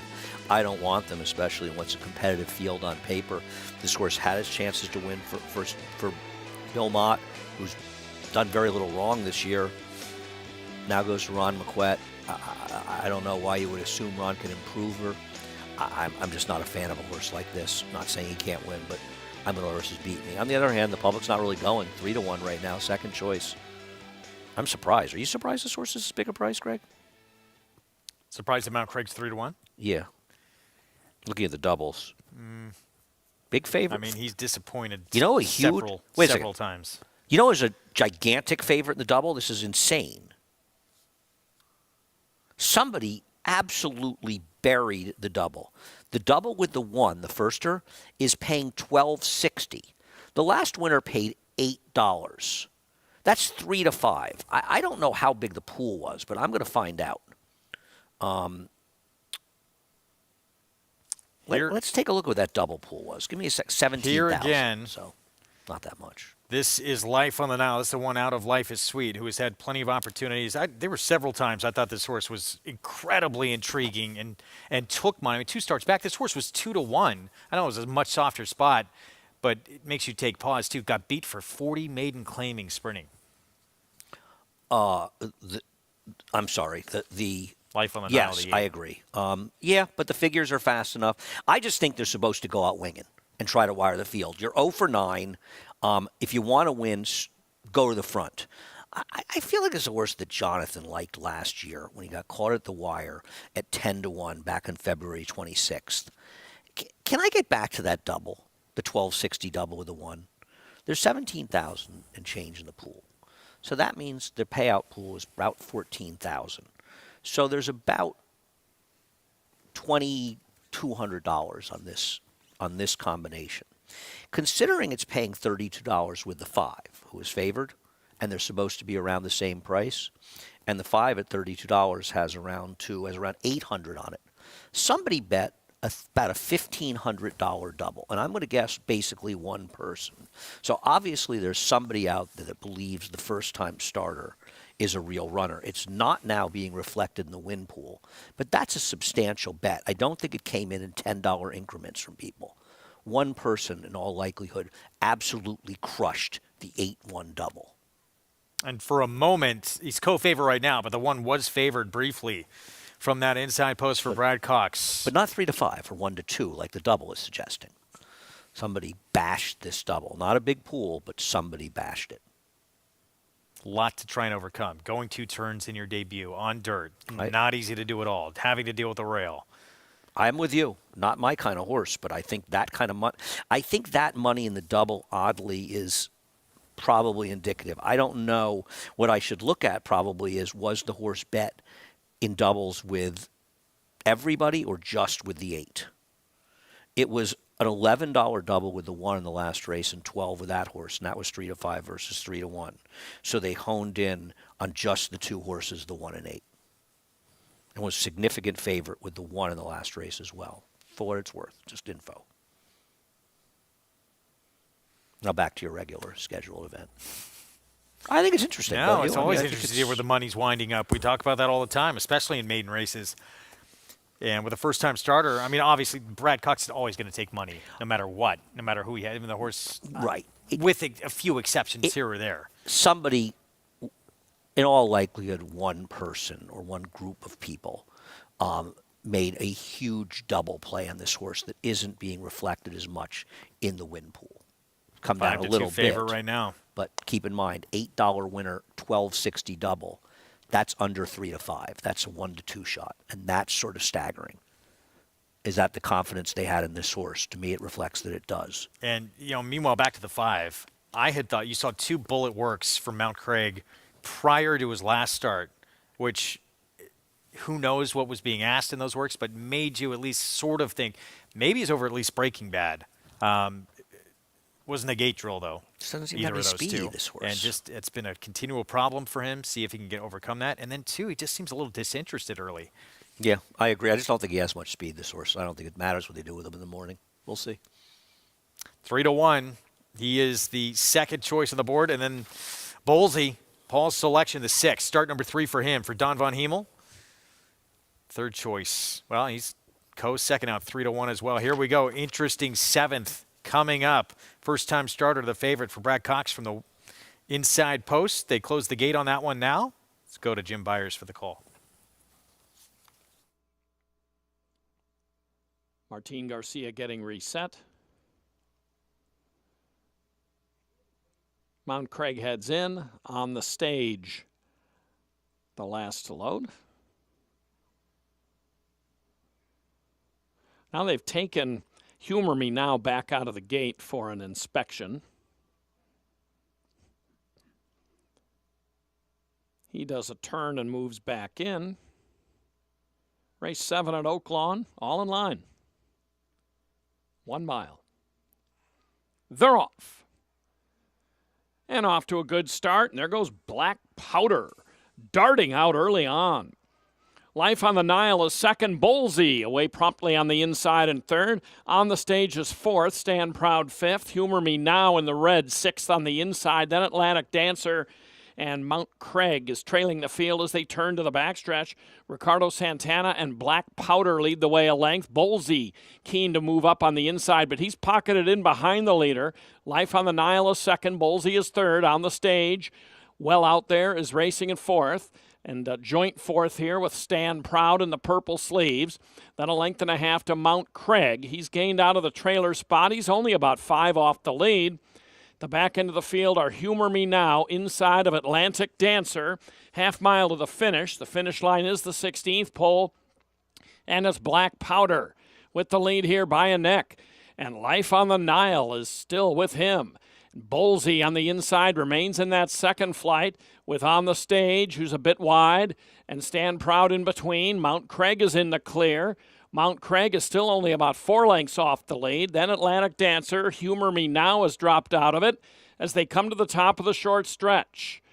I don't want them, especially in what's a competitive field on paper. This horse had his chances to win for Bill Mott, who's done very little wrong this year. Now goes to Ron McQuett. I don't know why you would assume Ron can improve her. I'm just not a fan of a horse like this. I'm not saying he can't win, but I'm going to let horses beat me. On the other hand, the public's not really going 3-1 right now, second choice. I'm surprised. Are you surprised this horse is as big a price, Greg? Surprised that Mount Craig's 3-1? Yeah. Looking at the doubles. Big favorite. I mean, he's disappointed several times. You know, there's a gigantic favorite in the double. This is insane. Somebody absolutely buried the double. The double with the 1, the firster, is paying $12.60. The last winner paid $8. That's 3-5. I don't know how big the pool was, but I'm going to find out. Let's take a look at what that double pool was. Give me a sec. 17,000. Here again. So, not that much. This is Life on the Nile. This is the one out of Life is Sweet, who has had plenty of opportunities. There were several times I thought this horse was incredibly intriguing and took money. I mean, 2 starts back, this horse was 2-1. I know it was a much softer spot, but it makes you take pause, too. Got beat for 40 maiden claiming sprinting. I'm sorry. The Life on the Nile. Yes, I agree. Yeah, but the figures are fast enough. I just think they're supposed to go out winging and try to wire the field. You're 0 for 9. If you want to win, go to the front. I feel like it's a horse that Jonathan liked last year when he got caught at the wire at 10-1 back on February 26th. Can I get back to that double, the 1260 double with the 1? There's 17,000 and change in the pool. So that means their payout pool is about 14,000. So there's about $2,200 on this combination. Considering it's paying $32 with the 5, who is favored, and they're supposed to be around the same price, and the 5 at $32 has around $800 on it. Somebody bet about a $1,500 double, and I'm going to guess basically one person. So obviously there's somebody out there that believes the first-time starter is a real runner. It's not now being reflected in the win pool, but that's a substantial bet. I don't think it came in $10 increments from people. One person, in all likelihood, absolutely crushed the 8-1 double. And for a moment, he's co-favorite right now, but the 1 was favored briefly from that inside post for Brad Cox. But not 3-5 or 1-2 like the double is suggesting. Somebody bashed this double. Not a big pool, but somebody bashed it. A lot to try and overcome. Going 2 turns in your debut on dirt. Not easy to do at all. Having to deal with the rail. I'm with you. Not my kind of horse, but I think that kind of money. I think that money in the double, oddly, is probably indicative. I don't know. What I should look at probably is, was the horse bet in doubles with everybody or just with the 8? It was an $11 double with the 1 in the last race and 12 with that horse, and that was 3-5 versus 3-1. So they honed in on just the 2 horses, the 1 and 8. And was a significant favorite with the 1 in the last race as well. For what it's worth, just info. Now back to your regular scheduled event. I think it's interesting. No, it's always interesting to see where the money's winding up. We talk about that all the time, especially in maiden races. And with a first-time starter, I mean, obviously, Brad Cox is always going to take money, no matter what, no matter who he had, even the horse. Right. With a few exceptions here or there. Somebody, in all likelihood, one person or one group of people made a huge double play on this horse that isn't being reflected as much in the win pool. Come down a little bit. Favorite right now. But keep in mind, $8 winner, $12.60 double. That's under 3-5. That's a 1-2 shot, and that's sort of staggering. Is that the confidence they had in this horse? To me, it reflects that it does. And meanwhile, back to the 5. I had thought you saw 2 bullet works from Mount Craig prior to his last start, which who knows what was being asked in those works, but made you at least sort of think maybe he's over at least Breaking Bad. Wasn't a gate drill, though. Doesn't seem to have any speed, this horse. And just it's been a continual problem for him. See if he can overcome that. And then, 2, he just seems a little disinterested early. Yeah, I agree. I just don't think he has much speed, this horse. I don't think it matters what they do with him in the morning. We'll see. 3-1. He is the second choice on the board. And then Bolsey, Paul's selection, the 6th. Start number 3 for him, for Don Von Hemel. Third choice. Well, he's second out, 3-1 as well. Here we go. Interesting 7th coming up. First-time starter, the favorite for Brad Cox from the inside post. They close the gate on that one now. Let's go to Jim Byers for the call. Martin Garcia getting reset. Mount Craig heads in on the stage. The last to load. Now they've taken Humor Me Now back out of the gate for an inspection. He does a turn and moves back in. Race 7 at Oaklawn, all in line. 1 mile. They're off. And off to a good start, and there goes Black Powder, darting out early on. Life on the Nile is second. Bolsey away promptly on the inside and third. On the stage is 4th. Stand Proud 5th. Humor Me Now in the red, 6th on the inside. Then Atlantic Dancer and Mount Craig is trailing the field as they turn to the backstretch. Ricardo Santana and Black Powder lead the way a length. Bolsey keen to move up on the inside, but he's pocketed in behind the leader. Life on the Nile is second. Bolsey is third on the stage. Well out there is racing in 4th. And joint 4th here with Stand Proud in the purple sleeves. Then a length and a half to Mount Craig. He's gained out of the trailer spot. He's only about 5 off the lead. The back end of the field are Humor Me Now inside of Atlantic Dancer. Half mile to the finish. The finish line is the 16th pole. And it's Black Powder with the lead here by a neck. And Life on the Nile is still with him. Bolsey on the inside remains in that second flight with On the Stage, who's a bit wide, and Stand Proud in between. Mount Craig is in the clear. Mount Craig is still only about 4 lengths off the lead. Then Atlantic Dancer, Humor Me Now has dropped out of it as they come to the top of the short stretch.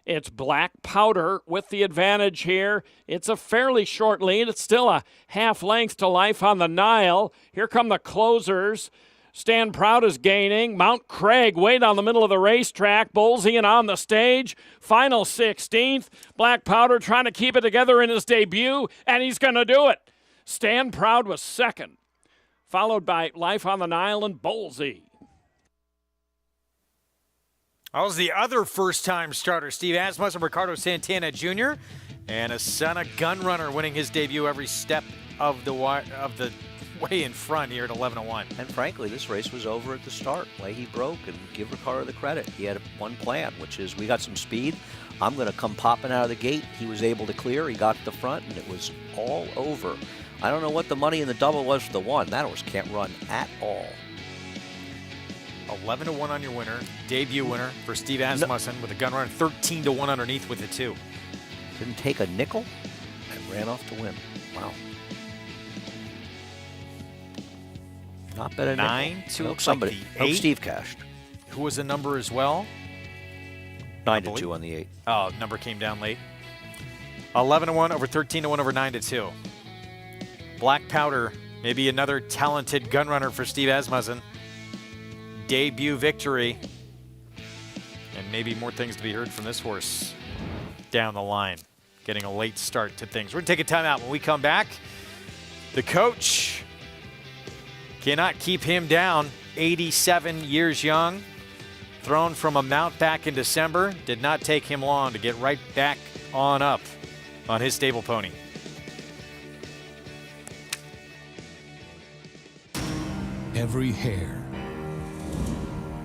It's Black Powder with the advantage here. It's a fairly short lead. It's still a half length to Life on the Nile. Here come the closers. Stand Proud is gaining. Mount Craig way down the middle of the racetrack. Bolsey and On the Stage. Final 16th. Black Powder trying to keep it together in his debut, and he's going to do it. Stand Proud was second, followed by Life on the Nile and Bolsey. That was the other first-time starter, Steve Asmussen, Ricardo Santana Jr., and a son of Gunrunner winning his debut every step of the way in front here at 11-1. And frankly, this race was over at the start. Leahy broke, and give Ricardo the credit. He had one plan, which is we got some speed. I'm going to come popping out of the gate. He was able to clear. He got to the front, and it was all over. I don't know what the money in the double was for the 1. That horse can't run at all. 11-1 on your winner, debut winner for Steve Asmussen with a Gunrunner. 13-1 underneath with the 2. Didn't take a nickel and ran off to win. Wow. Not bad. 9 to hope somebody. Like Hope Steve cashed. Who was a number as well? 9-2 on the 8. Oh, number came down late. 11-1 over 13-1 over 9-2. Black Powder, maybe another talented Gunrunner for Steve Asmussen. Debut victory. And maybe more things to be heard from this horse down the line. Getting a late start to things. We're going to take a timeout. When we come back, the coach cannot keep him down. 87 years young. Thrown from a mount back in December. Did not take him long to get right back on up on his stable pony. Every hair,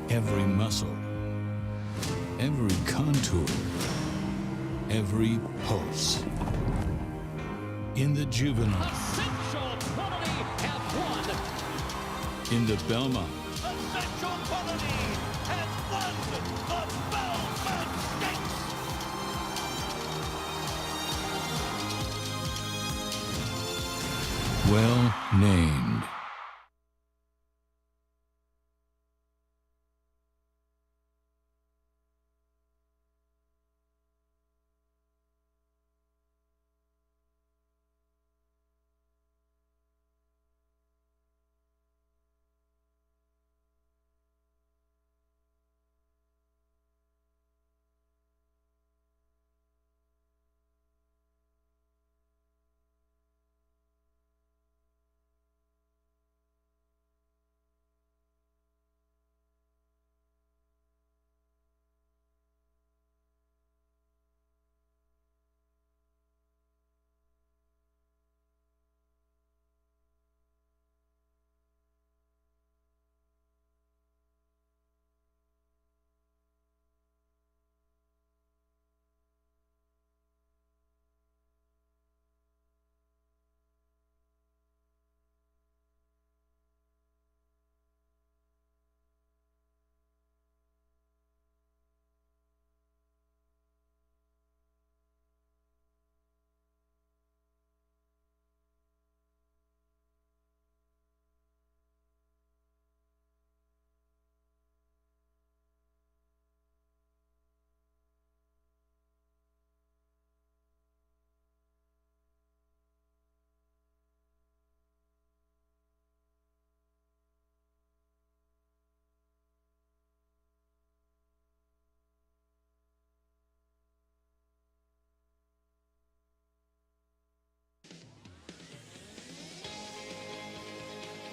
every muscle, every contour, every pulse. In the Juvenile, in the Belmont, well named.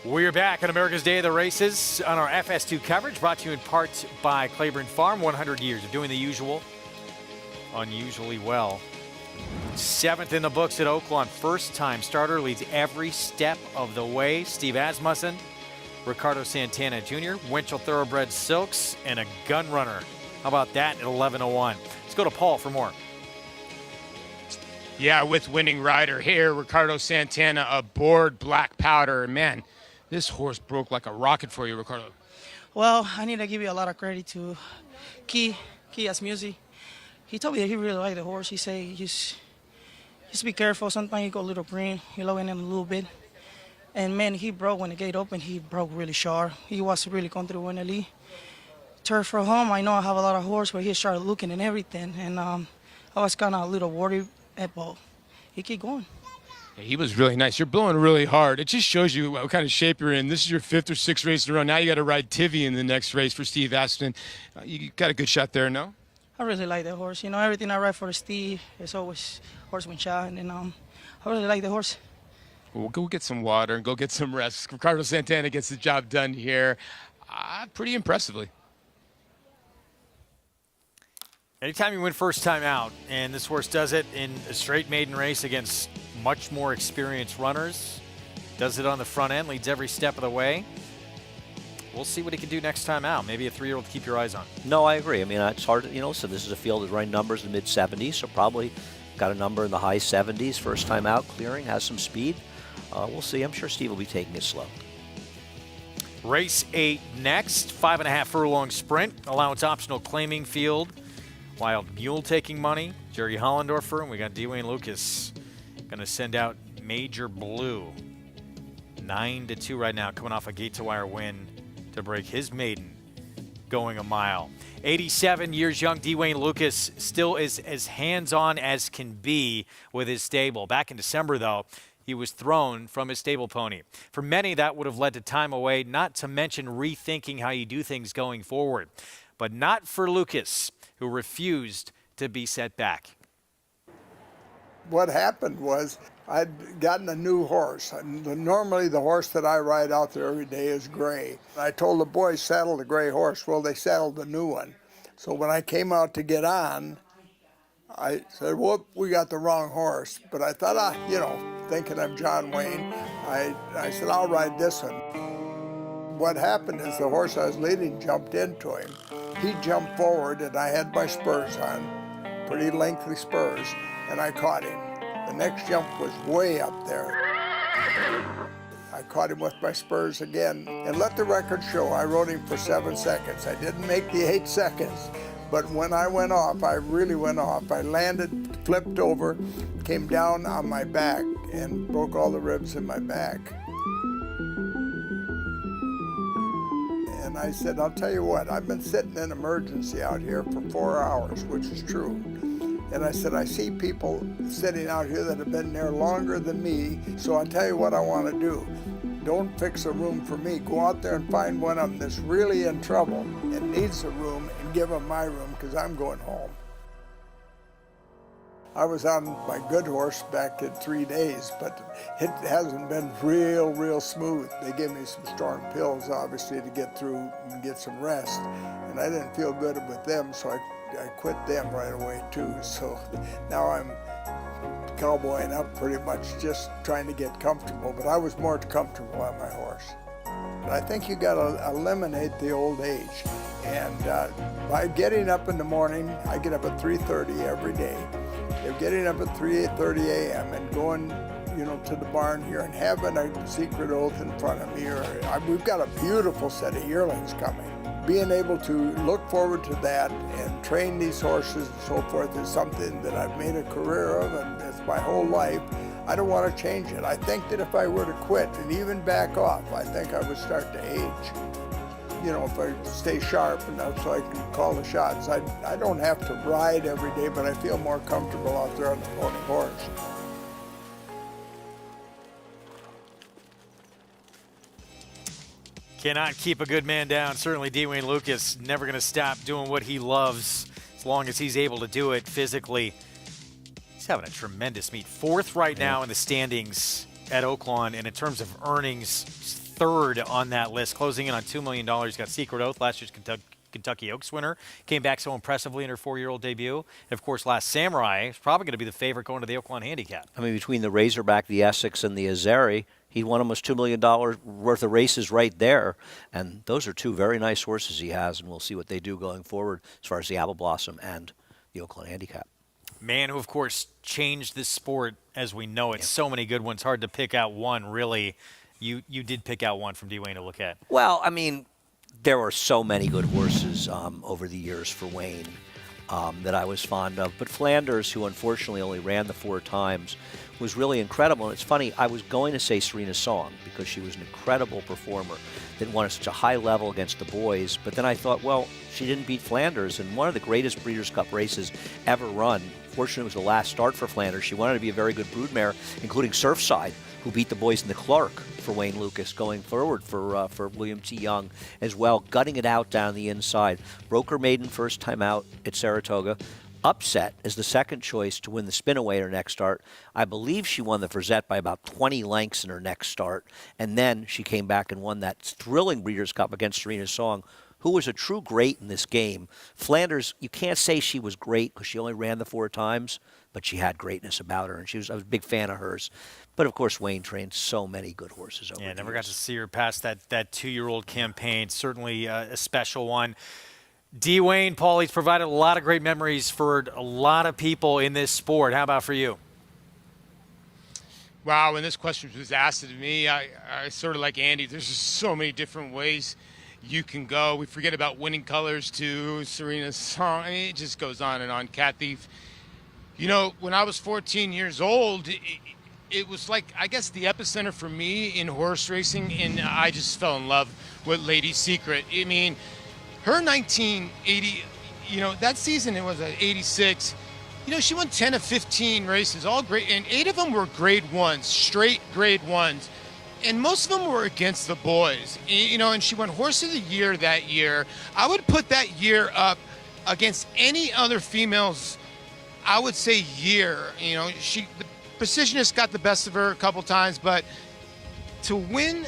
We're back on America's Day of the Races on our FS2 coverage, brought to you in part by Claiborne Farm. 100 years of doing the usual, unusually well. 7th in the books at Oaklawn. First-time starter, leads every step of the way. Steve Asmussen, Ricardo Santana Jr., Winchell Thoroughbred Silks, and a gun runner. How about that at 11:01? Let's go to Paul for more. Yeah, with winning rider here, Ricardo Santana aboard Black Powder. Man, this horse broke like a rocket for you, Ricardo. Well, I need to give you a lot of credit to Key Asmussen. He told me that he really liked the horse. He said, just be careful. Sometimes you go a little green, you low in him a little bit. And man, he broke when the gate opened. He broke really sharp. He was really comfortable in the lead. Turn for home, I know I have a lot of horse, but he started looking and everything. And I was kind of a little worried, but he kept going. Yeah, he was really nice. You're blowing really hard. It just shows you what kind of shape you're in. This is your 5th or 6th race in a row. Now you got to ride Tivy in the next race for Steve Aston. You got a good shot there, no? I really like the horse. You know, everything I ride for Steve is always horseman shot, and I really like the horse. We'll go get some water and go get some rest. Ricardo Santana gets the job done here pretty impressively. Anytime you win first time out, and this horse does it in a straight maiden race against much more experienced runners, does it on the front end, leads every step of the way. We'll see what he can do next time out. Maybe a 3-year-old to keep your eyes on. No, I agree. I mean, it's hard, so this is a field that's running numbers in the mid-70s, so probably got a number in the high 70s. First time out, clearing, has some speed. We'll see. I'm sure Steve will be taking it slow. Race 8 next. 5.5 furlong sprint. Allowance optional claiming field. Wild Mule taking money. Jerry Hollendorfer. And we got Dwayne Lucas going to send out Major Blue. 9-2 right now, coming off a gate-to-wire win to break his maiden, going a mile. 87 years young Dwayne Lucas still is as hands-on as can be with his stable. Back in December, though, he was thrown from his stable pony. For many, that would have led to time away, not to mention rethinking how you do things going forward. But not for Lucas, who refused to be set back. What happened was I'd gotten a new horse. Normally the horse that I ride out there every day is gray. I told the boys, saddle the gray horse. Well, they saddled the new one. So when I came out to get on, I said, whoop, we got the wrong horse. But I thought, thinking of John Wayne, I said, I'll ride this one. What happened is the horse I was leading jumped into him. He jumped forward and I had my spurs on, pretty lengthy spurs, and I caught him. The next jump was way up there. I caught him with my spurs again, and let the record show I rode him for 7 seconds. I didn't make the 8 seconds, but when I went off, I really went off. I landed, flipped over, came down on my back, and broke all the ribs in my back. And I said, I'll tell you what, I've been sitting in emergency out here for 4 hours, which is true. And I said, I see people sitting out here that have been there longer than me, so I'll tell you what I want to do. Don't fix a room for me. Go out there and find one of them that's really in trouble and needs a room and give them my room because I'm going home. I was on my good horse back in 3 days, but it hasn't been real smooth. They gave me some strong pills, obviously, to get through and get some rest. And I didn't feel good with them, so I quit them right away too. So now I'm cowboying up pretty much, just trying to get comfortable, but I was more comfortable on my horse. But I think you got to eliminate the old age. And by getting up in the morning, I get up at 3:30 every day. They're getting up at 3:30 a.m. and going, to the barn here and having a secret oath in front of me. We've got a beautiful set of yearlings coming. Being able to look forward to that and train these horses and so forth is something that I've made a career of, and it's my whole life. I don't want to change it. I think that if I were to quit and even back off, I think I would start to age. If I stay sharp enough so I can call the shots. I don't have to ride every day, but I feel more comfortable out there on the pony horse. Cannot keep a good man down. Certainly Dwayne Lucas never going to stop doing what he loves as long as he's able to do it physically. He's having a tremendous meet. 4th right now in the standings at Oaklawn, and in terms of earnings, third on that list, closing in on $2 million. Got Secret Oath, last year's Kentucky Oaks winner. Came back so impressively in her 4-year-old debut. And, of course, Last Samurai is probably going to be the favorite going to the Oaklawn Handicap. I mean, between the Razorback, the Essex, and the Azeri, he won almost $2 million worth of races right there. And those are two very nice horses he has, and we'll see what they do going forward as far as the Apple Blossom and the Oaklawn Handicap. Man who, of course, changed this sport as we know it. Yeah. So many good ones. Hard to pick out one, really. You did pick out one from D. Wayne to look at. Well, I mean, there were so many good horses over the years for Wayne that I was fond of. But Flanders, who unfortunately only ran the 4 times, was really incredible. And it's funny, I was going to say Serena Song because she was an incredible performer that won at such a high level against the boys. But then I thought, well, she didn't beat Flanders in one of the greatest Breeders' Cup races ever run. Fortunately, it was the last start for Flanders. She wanted to be a very good broodmare, including Surfside, who beat the boys in the Clark for Wayne Lucas, going forward for William T. Young as well, gutting it out down the inside. Broke her maiden first time out at Saratoga. Upset as the second choice to win the Spinaway her next start. I believe she won the Verzette by about 20 lengths in her next start. And then she came back and won that thrilling Breeders' Cup against Serena Song, who was a true great in this game. Flanders, you can't say she was great because she only ran the 4 times, but she had greatness about her, and I was a big fan of hers. But, of course, Wayne trained so many good horses over the years. Never got to see her past that 2-year-old campaign. Certainly a special one. D. Wayne, Paulie's provided a lot of great memories for a lot of people in this sport. How about for you? Wow, when this question was asked to me, I sort of like Andy, there's just so many different ways you can go. We forget about Winning Colors too, Serena's song. I mean, it just goes on and on. Cat Thief. You know, when I was 14 years old, it was like, I guess, the epicenter for me in horse racing, and I just fell in love with Lady Secret. I mean, her 1980, you know, that season, it was 86. You know, she won 10 of 15 races, all great, and 8 of them were grade 1s, straight grade 1s. And most of them were against the boys, you know, and she won Horse of the Year that year. I would put that year up against any other females, I would say, year. You know, the Precisionist got the best of her a couple times, but to win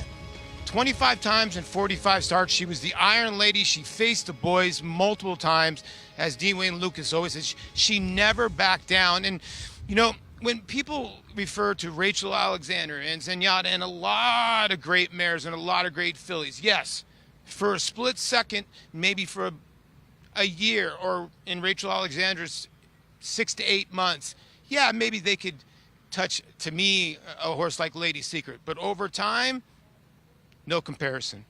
25 times in 45 starts, she was the Iron Lady. She faced the boys multiple times. As D. Wayne Lucas always says, she never backed down. And, you know, when people refer to Rachel Alexander and Zenyatta and a lot of great mares and a lot of great fillies, yes, for a split second, maybe for a year, or in Rachel Alexander's 6 to 8 months, yeah, maybe they could touch, to me, a horse like Lady Secret. But over time, no comparison.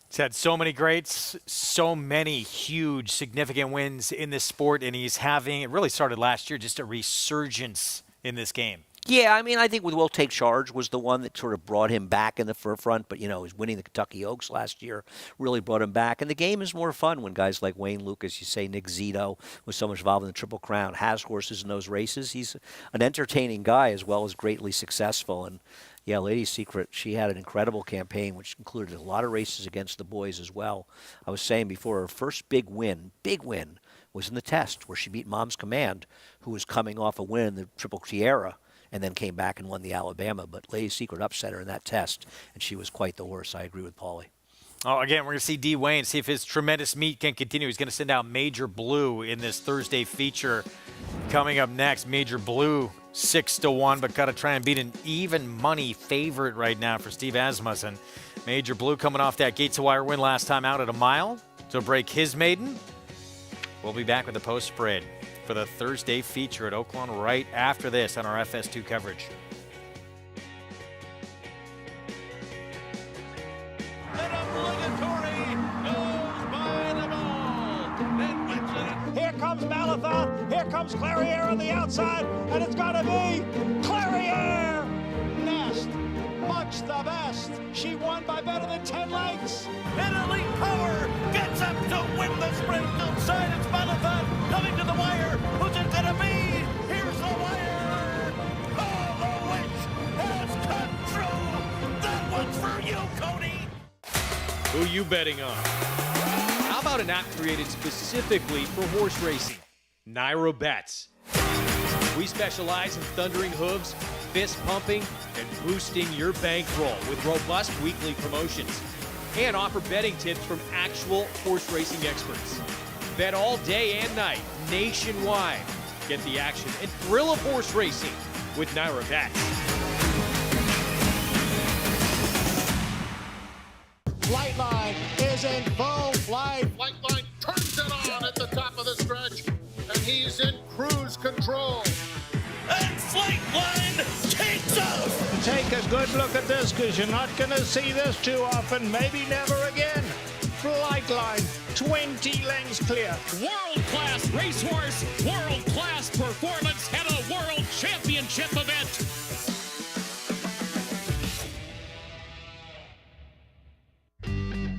He's had so many greats, so many huge, significant wins in this sport, and he's having, it really started last year, just a resurgence in this game. Yeah, I mean, I think with Will Take Charge was the one that sort of brought him back in the forefront, but, you know, his winning the Kentucky Oaks last year really brought him back. And the game is more fun when guys like Wayne Lucas, you say Nick Zito, was so much involved in the Triple Crown, has horses in those races. He's an entertaining guy as well as greatly successful. And, yeah, Lady Secret, she had an incredible campaign, which included a lot of races against the boys as well. I was saying before, her first big win, was in the Test, where she beat Mom's Command, who was coming off a win in the Triple Tiara, and then came back and won the Alabama. But Lady Secret upset her in that Test, and she was quite the horse. I agree with Paulie. Oh, again, we're going to see D. Wayne, see if his tremendous meet can continue. He's going to send out Major Blue in this Thursday feature. Coming up next, Major Blue, 6-1, but got to try and beat an even money favorite right now for Steve Asmussen. Major Blue coming off that Gates of Wire win last time out at a mile to break his maiden. We'll be back with the post spread for the Thursday feature at Oaklawn right after this on our FS2 coverage. Here comes Malatha. Here comes Clariere on the outside, and it's going to be Clariere. Nest, much the best. She won by better than 10 lengths. And Elite Power gets up to win the sprint outside. It's Malatha coming to the wire. Who's it going to be? Here's the wire. Oh, the witch has come true. That one's for you, Cody. Who you betting on? How about an app created specifically for horse racing? Nairo Bets. We specialize in thundering hooves, fist pumping and boosting your bankroll with robust weekly promotions. And offer betting tips from actual horse racing experts. Bet all day and night, nationwide. Get the action and thrill of horse racing with NYRA Bets. Flightline is in full flight. Flightline turns it on at the top of the stretch, and he's in cruise control. And Flightline takes off. Take a good look at this, because you're not going to see this too often, maybe never again. Flightline, 20 lengths clear. World-class racehorse, world-class performance at a world championship event.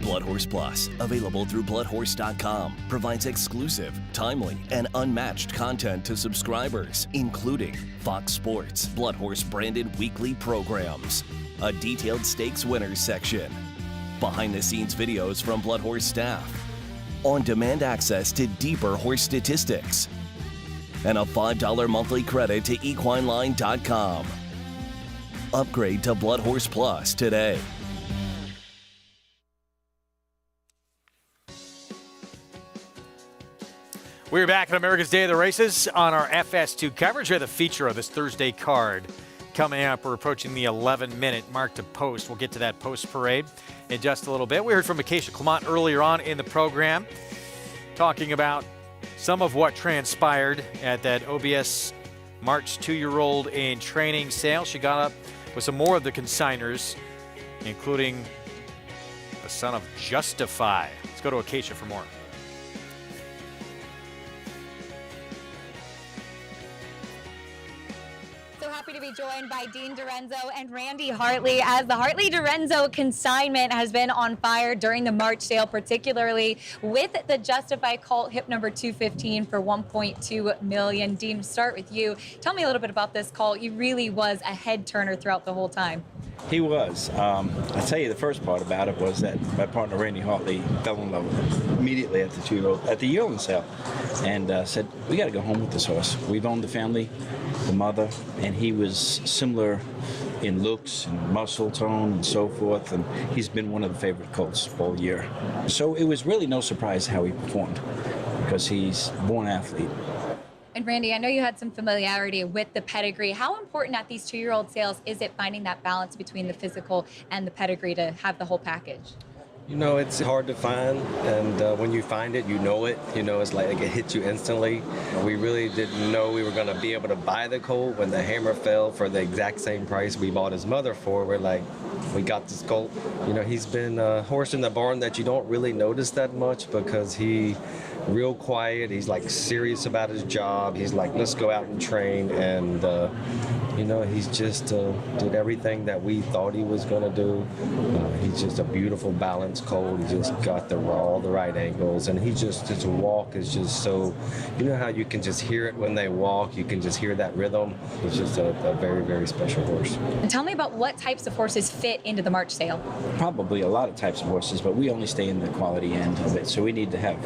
Blood Horse Plus, available through bloodhorse.com, provides exclusive, timely, and unmatched content to subscribers, including Fox Sports, Blood Horse branded weekly programs, a detailed stakes winners section, behind-the-scenes videos from Blood Horse staff, on-demand access to deeper horse statistics, and a $5 monthly credit to equineline.com. Upgrade to Blood Horse Plus today. We're back at America's Day of the Races on our FS2 coverage. We have the feature of this Thursday card coming up. We're approaching the 11-minute mark to post. We'll get to that post parade in just a little bit. We heard from Acacia Clement earlier on in the program, talking about some of what transpired at that OBS March 2-year-old in training sale. She got up with some more of the consigners, including the son of Justify. Let's go to Acacia for more. Happy to be joined by Dean Dorenzo and Randy Hartley, as the Hartley Dorenzo consignment has been on fire during the March sale, particularly with the Justify Colt hip number 215 for $1.2 million. Dean, start with you. Tell me a little bit about this colt. He really was a head turner throughout the whole time. He was. I'll tell you the first part about it was that my partner Randy Hartley fell in love with him immediately at the 2-year-old at the yearling sale, and said, "We got to go home with this horse. We've owned the family, the mother," and he was similar in looks and muscle tone and so forth, and he's been one of the favorite colts all year. So it was really no surprise how he performed, because he's a born athlete. And Randy, I know you had some familiarity with the pedigree. How important at these 2-year-old sales is it finding that balance between the physical and the pedigree to have the whole package? You know, it's hard to find, and when you find it, you know it. You know, it's like it hits you instantly. We really didn't know we were going to be able to buy the colt when the hammer fell for the exact same price we bought his mother for. We're like, we got this colt. You know, he's been a horse in the barn that you don't really notice that much, because he real quiet. He's like serious about his job. He's like, let's go out and train, and you know, he's just did everything that we thought he was going to do. He's just a beautiful balanced colt. He just got all the right angles, and his walk is just so, you know how you can just hear it when they walk, you can just hear that rhythm. He's just a very, very special horse. And tell me about what types of horses fit into the March sale. Probably a lot of types of horses, but we only stay in the quality end of it, so we need to have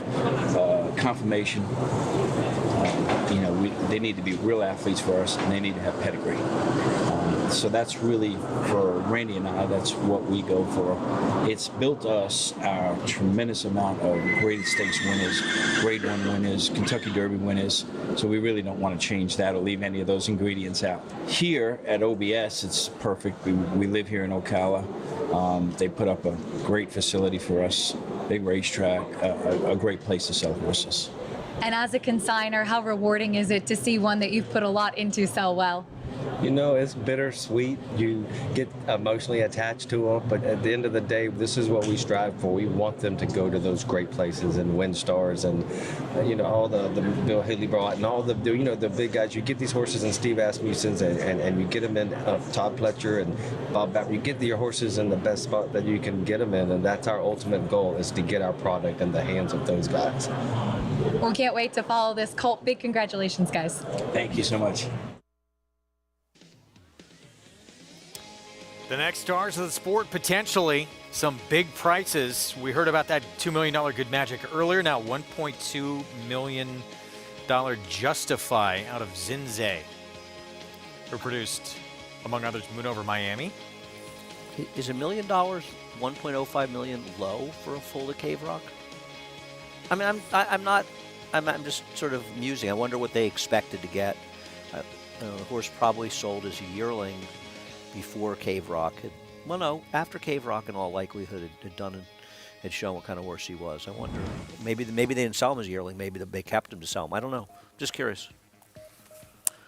confirmation. You know, they need to be real athletes for us, and they need to have pedigree. So that's really, for Randy and I, that's what we go for. It's built us our tremendous amount of graded stakes winners, Grade 1 winners, Kentucky Derby winners, so we really don't want to change that or leave any of those ingredients out. Here at OBS, it's perfect. We live here in Ocala. They put up a great facility for us, big racetrack, a great place to sell horses. And as a consigner, how rewarding is it to see one that you've put a lot into sell well? You know, it's bittersweet. You get emotionally attached to them, but at the end of the day, this is what we strive for. We want them to go to those great places and win stars, and you know, all the Bill Haley brought and all the you know, the big guys. You get these horses in Steve Asmussen's, and you get them in Todd Pletcher and Bob Bapper. You get your horses in the best spot that you can get them in, and that's our ultimate goal, is to get our product in the hands of those guys. We can't wait to follow this colt. Big congratulations, guys. Thank you so much. The next stars of the sport, potentially some big prices. We heard about that $2 million Good Magic earlier. Now $1.2 million Justify out of Zinze, who produced among others, Moon Over Miami. Is $1 million, $1.05 million low for a foal at Cave Rock? I mean, I'm just sort of musing. I wonder what they expected to get. The horse probably sold as a yearling before Cave Rock. After Cave Rock in all likelihood had shown what kind of horse he was. I wonder, maybe they didn't sell him as a yearling. Maybe they kept him to sell him. I don't know. Just curious.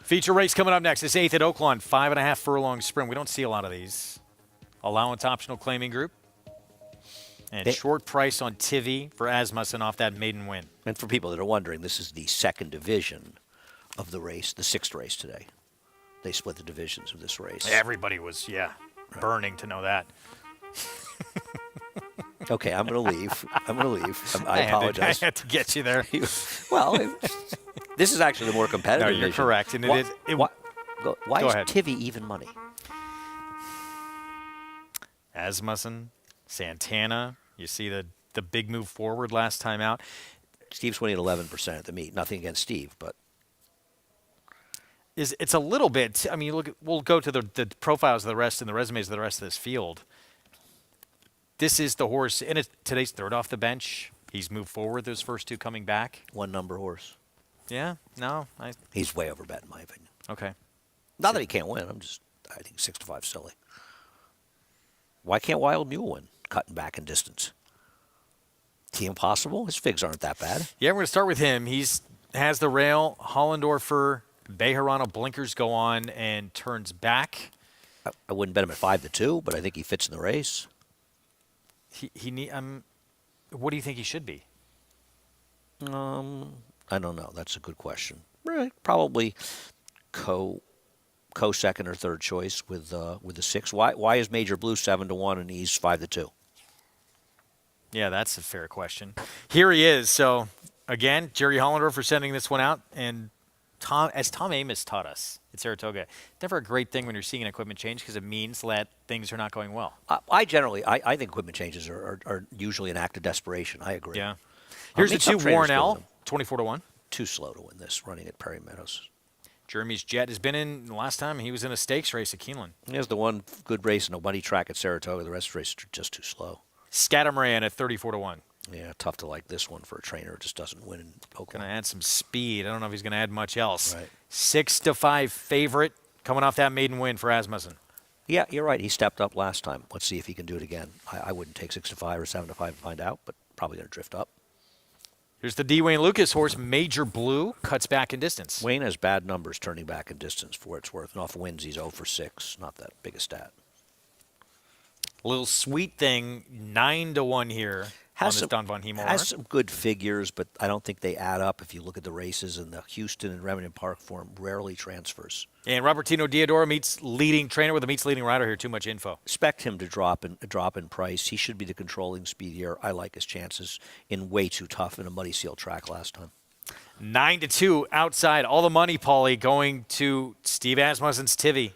Feature race coming up next. It's 8th at Oaklawn, 5.5 furlong sprint. We don't see a lot of these. Allowance optional claiming group. And short price on Tivy for Asmussen off that maiden win. And for people that are wondering, this is the second division of the race, the 6th race today. They split the divisions of this race. Everybody was, burning to know that. Okay, I'm going to leave. I apologize. I had to get you there. Well, this is actually the more competitive No, you're division. correct. And why is ahead. Tivy even money? Asmussen, Santana. You see the big move forward last time out. Steve's winning 11% at the meet. Nothing against Steve, but it's a little bit. I mean, we'll go to the profiles of the rest and the resumes of the rest of this field. This is the horse, and it's today's third off the bench. He's moved forward. Those first two coming back. One number horse. Yeah. No. He's way overbet in my opinion. Okay. Not that he can't win. I think 6-5 silly. Why can't Wild Mule win? Cutting back in distance. Team Impossible? His figs aren't that bad. Yeah, we're going to start with him. Has the rail. Hollendorfer, Bejarano blinkers go on and turns back. I wouldn't bet him at 5-2, but I think he fits in the race. What do you think he should be? I don't know. That's a good question. Right. Probably co-second or third choice with the 6. Why is Major Blue 7-1 and he's 5-2? Yeah, that's a fair question. Here he is. So again, Jerry Hollendorfer sending this one out, and Tom Amos taught us at Saratoga, never a great thing when you're seeing an equipment change because it means that things are not going well. I think equipment changes are usually an act of desperation. I agree. Yeah. Here's the 2 Warrenell, 24-1. Too slow to win this, running at Perry Meadows. Jeremy's Jet has been in, the last time he was in a stakes race at Keeneland. He has the one good race in a muddy track at Saratoga. The rest of the races are just too slow. Scatamaran at 34-1. Yeah, tough to like this one for a trainer. It just doesn't win in Oakland. Going to add some speed. I don't know if he's going to add much else. Right. 6-5 favorite coming off that maiden win for Asmussen. Yeah, you're right. He stepped up last time. Let's see if he can do it again. I wouldn't take 6-5 or 7-5 to find out, but probably going to drift up. Here's the D. Wayne Lucas horse, Major Blue, cuts back in distance. Wayne has bad numbers turning back in distance for what it's worth. And off wins, he's 0-6. Not that big a stat. Little sweet thing, 9-1 here on this Don Von Hemel. Has some good figures, but I don't think they add up. If you look at the races, and the Houston and Remington Park form rarely transfers. And Robertino Diodoro meets leading trainer with a meets leading rider here. Too much info. Expect him to drop in price. He should be the controlling speed here. I like his chances in way too tough in a muddy seal track last time. 9-2 outside. All the money, Paulie, going to Steve Asmussen's Tivy.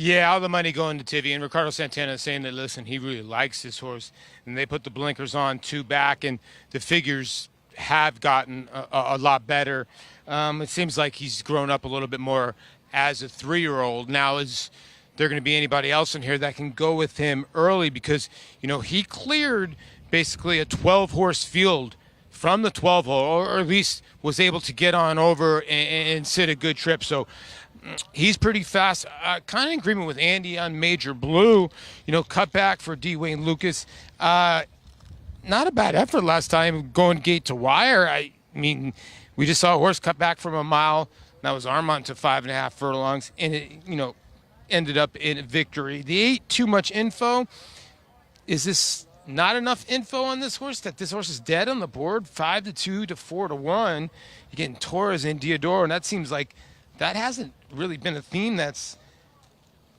Yeah, all the money going to Tivy, and Ricardo Santana is saying that, listen, he really likes this horse, and they put the blinkers on 2 back, and the figures have gotten a lot better. It seems like he's grown up a little bit more as a 3-year-old. Now, is there going to be anybody else in here that can go with him early? Because, he cleared basically a 12-horse field from the 12-hole, or at least was able to get on over and sit a good trip. So he's pretty fast. Kind of in agreement with Andy on Major Blue. Cut back for D. Wayne Lucas. Not a bad effort last time going gate to wire. I mean, we just saw a horse cut back from a mile. That was Armand to 5.5 furlongs, and it, ended up in a victory. The 8, too much info. Is this not enough info on this horse, that this horse is dead on the board? 5-2 to 4-1. You're getting Torres and Diodoro, and that seems like that hasn't really been a theme that's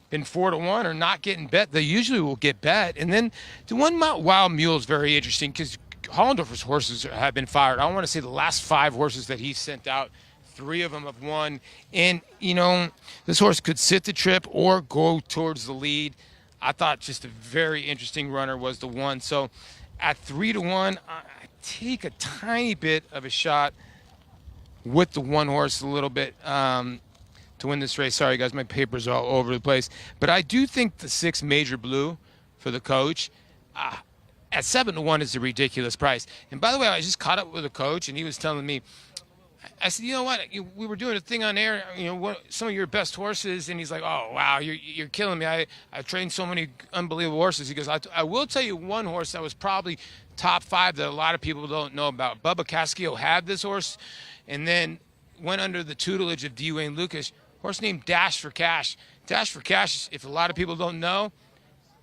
been 4-1 or not getting bet. They usually will get bet. And then the one Wild Mule is very interesting because Hollendorfer's horses have been fired. I want to say the last 5 horses that he sent out, 3 of them have won. And, this horse could sit the trip or go towards the lead. I thought just a very interesting runner was the one. So at 3-1, I take a tiny bit of a shot with the one horse a little bit. to win this race. Sorry, guys, my papers are all over the place. But I do think the 6 Major Blue for the coach at 7-1 is a ridiculous price. And by the way, I just caught up with a coach, and he was telling me, I said, you know what? We were doing a thing on air, some of your best horses, and he's like, oh, wow, you're killing me. I trained so many unbelievable horses. He goes, I will tell you one horse that was probably top 5 that a lot of people don't know about. Bubba Castillo had this horse and then went under the tutelage of D. Wayne Lucas. Horse named Dash for Cash. Dash for Cash, if a lot of people don't know,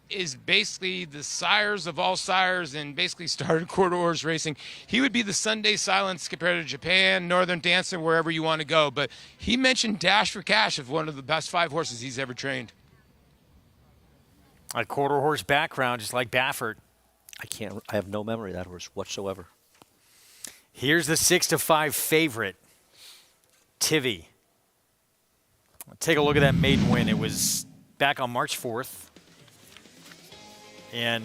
is basically the sires of all sires and basically started quarter horse racing. He would be the Sunday Silence compared to Japan, Northern Dancer, wherever you want to go. But he mentioned Dash for Cash of one of the best 5 horses he's ever trained. A quarter horse background, just like Baffert. I have no memory of that horse whatsoever. Here's the 6-5 favorite, Tivy. Take a look at that maiden win. It was back on March 4th. And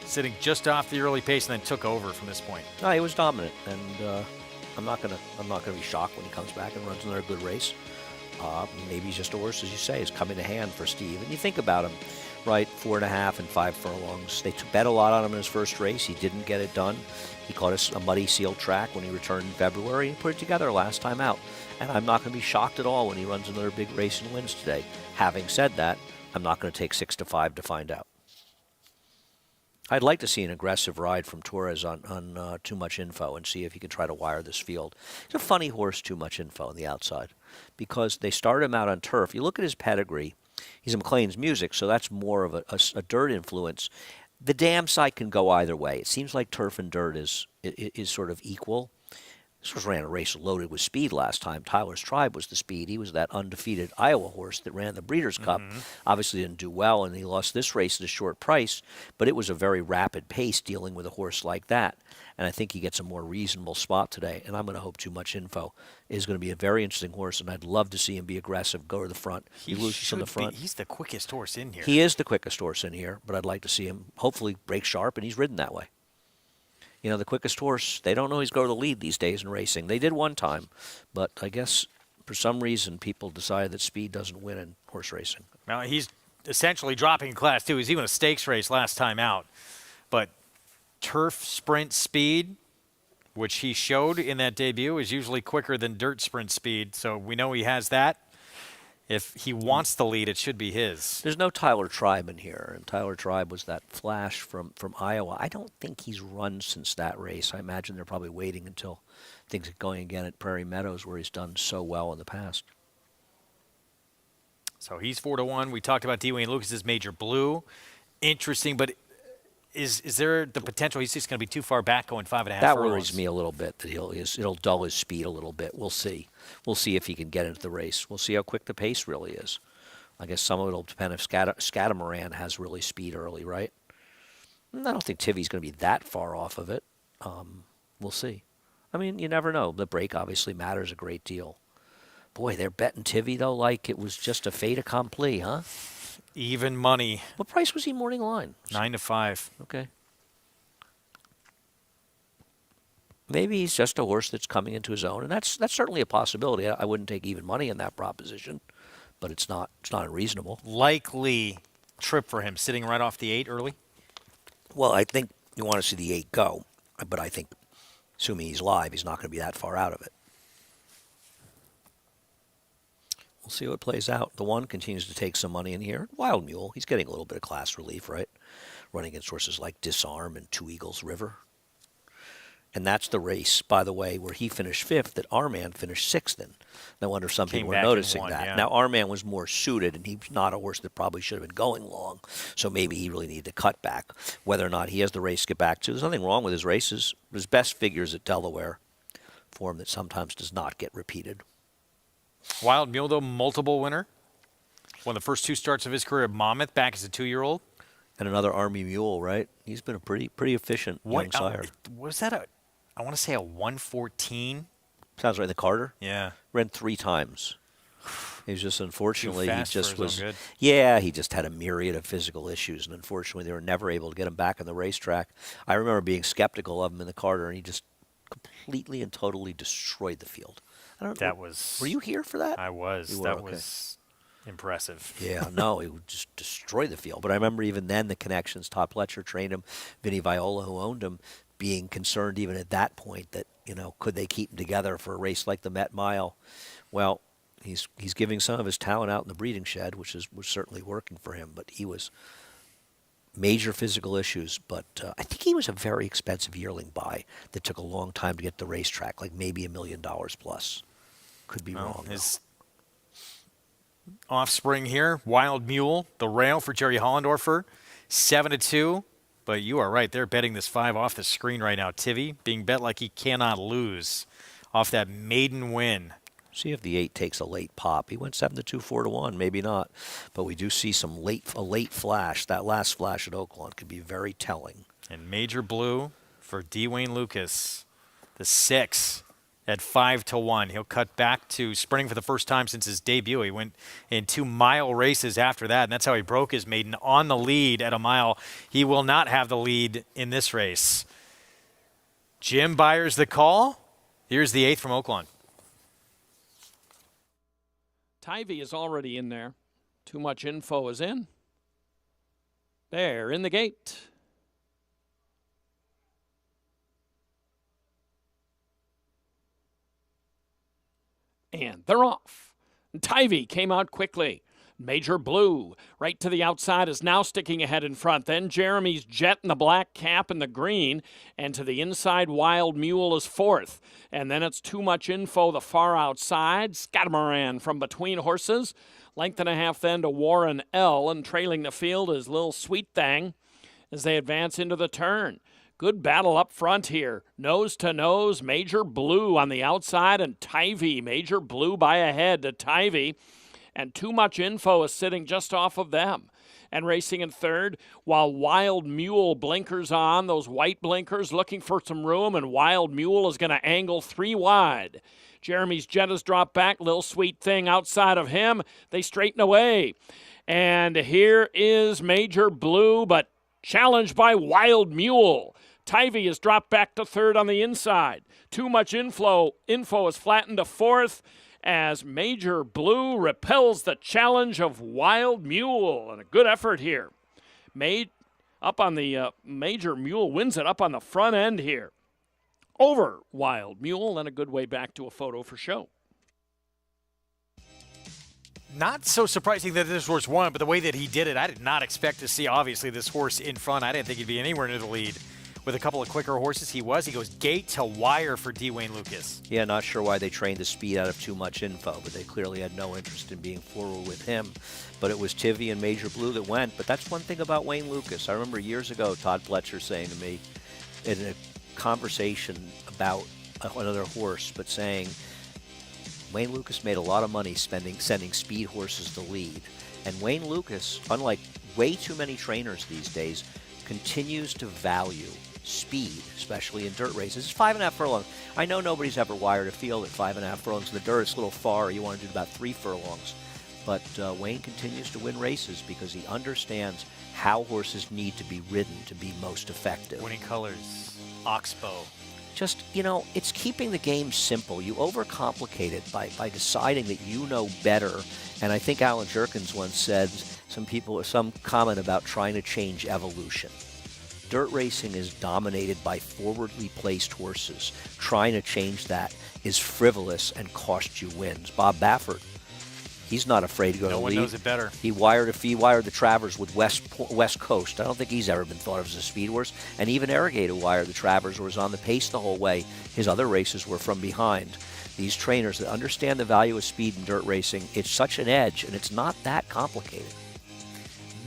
sitting just off the early pace and then took over from this point. No, he was dominant, and I'm not gonna be shocked when he comes back and runs another good race. Maybe he's just a horse, as you say, is coming to hand for Steve. And you think about him, right? 4.5 and 5 furlongs. They bet a lot on him in his first race. He didn't get it done. He caught a muddy sealed track when he returned in February and put it together last time out. And I'm not going to be shocked at all when he runs another big race and wins today. Having said that, I'm not going to take 6-5 to find out. I'd like to see an aggressive ride from Torres on Too Much Info and see if he can try to wire this field. He's a funny horse, Too Much Info, on the outside, because they started him out on turf. You look at his pedigree. He's a McLean's Music, so that's more of a dirt influence. The dam side can go either way. It seems like turf and dirt is sort of equal. This horse ran a race loaded with speed last time. Tyler's Tribe was the speed. He was that undefeated Iowa horse that ran the Breeders' Cup. Obviously didn't do well, and he lost this race at a short price, but it was a very rapid pace dealing with a horse like that. And I think he gets a more reasonable spot today, and I'm going to hope Too Much Info is going to be a very interesting horse, and I'd love to see him be aggressive, go to the front. He loses from the front. He's the quickest horse in here. He is the quickest horse in here, but I'd like to see him hopefully break sharp, and he's ridden that way. You know, the quickest horse, they don't always go to the lead these days in racing. They did one time, but I guess for some reason people decide that speed doesn't win in horse racing. Now, he's essentially dropping in class, too. He's even a stakes race last time out. But turf sprint speed, which he showed in that debut, is usually quicker than dirt sprint speed, so we know he has that. If he wants the lead, it should be his. There's no Tyler Tribe in here, and Tyler Tribe was that flash from Iowa. I don't think he's run since that race. I imagine they're probably waiting until things get going again at Prairie Meadows, where he's done so well in the past. So he's 4-1. We talked about D. Wayne Lucas's Major Blue. Interesting, but is there the potential he's just going to be too far back going 5.5 That furlongs? worries me a little bit, that it'll dull his speed a little bit. We'll see. We'll see if he can get into the race. We'll see how quick the pace really is. I guess some of it will depend if Scatamaran has really speed early, right? I don't think Tivy's going to be that far off of it. We'll see. I mean, you never know. The break obviously matters a great deal. Boy, they're betting Tivy, though, like it was just a fait accompli, huh? Even money. What price was he morning line? 9-5. Okay. Maybe he's just a horse that's coming into his own, and that's certainly a possibility. I wouldn't take even money in that proposition, but it's not unreasonable. Likely trip for him, sitting right off the 8 early? Well, I think you want to see the 8 go, but I think, assuming he's live, he's not going to be that far out of it. We'll see what plays out. The 1 continues to take some money in here. Wild Mule, he's getting a little bit of class relief, right? Running against horses like Disarm and Two Eagles River. And that's the race, by the way, where he finished 5th, that Arman finished 6th in. I wonder if some people were noticing that. Yeah. Now, Arman was more suited, and he's not a horse that probably should have been going long, so maybe he really needed to cut back. Whether or not he has the race to get back to, there's nothing wrong with his races. His best figures at Delaware, form that sometimes does not get repeated. Wild Mule, though, multiple winner. One of the first 2 starts of his career at Monmouth, back as a 2-year-old. And another Army Mule, right? He's been a pretty efficient young sire. Was that I want to say a 114? Sounds right. The Carter? Yeah. Ran 3 times. He was just, unfortunately, he just was. Good. Yeah, he just had a myriad of physical issues, and unfortunately, they were never able to get him back on the racetrack. I remember being skeptical of him in the Carter, and he just completely and totally destroyed the field. I don't That know. was. Were you here for that? I was. You were, That okay. was impressive. Yeah, no, it would just destroy the field. But I remember even then the connections. Todd Pletcher trained him, Vinny Viola, who owned him, being concerned even at that point that, could they keep him together for a race like the Met Mile? Well, he's giving some of his talent out in the breeding shed, which was certainly working for him. But he was major physical issues. But I think he was a very expensive yearling buy that took a long time to get the racetrack, like maybe $1 million plus. Could be wrong. His offspring here, Wild Mule, the rail for Jerry Hollendorfer, 7-2. But you are right. They're betting this 5 off the screen right now. Tivy being bet like he cannot lose off that maiden win. See if the 8 takes a late pop. He went 7-2, 4-1, maybe not. But we do see a late flash. That last flash at Oaklawn could be very telling. And Major Blue for D. Wayne Lucas, the 6 at 5-1. He'll cut back to sprinting for the first time since his debut. He went in 2-mile races after that, and that's how he broke his maiden on the lead at a mile. He will not have the lead in this race. Jim Byers the call. Here's the 8th from Oaklawn. Tivy is already in there. Too Much Info is in. There, in the gate. And they're off. Tivy came out quickly. Major Blue, right to the outside, is now sticking ahead in front. Then Jeremy's Jet in the black cap and the green. And to the inside, Wild Mule is 4th. And then it's Too Much Info, the far outside. Scatamaran from between horses. Length and a half then to Warren L. And trailing the field is Lil Sweet Thing as they advance into the turn. Good battle up front here. Nose to nose, Major Blue on the outside and Tivy. Major Blue by ahead to Tivy. And Too Much Info is sitting just off of them. And racing in 3rd, while Wild Mule blinkers on, those white blinkers looking for some room, and Wild Mule is going to angle 3 wide. Jeremy's Jet has dropped back. Lil Sweet Thing outside of him. They straighten away. And here is Major Blue, but challenged by Wild Mule. Tivy has dropped back to 3rd on the inside. Too Much Info is flattened to 4th as Major Blue repels the challenge of Wild Mule. And a good effort here. Up on the Major Mule wins it up on the front end here. Over Wild Mule, and a good way back to a photo for show. Not so surprising that this horse won, but the way that he did it, I did not expect to see, obviously, this horse in front. I didn't think he'd be anywhere near the lead. With a couple of quicker horses, he goes gate to wire for D. Wayne Lucas. Yeah, not sure why they trained the speed out of Too Much Info, but they clearly had no interest in being forward with him. But it was Tivy and Major Blue that went. But that's one thing about Wayne Lucas. I remember years ago Todd Pletcher saying to me in a conversation about another horse, but saying Wayne Lucas made a lot of money sending speed horses to lead. And Wayne Lucas, unlike way too many trainers these days, continues to value speed, especially in dirt races. It's 5.5 furlongs. I know nobody's ever wired a field at 5.5 furlongs in the dirt. It's a little far. You want to do about 3 furlongs. But Wayne continues to win races because he understands how horses need to be ridden to be most effective. Winning colors, Oxbow. Just, it's keeping the game simple. You overcomplicate it by deciding that you know better. And I think Alan Jerkins once said, some comment about trying to change evolution. Dirt racing is dominated by forwardly placed horses. Trying to change that is frivolous and costs you wins. Bob Baffert, he's not afraid to go to lead. No one knows it better. He wired the Travers with West Coast. I don't think he's ever been thought of as a speed horse. And even Arrogate, who wired the Travers, was on the pace the whole way. His other races were from behind. These trainers that understand the value of speed in dirt racing, it's such an edge, and it's not that complicated.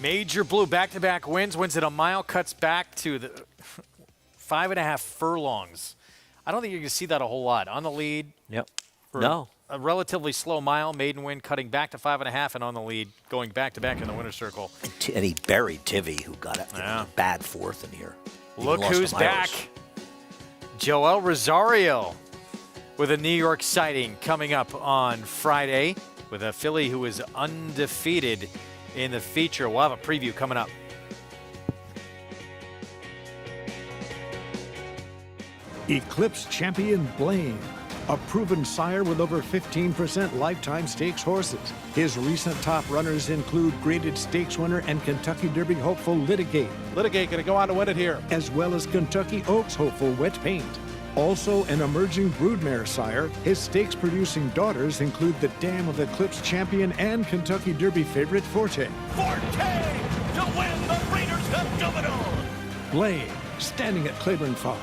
Major Blue back-to-back wins at a mile, cuts back to the 5.5 furlongs. I don't think you're going to see that a whole lot. On the lead. Yep. No. A relatively slow mile, maiden win, cutting back to 5.5 and on the lead, going back-to-back in the winner's circle. And he buried Tivy, who got a bad 4th in here. Look who's back. Joel Rosario with a New York sighting coming up on Friday with a filly who is undefeated in the feature. We'll have a preview coming up. Eclipse Champion Blaine, a proven sire with over 15% lifetime stakes horses. His recent top runners include graded stakes winner and Kentucky Derby hopeful Litigate. Litigate going to go on to win it here. As well as Kentucky Oaks hopeful Wet Paint. Also an emerging broodmare sire, his stakes-producing daughters include the dam of Eclipse Champion and Kentucky Derby favorite Forte. Forte to win the Breeders' Cup Juvenile. Blaine, standing at Claiborne Farm.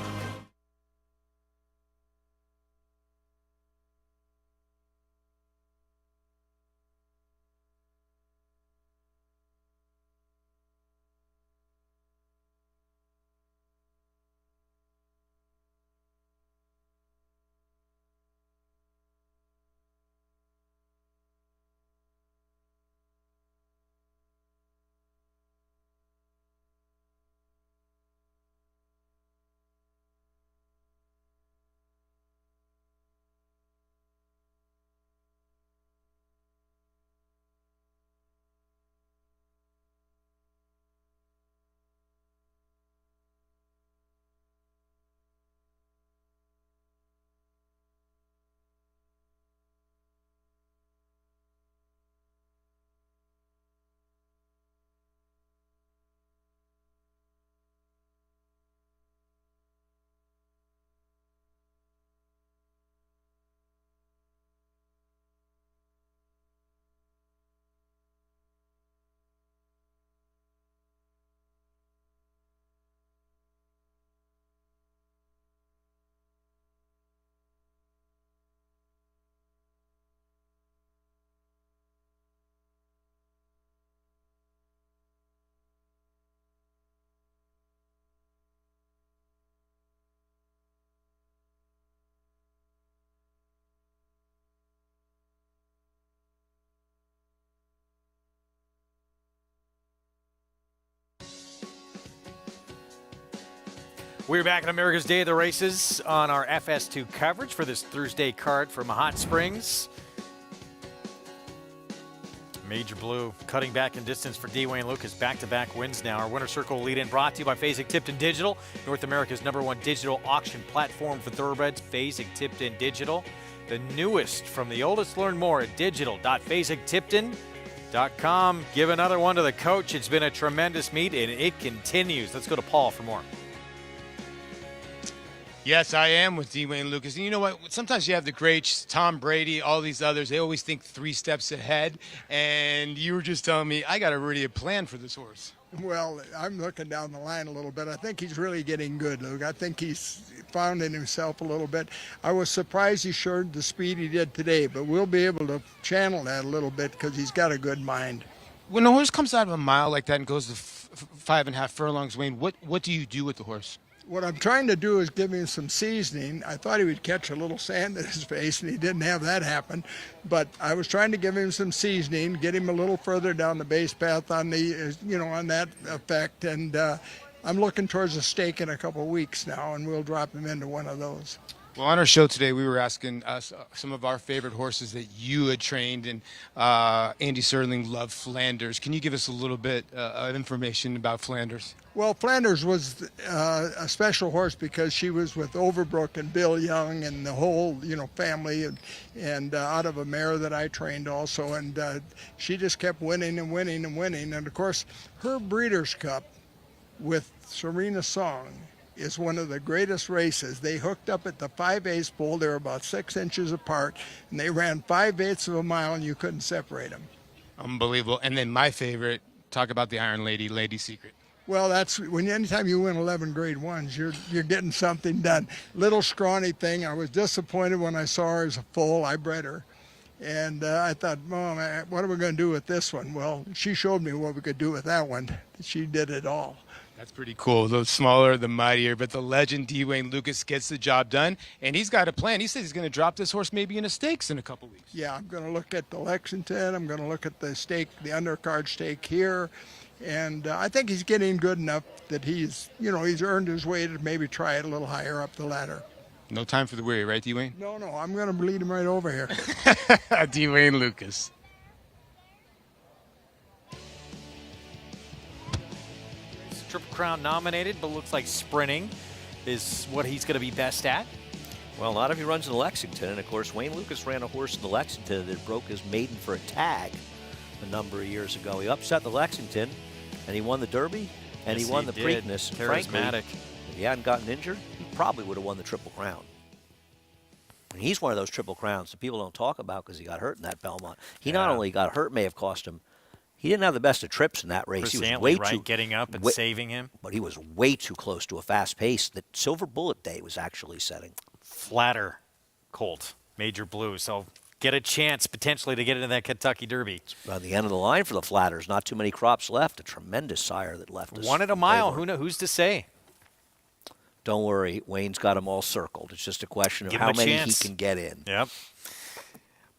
We're back on America's Day of the Races on our FS2 coverage for this Thursday card from Hot Springs. Major Blue cutting back in distance for Dwayne Lucas. Back-to-back wins now. Our winner circle lead in brought to you by Fasig-Tipton Digital, North America's #1 digital auction platform for thoroughbreds. Fasig-Tipton Digital, the newest from the oldest. Learn more at digital.fasig-tipton.com. Give another one to the coach. It's been a tremendous meet, and it continues. Let's go to Paul for more. Yes, I am with Dwayne Lucas. And you know what? Sometimes you have the greats, Tom Brady, all these others. They always think 3 steps ahead. And you were just telling me, I got already a plan for this horse. Well, I'm looking down the line a little bit. I think he's really getting good, Luke. I think he's found in himself a little bit. I was surprised he showed the speed he did today, but we'll be able to channel that a little bit because he's got a good mind. When a horse comes out of a mile like that and goes to 5.5 furlongs, Wayne, what do you do with the horse? What I'm trying to do is give him some seasoning. I thought he would catch a little sand in his face, and he didn't have that happen. But I was trying to give him some seasoning, get him a little further down the base path on the, on that effect. And I'm looking towards a stake in a couple of weeks now, and we'll drop him into one of those. Well, on our show today, we were asking some of our favorite horses that you had trained, and Andy Serling loved Flanders. Can you give us a little bit of information about Flanders? Well, Flanders was a special horse because she was with Overbrook and Bill Young and the whole, family, and out of a mare that I trained also, and she just kept winning and winning and winning. And of course, her Breeders' Cup with Serena Song is one of the greatest races. They hooked up at the 5/8 pole. They were about 6 inches apart, and they ran 5/8 of a mile, and you couldn't separate them. Unbelievable. And then my favorite, talk about the Iron Lady, Lady Secret. Well, that's when anytime you win 11 grade ones, you're getting something done. Little scrawny thing. I was disappointed when I saw her as a foal. I bred her. And I thought, Mom, what are we going to do with this one? Well, she showed me what we could do with that one. She did it all. That's pretty cool. The smaller, the mightier. But the legend, Dwayne Lucas, gets the job done. And he's got a plan. He says he's going to drop this horse maybe in a stakes in a couple weeks. Yeah, I'm going to look at the Lexington. I'm going to look at the stake, the undercard stake here. And I think he's getting good enough that he's earned his way to maybe try it a little higher up the ladder. No time for the weary, right, Dwayne? No, I'm going to lead him right over here. Dwayne Lucas. Triple Crown nominated, but looks like sprinting. is what he's going to be best at? Well, not if he runs in Lexington. And, of course, Wayne Lukas ran a horse in the Lexington that broke his maiden for a tag a number of years ago. He upset the Lexington, and he won the Derby, and Yes, he won he the did. Preakness. Charismatic. Frankly, if he hadn't gotten injured, he probably would have won the Triple Crown. And he's one of those Triple Crowns that people don't talk about because he got hurt in that Belmont. He not only got hurt, may have cost him. He didn't have the best of trips in that race. Chris He was Antley, way right, too getting up and wa- saving him. But he was way too close to a fast pace that Silver Bullet Day was actually setting. Flatter colt, Major Blue. So get a chance potentially to get into that Kentucky Derby. On the end of the line for the Flatters, not too many crops left. A tremendous sire that left us. One at a mile. over. Who's to say? Don't worry, Wayne's got them all circled. It's just a question of Give him how a many chance. he can get in. Yep.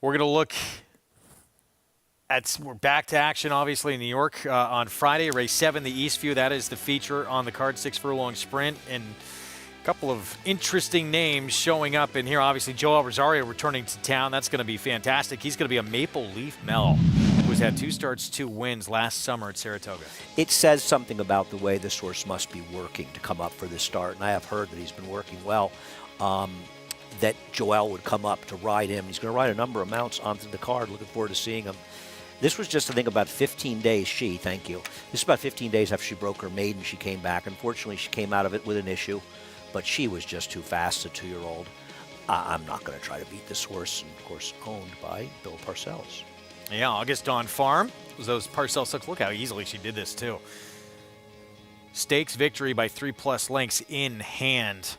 We're going to look we're back to action, obviously, in New York on Friday. Race 7, the Eastview. That is the feature on the card, 6 furlong sprint. And a couple of interesting names showing up in here. Obviously, Joel Rosario returning to town. That's going to be fantastic. He's going to be a Maple Leaf Mel, who's had 2 starts, 2 wins last summer at Saratoga. It says something about the way this horse must be working to come up for this start. And I have heard that he's been working well. That Joel would come up to ride him. He's going to ride a number of mounts onto the card. Looking forward to seeing him. This was just, I think, about 15 days. Thank you. This is about 15 days after she broke her maiden. She came back. Unfortunately, she came out of it with an issue, but she was just too fast, a 2-year-old. I'm not going to try to beat this horse, and of course, owned by Bill Parcells. Yeah, August on Farm. Those Parcells looks. Look how easily she did this, too. Stakes victory by 3+ lengths in hand.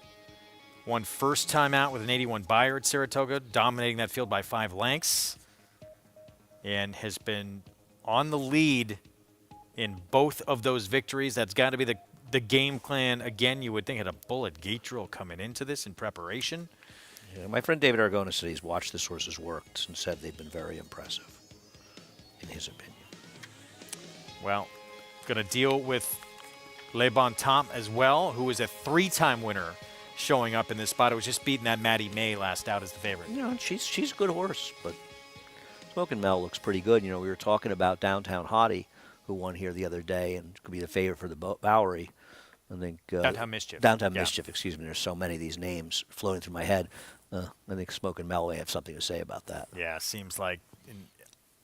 Won first time out with an 81 Beyer at Saratoga, dominating that field by 5 lengths. And has been on the lead in both of those victories. That's got to be the game plan. Again, you would think had a bullet gate drill coming into this in preparation. Yeah, my friend David Argona said he's watched this horse's work and said they've been very impressive, in his opinion. Well, going to deal with Le Bon Temps as well, who is a 3-time winner showing up in this spot. It was just beating that Maddie May last out as the favorite. You know, she's a good horse, but Smokin' Mel looks pretty good. You know, we were talking about Downtown Hottie, who won here the other day and could be the favorite for the Bowery. I think Downtown Mischief. Downtown Yeah. Mischief, excuse me. There's so many of these names floating through my head. I think Smokin' Mel may have something to say about that. Yeah, seems like an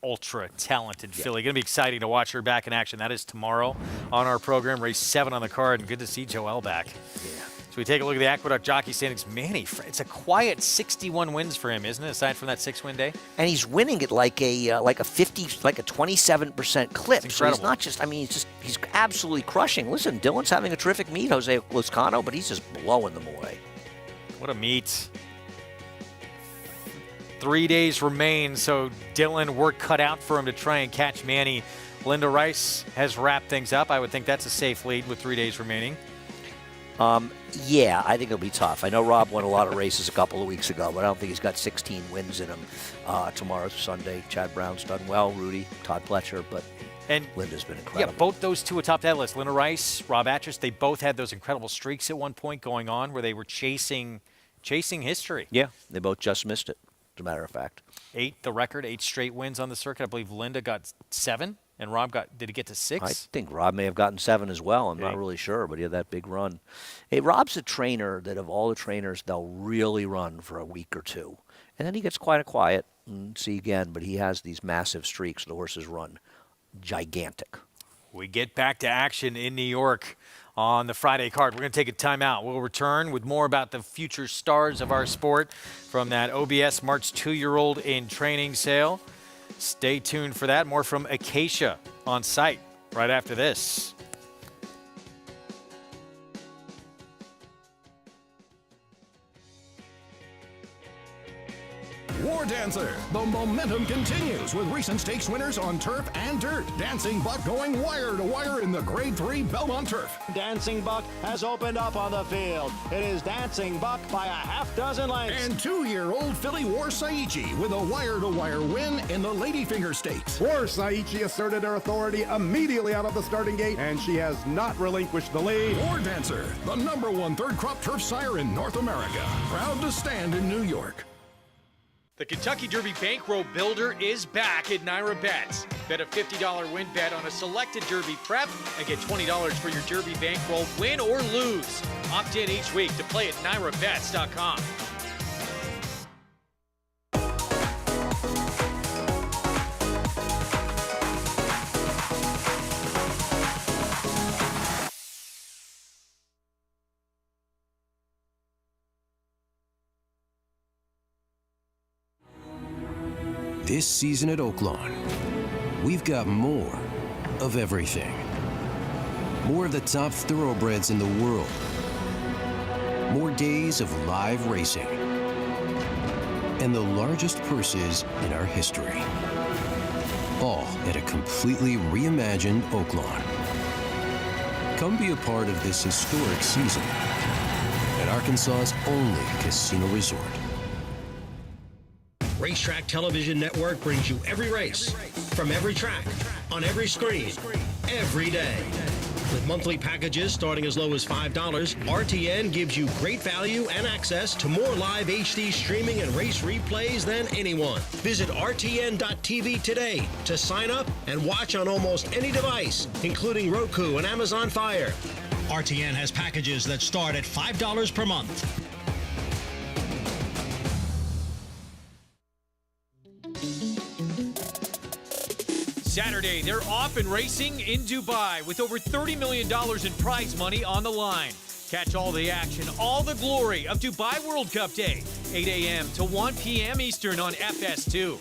ultra-talented filly. Going to be exciting to watch her back in action. That is tomorrow on our program. Race 7 on the card, and good to see Joel back. Yeah. So we take a look at the Aqueduct jockey standings. Manny, it's a quiet 61 wins for him, isn't it? Aside from that 6-win day, And he's winning at like a 27% clip. So he's not just. I mean, he's absolutely crushing. Listen, Dylan's having a terrific meet, Jose Lozcano, but he's just blowing them away. what a meet. 3 days remain, so Dylan, work cut out for him to try and catch Manny. Linda Rice has wrapped things up. I would think that's a safe lead with 3 days remaining. Yeah, I think it'll be tough. I know Rob won a lot of races a couple of weeks ago, but I don't think he's got 16 wins in him. Tomorrow's Sunday. Chad Brown's done well. Rudy, Todd Pletcher, but Linda's been incredible. Yeah, both those two atop that list, Linda Rice, Rob Atras, they both had those incredible streaks at one point going on where they were chasing history. Yeah, they both just missed it, as a matter of fact. 8 straight wins on the circuit. I believe Linda got 7, and Rob did he get to 6? I think Rob may have gotten 7 as well. I'm not really sure, but he had that big run. Hey, Rob's a trainer that of all the trainers, they'll really run for a week or two. And then he gets quite quiet and see again, but he has these massive streaks. The horses run gigantic. We get back to action in New York on the Friday card. We're going to take a timeout. We'll return with more about the future stars of our sport from that OBS March 2-year-old in training sale. Stay tuned for that. More from Acacia on site right after this. War Dancer. The momentum continues with recent stakes winners on turf and dirt. Dancing Buck going wire to wire in the Grade 3 Belmont Turf. Dancing Buck has opened up on the field. It is Dancing Buck by a half dozen lengths. And 2-year-old filly War Saichi with a wire-to-wire win in the Ladyfinger Stakes. War Saichi asserted her authority immediately out of the starting gate, and she has not relinquished the lead. War Dancer, the #1 third crop turf sire in North America. Proud to stand in New York. The Kentucky Derby Bankroll Builder is back at NYRA Bets. Bet a $50 win bet on a selected Derby prep and get $20 for your Derby Bankroll, win or lose. Opt in each week to play at NYRABets.com. This season at Oaklawn, we've got more of everything. More of the top thoroughbreds in the world. More days of live racing. And the largest purses in our history. All at a completely reimagined Oaklawn. Come be a part of this historic season at Arkansas's only casino resort. Racetrack Television Network brings you every race, from every track, on every screen, every day. With monthly packages starting as low as $5, RTN gives you great value and access to more live HD streaming and race replays than anyone. Visit RTN.tv today to sign up and watch on almost any device, including Roku and Amazon Fire. RTN has packages that start at $5 per month. Saturday, they're off and racing in Dubai with over $30 million in prize money on the line. Catch all the action, all the glory of Dubai World Cup Day, 8 a.m. to 1 p.m. Eastern on FS2.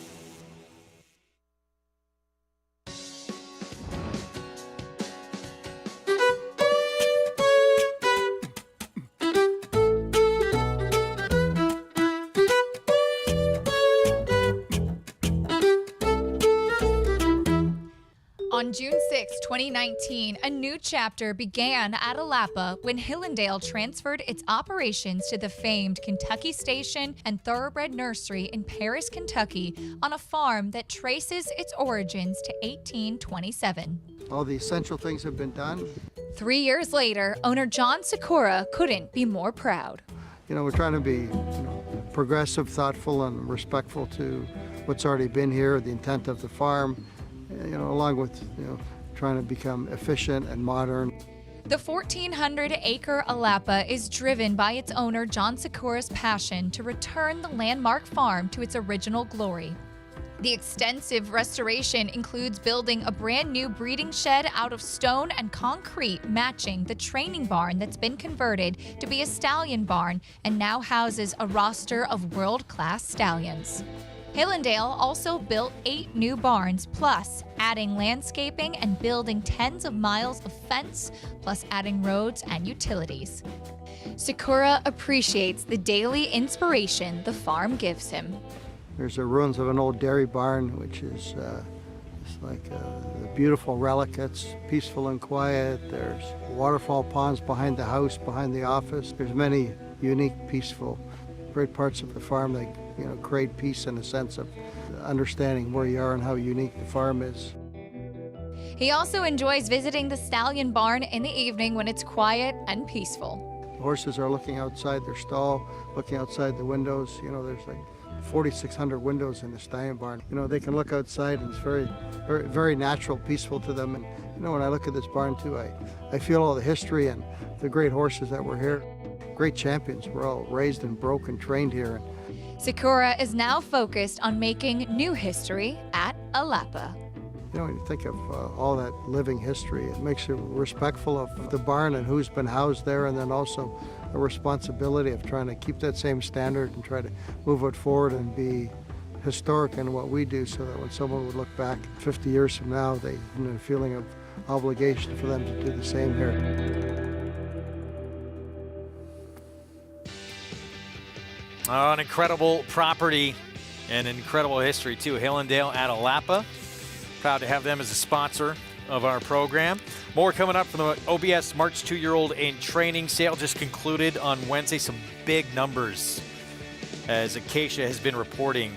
On June 6, 2019, a new chapter began at Alapa when Hillendale transferred its operations to the famed Kentucky Station and Thoroughbred Nursery in Paris, Kentucky, on a farm that traces its origins to 1827. All the essential things have been done. 3 years later, owner John Sikora couldn't be more proud. You know, we're trying to be progressive, thoughtful, and respectful to what's already been here, the intent of the farm, along with, trying to become efficient and modern. The 1,400-acre Alapa is driven by its owner John Sikora's passion to return the landmark farm to its original glory. The extensive restoration includes building a brand new breeding shed out of stone and concrete, matching the training barn that's been converted to be a stallion barn and now houses a roster of world-class stallions. Hillendale also built 8 new barns, plus adding landscaping and building tens of miles of fence, plus adding roads and utilities. Sikora appreciates the daily inspiration the farm gives him. There's the ruins of an old dairy barn, which is it's like a beautiful relic. It's peaceful and quiet. There's waterfall ponds behind the house, behind the office. There's many unique, peaceful, great parts of the farm that create peace and a sense of understanding where you are and how unique the farm is. He also enjoys visiting the stallion barn in the evening when it's quiet and peaceful. The horses are looking outside their stall, looking outside the windows. There's like 4,600 windows in the stallion barn. They can look outside and it's very, very, very natural, peaceful to them. And when I look at this barn too, I feel all the history and the great horses that were here. Great champions were all raised and broke and trained here. Sikora is now focused on making new history at Alapa. When you think of all that living history, it makes you respectful of the barn and who's been housed there, and then also a responsibility of trying to keep that same standard and try to move it forward and be historic in what we do, so that when someone would look back 50 years from now, they have a feeling of obligation for them to do the same here. An incredible property and incredible history, too. Hillendale at Alapa. Proud to have them as a sponsor of our program. More coming up from the OBS March 2-year-old in training sale just concluded on Wednesday. Some big numbers as Acacia has been reporting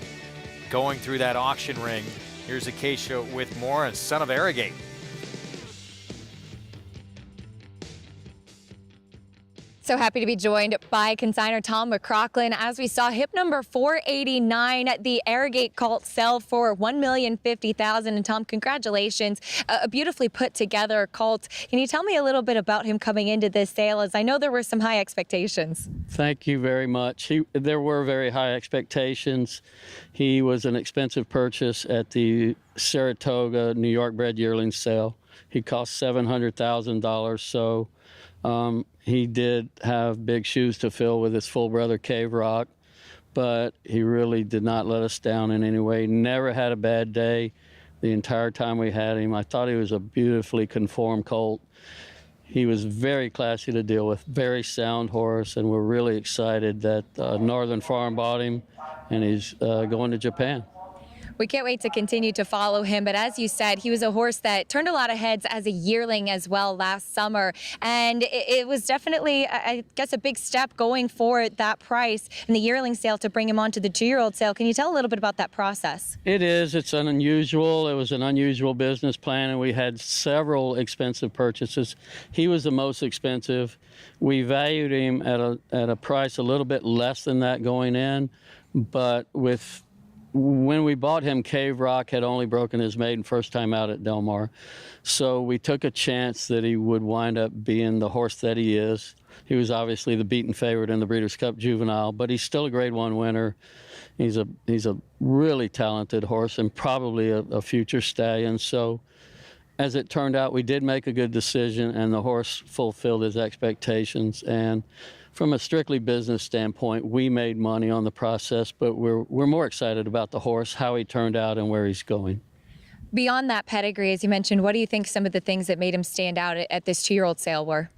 going through that auction ring. Here's Acacia with more and Son of Arrogate. So happy to be joined by consignor Tom McCrocklin. As we saw, hip number 489, the Arrogate colt sell for $1,050,000. And Tom, congratulations. A beautifully put together colt. Can you tell me a little bit about him coming into this sale, as I know there were some high expectations? Thank you very much. There were very high expectations. He was an expensive purchase at the Saratoga New York bred yearling sale. He cost $700,000, so he did have big shoes to fill with his full brother Cave Rock, but he really did not let us down in any way. Never had a bad day the entire time we had him. I thought he was a beautifully conformed colt. He was very classy to deal with, very sound horse, and we're really excited that Northern Farm bought him, and he's going to Japan. We can't wait to continue to follow him, but as you said, he was a horse that turned a lot of heads as a yearling as well last summer, and it was definitely, I guess, a big step going for that price in the yearling sale to bring him onto the 2-year-old sale. Can you tell a little bit about that process? It is. It's unusual. It was an unusual business plan, and we had several expensive purchases. He was the most expensive. We valued him at a price a little bit less than that going in, but when we bought him, Cave Rock had only broken his maiden first time out at Del Mar. So we took a chance that he would wind up being the horse that he is. He was obviously the beaten favorite in the Breeders' Cup Juvenile, but he's still a Grade 1 winner. He's a really talented horse and probably a future stallion. So as it turned out, we did make a good decision, and the horse fulfilled his expectations. And from a strictly business standpoint, we made money on the process, but we're more excited about the horse, how he turned out, and where he's going. Beyond that pedigree, as you mentioned, what do you think some of the things that made him stand out at this 2-year-old sale were?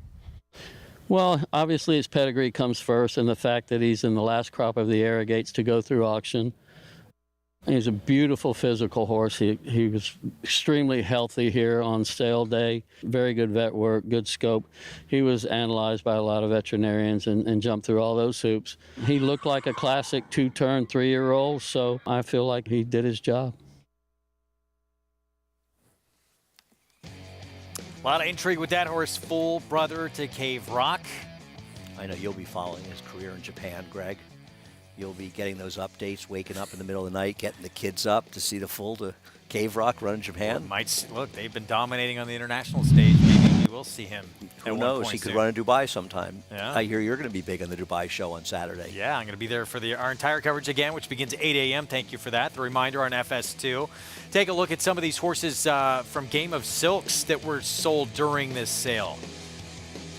Well, obviously his pedigree comes first, and the fact that he's in the last crop of the Arrogates to go through auction. He's a beautiful physical horse. He was extremely healthy here on sale day. Very good vet work, good scope. He was analyzed by a lot of veterinarians and jumped through all those hoops. He looked like a classic 2-turn 3-year-old, so I feel like he did his job. A lot of intrigue with that horse, full brother to Cave Rock. I know you'll be following his career in Japan, Greg. You'll be getting those updates, waking up in the middle of the night, getting the kids up to see the full to Cave Rock run in Japan. Look, they've been dominating on the international stage. Maybe we will see him. Who knows? He could run in Dubai sometime. Yeah. I hear you're going to be big on the Dubai show on Saturday. Yeah, I'm going to be there for our entire coverage again, which begins at 8 a.m. Thank you for that. The reminder on FS2. Take a look at some of these horses from Game of Silks that were sold during this sale.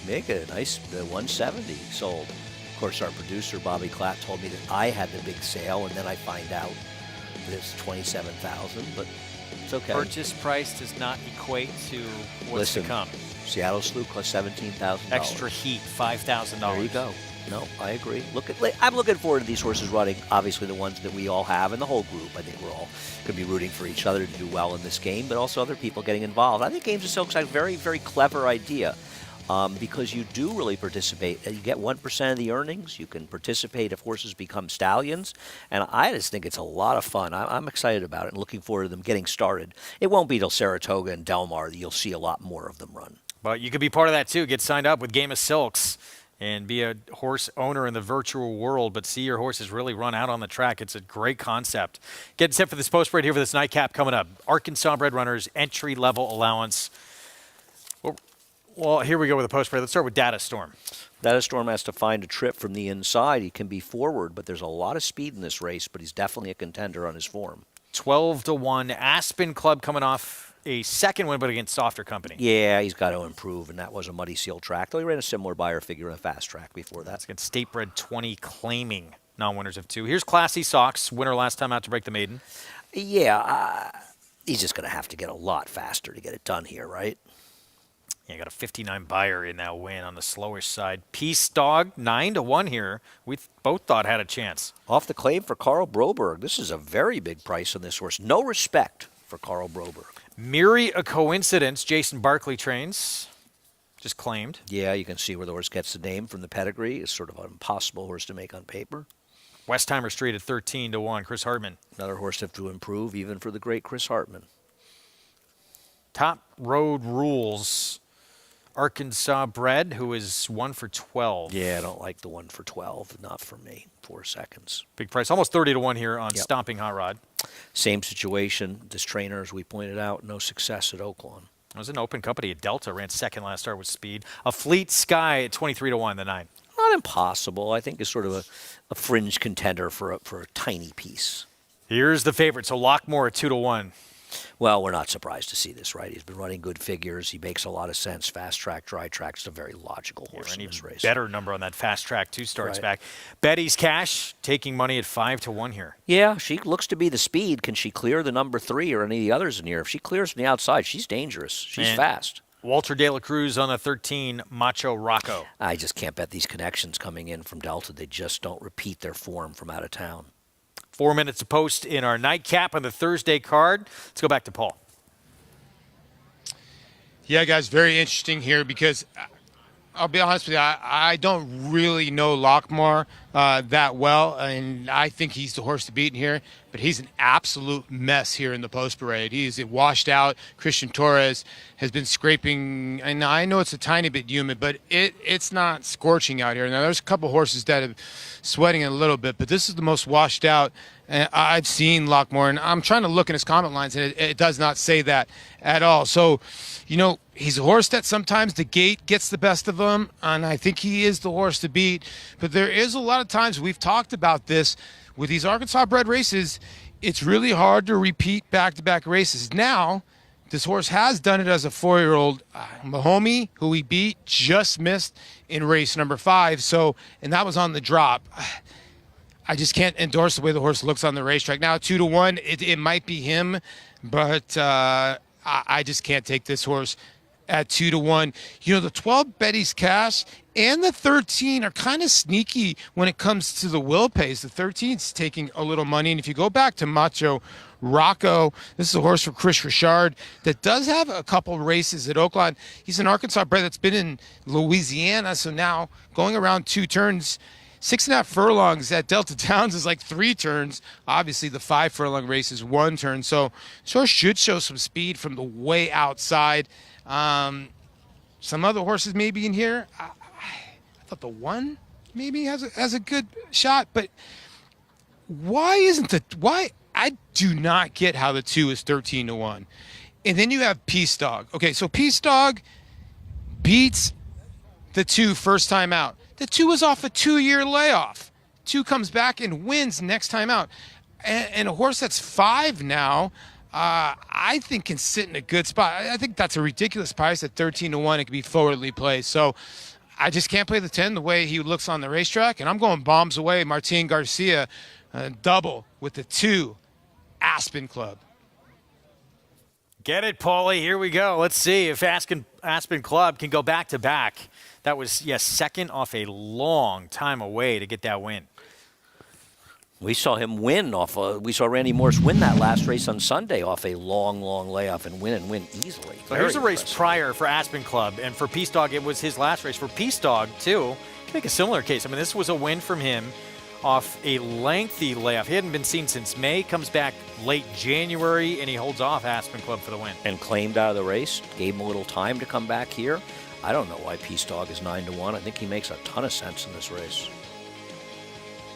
Mega, nice, the 170 sold. Of course, our producer, Bobby Clapp, told me that I had the big sale, and then I find out that it's $27,000, but it's okay. Purchase price does not equate to what's to come. Seattle Slew cost $17,000. Extra heat, $5,000. There you go. No, I agree. I'm looking forward to these horses running, obviously the ones that we all have, and the whole group. I think we're all going to be rooting for each other to do well in this game, but also other people getting involved. I think Games of Silk is a very, very clever idea. Because you do really participate. You get 1% of the earnings. You can participate if horses become stallions. And I just think it's a lot of fun. I'm excited about it and looking forward to them getting started. It won't be till Saratoga and Del Mar that you'll see a lot more of them run. But you could be part of that, too. Get signed up with Game of Silks and be a horse owner in the virtual world, but see your horses really run out on the track. It's a great concept. Getting set for this post parade here for this nightcap coming up. Arkansas bred runners, entry-level allowance. Well, here we go with the post parade. Let's start with Data Storm. Data Storm has to find a trip from the inside. He can be forward, but there's a lot of speed in this race, but he's definitely a contender on his form. 12-1. Aspen Club coming off a second win, but against softer company. Yeah, he's got to improve, and that was a muddy seal track, though he ran a similar buyer figure in a fast track before that. That's against State Bred 20 claiming non-winners of 2. Here's Classy Socks, winner last time out to break the maiden. Yeah, he's just going to have to get a lot faster to get it done here, right? Yeah, got a 59 buyer in that win on the slowish side. Peace Dog, 9-1 here. We both thought had a chance. Off the claim for Carl Broberg. This is a very big price on this horse. No respect for Carl Broberg. Miri a Coincidence, Jason Barkley trains. Just claimed. Yeah, you can see where the horse gets the name from the pedigree. It's sort of an impossible horse to make on paper. Westheimer Street at 13-1, Chris Hartman. Another horse to have to improve, even for the great Chris Hartman. Top Road Rules. Arkansas bred, who is 1 for 12. Yeah, I don't like the 1 for 12. Not for me. 4 seconds. Big price. Almost 30 to 1 here on Yep. Stomping Hot Rod. Same situation. This trainer, as we pointed out, no success at Oaklawn. It was an open company at Delta. Ran second last start with speed. A Fleet Sky at 23 to 1, the 9. Not impossible. I think is sort of a fringe contender for a tiny piece. Here's the favorite. So Lockmore at 2 to 1. Well, we're not surprised to see this, right? He's been running good figures. He makes a lot of sense. Fast track, dry track's a very logical horse in this race. Better number on that fast track. 2 starts Right. back. Betty's Cash taking money at 5 to 1 here. Yeah, she looks to be the speed. Can she clear the number 3 or any of the others in here? If she clears from the outside, she's dangerous. She's And fast. Walter De La Cruz on the 13, Macho Rocco. I just can't bet these connections coming in from Delta. They just don't repeat their form from out of town. 4 minutes to post in our nightcap on the Thursday card. Let's go back to Paul. Yeah, guys, very interesting here because I'll be honest with you, I don't really know Lockmore that well, and I think he's the horse to beat in here, but he's an absolute mess here in the post parade. He's washed out. Christian Torres has been scraping, and I know it's a tiny bit humid, but it's not scorching out here. Now, there's a couple horses that have sweating a little bit, but this is the most washed out I've seen Lockmore, and I'm trying to look in his comment lines, and it does not say that at all. So, you know, he's a horse that sometimes the gate gets the best of him, and I think he is the horse to beat. But there is a lot of times we've talked about this with these Arkansas bred races. It's really hard to repeat back-to-back races. Now, this horse has done it as a 4-year-old. Mahomey, who he beat, just missed in race number 5. So, and that was on the drop. I just can't endorse the way the horse looks on the racetrack. Now, 2 to 1, it might be him, but I just can't take this horse at 2 to 1. You know, the 12 Betty's Cash and the 13 are kind of sneaky when it comes to the will pays. The 13's taking a little money, and if you go back to Macho Rocco, this is a horse for Chris Richard that does have a couple races at Oaklawn. He's an Arkansas bred that's been in Louisiana, so now going around 2 turns. 6.5 furlongs at Delta Downs is like 3 turns. Obviously, the 5 furlong race is 1 turn. So, this horse should show some speed from the way outside. Some other horses maybe in here. I thought the 1 maybe has a good shot. But why isn't why? I do not get how the 2 is 13 to 1. And then you have Peace Dog. Okay, so Peace Dog beats the 2 first time out. The 2 was off a 2-year layoff. 2 comes back and wins next time out. And a horse that's 5 now, I think can sit in a good spot. I think that's a ridiculous price at 13 to 1. It can be forwardly placed. So I just can't play the 10 the way he looks on the racetrack. And I'm going bombs away. Martin Garcia, double with the 2 Aspen Club. Get it, Paulie. Here we go. Let's see if Aspen Club can go back-to-back. That was, yes, second off a long time away to get that win. We saw him win we saw Randy Morse win that last race on Sunday off a long, long layoff and win easily. So here's a race prior for Aspen Club, and for Peace Dog, it was his last race. For Peace Dog, too, you can make a similar case. I mean, this was a win from him off a lengthy layoff. He hadn't been seen since May, comes back late January, and he holds off Aspen Club for the win. And claimed out of the race, gave him a little time to come back here. I don't know why Peace Dog is 9 to 1. I think he makes a ton of sense in this race.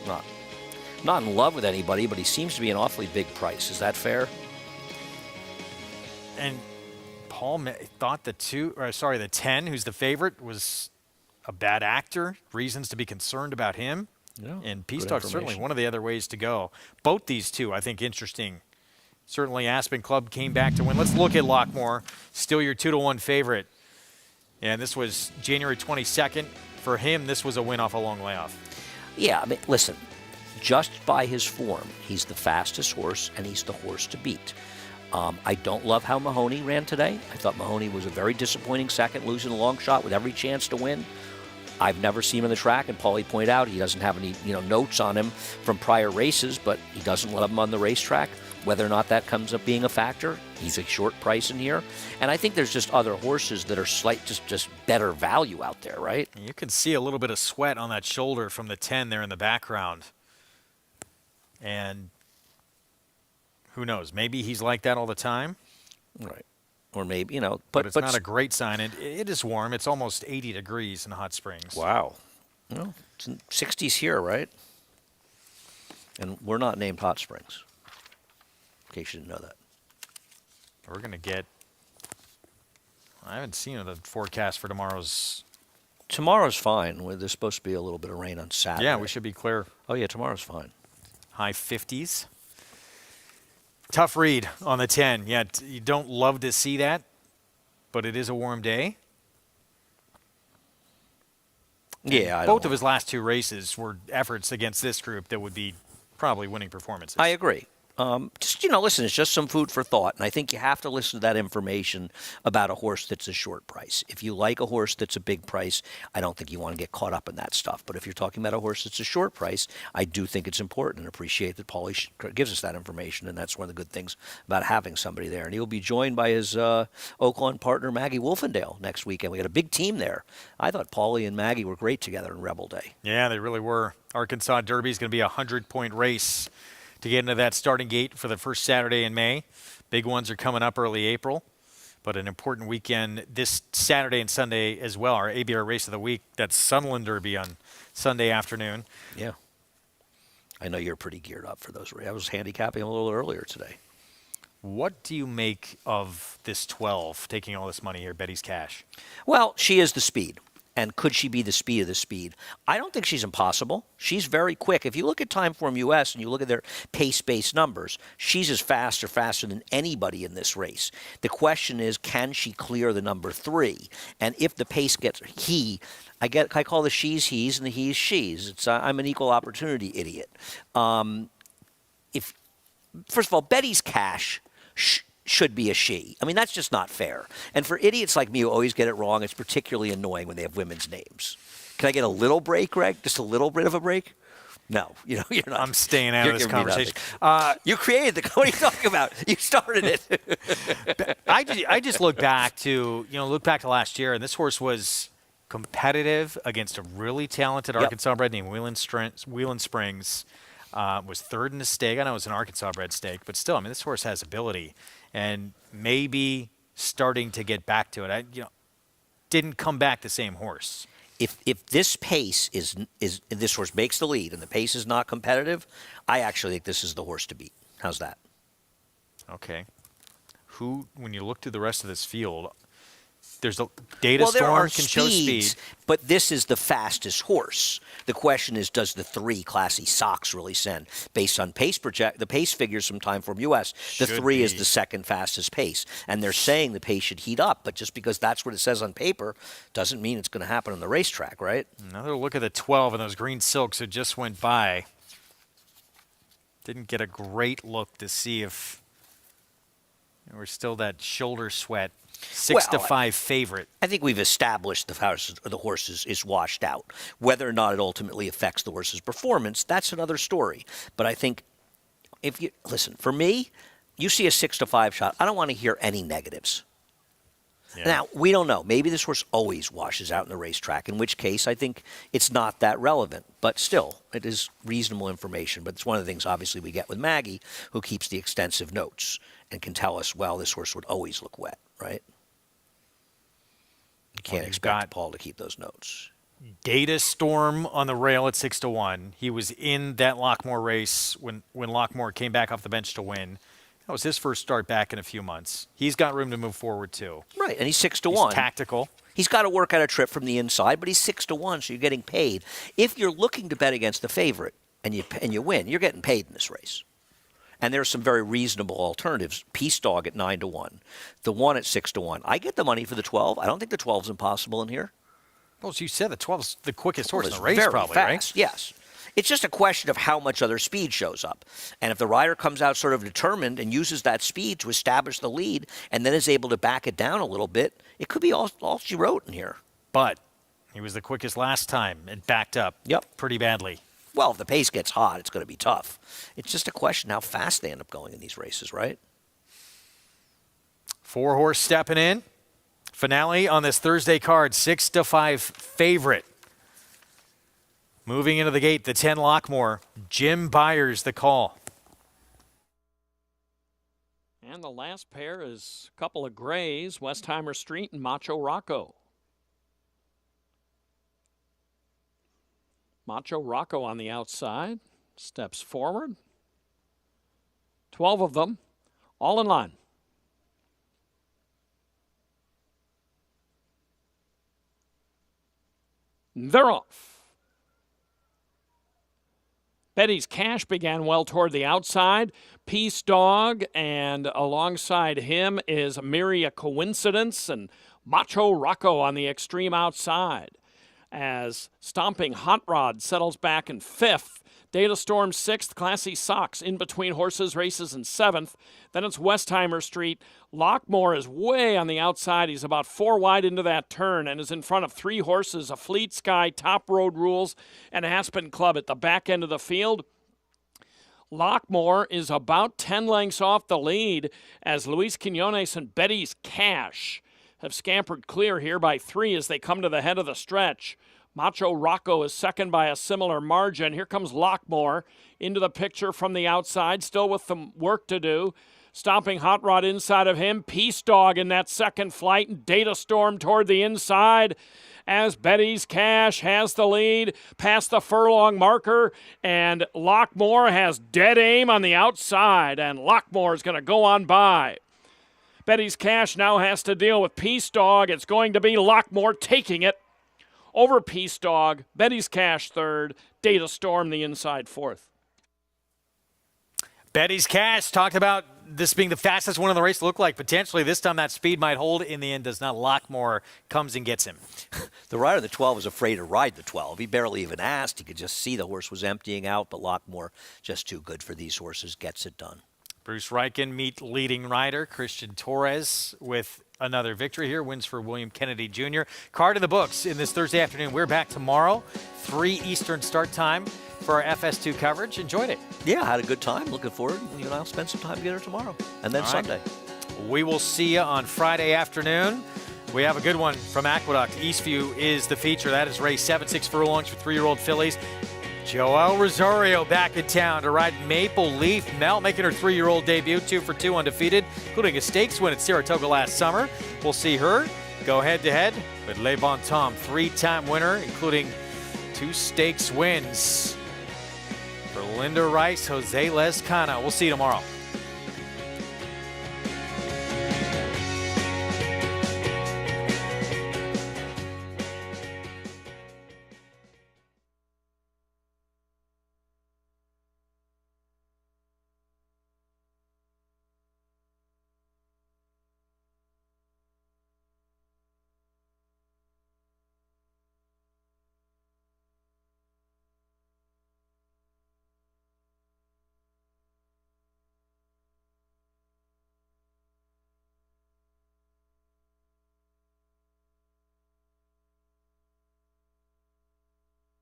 Not in love with anybody, but he seems to be an awfully big price. Is that fair? And Paul thought the 10, who's the favorite, was a bad actor. Reasons to be concerned about him. Yeah, and Peace Dog's certainly one of the other ways to go. Both these 2, I think, interesting. Certainly Aspen Club came back to win. Let's look at Lockmore. Still your 2 to 1 favorite. And this was January 22nd. For him, this was a win off a long layoff. Yeah, I mean, listen, just by his form, he's the fastest horse, and he's the horse to beat. I don't love how Mahoney ran today. I thought Mahoney was a very disappointing second, losing a long shot with every chance to win. I've never seen him on the track, and Paulie pointed out he doesn't have any notes on him from prior races, but he doesn't love him on the racetrack. Whether or not that comes up being a factor, he's a short price in here. And I think there's just other horses that are just better value out there, right? You can see a little bit of sweat on that shoulder from the 10 there in the background. And who knows? Maybe he's like that all the time. Right. or maybe, but it's not a great sign. It is warm. It's almost 80 degrees in Hot Springs. Wow. Well, it's in 60s here, right? And we're not named Hot Springs, in case you didn't know that. We're going to get, I haven't seen the forecast for tomorrow's. Tomorrow's fine. There's supposed to be a little bit of rain on Saturday. Yeah, we should be clear. Oh, yeah, tomorrow's fine. High 50s. Tough read on the 10. Yeah, you don't love to see that, but it is a warm day. Yeah, both of his last 2 races were efforts against this group that would be probably winning performances. I agree. Just, listen, it's just some food for thought. And I think you have to listen to that information about a horse that's a short price. If you like a horse that's a big price, I don't think you want to get caught up in that stuff. But if you're talking about a horse that's a short price, I do think it's important and appreciate that Paulie gives us that information. And that's one of the good things about having somebody there. And he'll be joined by his Oaklawn partner, Maggie Wolfendale, next weekend. We got a big team there. I thought Paulie and Maggie were great together in Rebel Day. Yeah, they really were. Arkansas Derby is going to be a 100-point race to get into that starting gate for the first Saturday in May. Big ones are coming up early April, but an important weekend this Saturday and Sunday as well. Our ABR race of the week, that's Sunland Derby on Sunday afternoon. Yeah. I know you're pretty geared up for those. I was handicapping a little earlier today. What do you make of this 12 taking all this money here, Betty's Cash? Well, she is the speed. And could she be the speed of the speed? I don't think she's impossible. She's very quick. If you look at Timeform US and you look at their pace-based numbers, she's as fast or faster than anybody in this race. The question is, can she clear the number 3? And if the pace gets I call the she's he's and the he's she's. I'm an equal opportunity idiot. First of all, Betty's Cash should be a she. I mean, that's just not fair. And for idiots like me who always get it wrong, it's particularly annoying when they have women's names. Can I get a little break, Greg? Just a little bit of a break? No, you're not. I'm staying out of this conversation. You created the. What are you talking about? You started it. I just look back to last year, and this horse was competitive against a really talented Arkansas bred named Wheelan Springs. Was third in the stake. I know it was an Arkansas bred stake, but still, I mean, this horse has ability, and maybe starting to get back to it. Didn't come back the same horse. If this pace is this horse makes the lead and the pace is not competitive, I actually think this is the horse to beat. How's that? Okay. When you look through the rest of this field, there's a Data Storm can show speed, but this is the fastest horse. The question is, does the 3 Classy Sox really send? Based on the pace figures from Timeform US, the 3 is the second fastest pace, and they're saying the pace should heat up. But just because that's what it says on paper, doesn't mean it's going to happen on the racetrack, right? Another look at the 12 and those green silks that just went by. Didn't get a great look to see if we're still that shoulder sweat. 6-5 favorite. I think we've established the horse is washed out. Whether or not it ultimately affects the horse's performance, that's another story. But I think for me, you see a 6-5 shot, I don't want to hear any negatives. Yeah. Now, we don't know. Maybe this horse always washes out in the racetrack, in which case I think it's not that relevant. But still, it is reasonable information. But it's one of the things, obviously, we get with Maggie, who keeps the extensive notes and can tell us, well, this horse would always look wet, right? You can't expect Paul to keep those notes. Data Storm on the rail at 6-1. He was in that Lockmore race when Lockmore came back off the bench to win. That was his first start back in a few months. He's got room to move forward, too. Right, and he's 6-1. He's tactical. He's got to work out a trip from the inside, but he's 6-1, so you're getting paid. If you're looking to bet against the favorite and you win, you're getting paid in this race. And there's some very reasonable alternatives. Peace Dog at 9-1. The 1 at 6-1. I get the money for the 12. I don't think the 12's impossible in here. Well, as you said, the 12's the quickest horse in the race, very probably, fast, right? Yes. It's just a question of how much other speed shows up. And if the rider comes out sort of determined and uses that speed to establish the lead and then is able to back it down a little bit, it could be all she wrote in here. But he was the quickest last time and backed up pretty badly. Well, if the pace gets hot, it's going to be tough. It's just a question how fast they end up going in these races, right? 4-horse stepping in. Finale on this Thursday card, 6-5 favorite. Moving into the gate, the 10 Lockmore. Jim Byers, the call. And the last pair is a couple of grays, Westheimer Street and Macho Rocco. Macho Rocco on the outside, steps forward. 12 of them, all in line. They're off. Betty's Cash began well toward the outside. Peace Dog, and alongside him is Myria Coincidence and Macho Rocco on the extreme outside. As Stomping Hot Rod settles back in 5th. Data Storm 6th, Classy Socks in between horses, races in 7th. Then it's Westheimer Street. Lockmore is way on the outside. He's about 4 wide into that turn and is in front of 3 horses, a Fleet Sky, Top Road Rules, and Aspen Club at the back end of the field. Lockmore is about 10 lengths off the lead as Luis Quinones and Betty's Cash have scampered clear here by 3 as they come to the head of the stretch. Macho Rocco is second by a similar margin. Here comes Lockmore into the picture from the outside, still with some work to do. Stomping Hot Rod inside of him. Peace Dog in that second flight, and Data Storm toward the inside as Betty's Cash has the lead past the furlong marker, and Lockmore has dead aim on the outside, and Lockmore is going to go on by. Betty's Cash now has to deal with Peace Dog. It's going to be Lockmore taking it over Peace Dog. Betty's Cash 3rd, Data Storm the inside 4th. Betty's Cash talked about this being the fastest one in the race. Looked like potentially this time that speed might hold. In the end, does not. Lockmore comes and gets him. The rider of the 12 was afraid to ride the 12. He barely even asked. He could just see the horse was emptying out, but Lockmore, just too good for these horses, gets it done. Bruce Reichen meet leading rider Christian Torres with another victory here. Wins for William Kennedy Jr. Card in the books in this Thursday afternoon. We're back tomorrow, 3 Eastern start time for our FS2 coverage. Enjoyed it. Yeah, had a good time. Looking forward. You and I will spend some time together tomorrow. And then Sunday. We will see you on Friday afternoon. We have a good one from Aqueduct. Eastview is the feature. That is race 7-6 furlongs for 3-year-old fillies. Joel Rosario back in town to ride Maple Leaf Mel, making her 3-year-old debut, 2 for 2 undefeated, including a stakes win at Saratoga last summer. We'll see her go head-to-head with Le Bon Tom, 3-time winner, including 2 stakes wins for Linda Rice, Jose Lezcano. We'll see you tomorrow.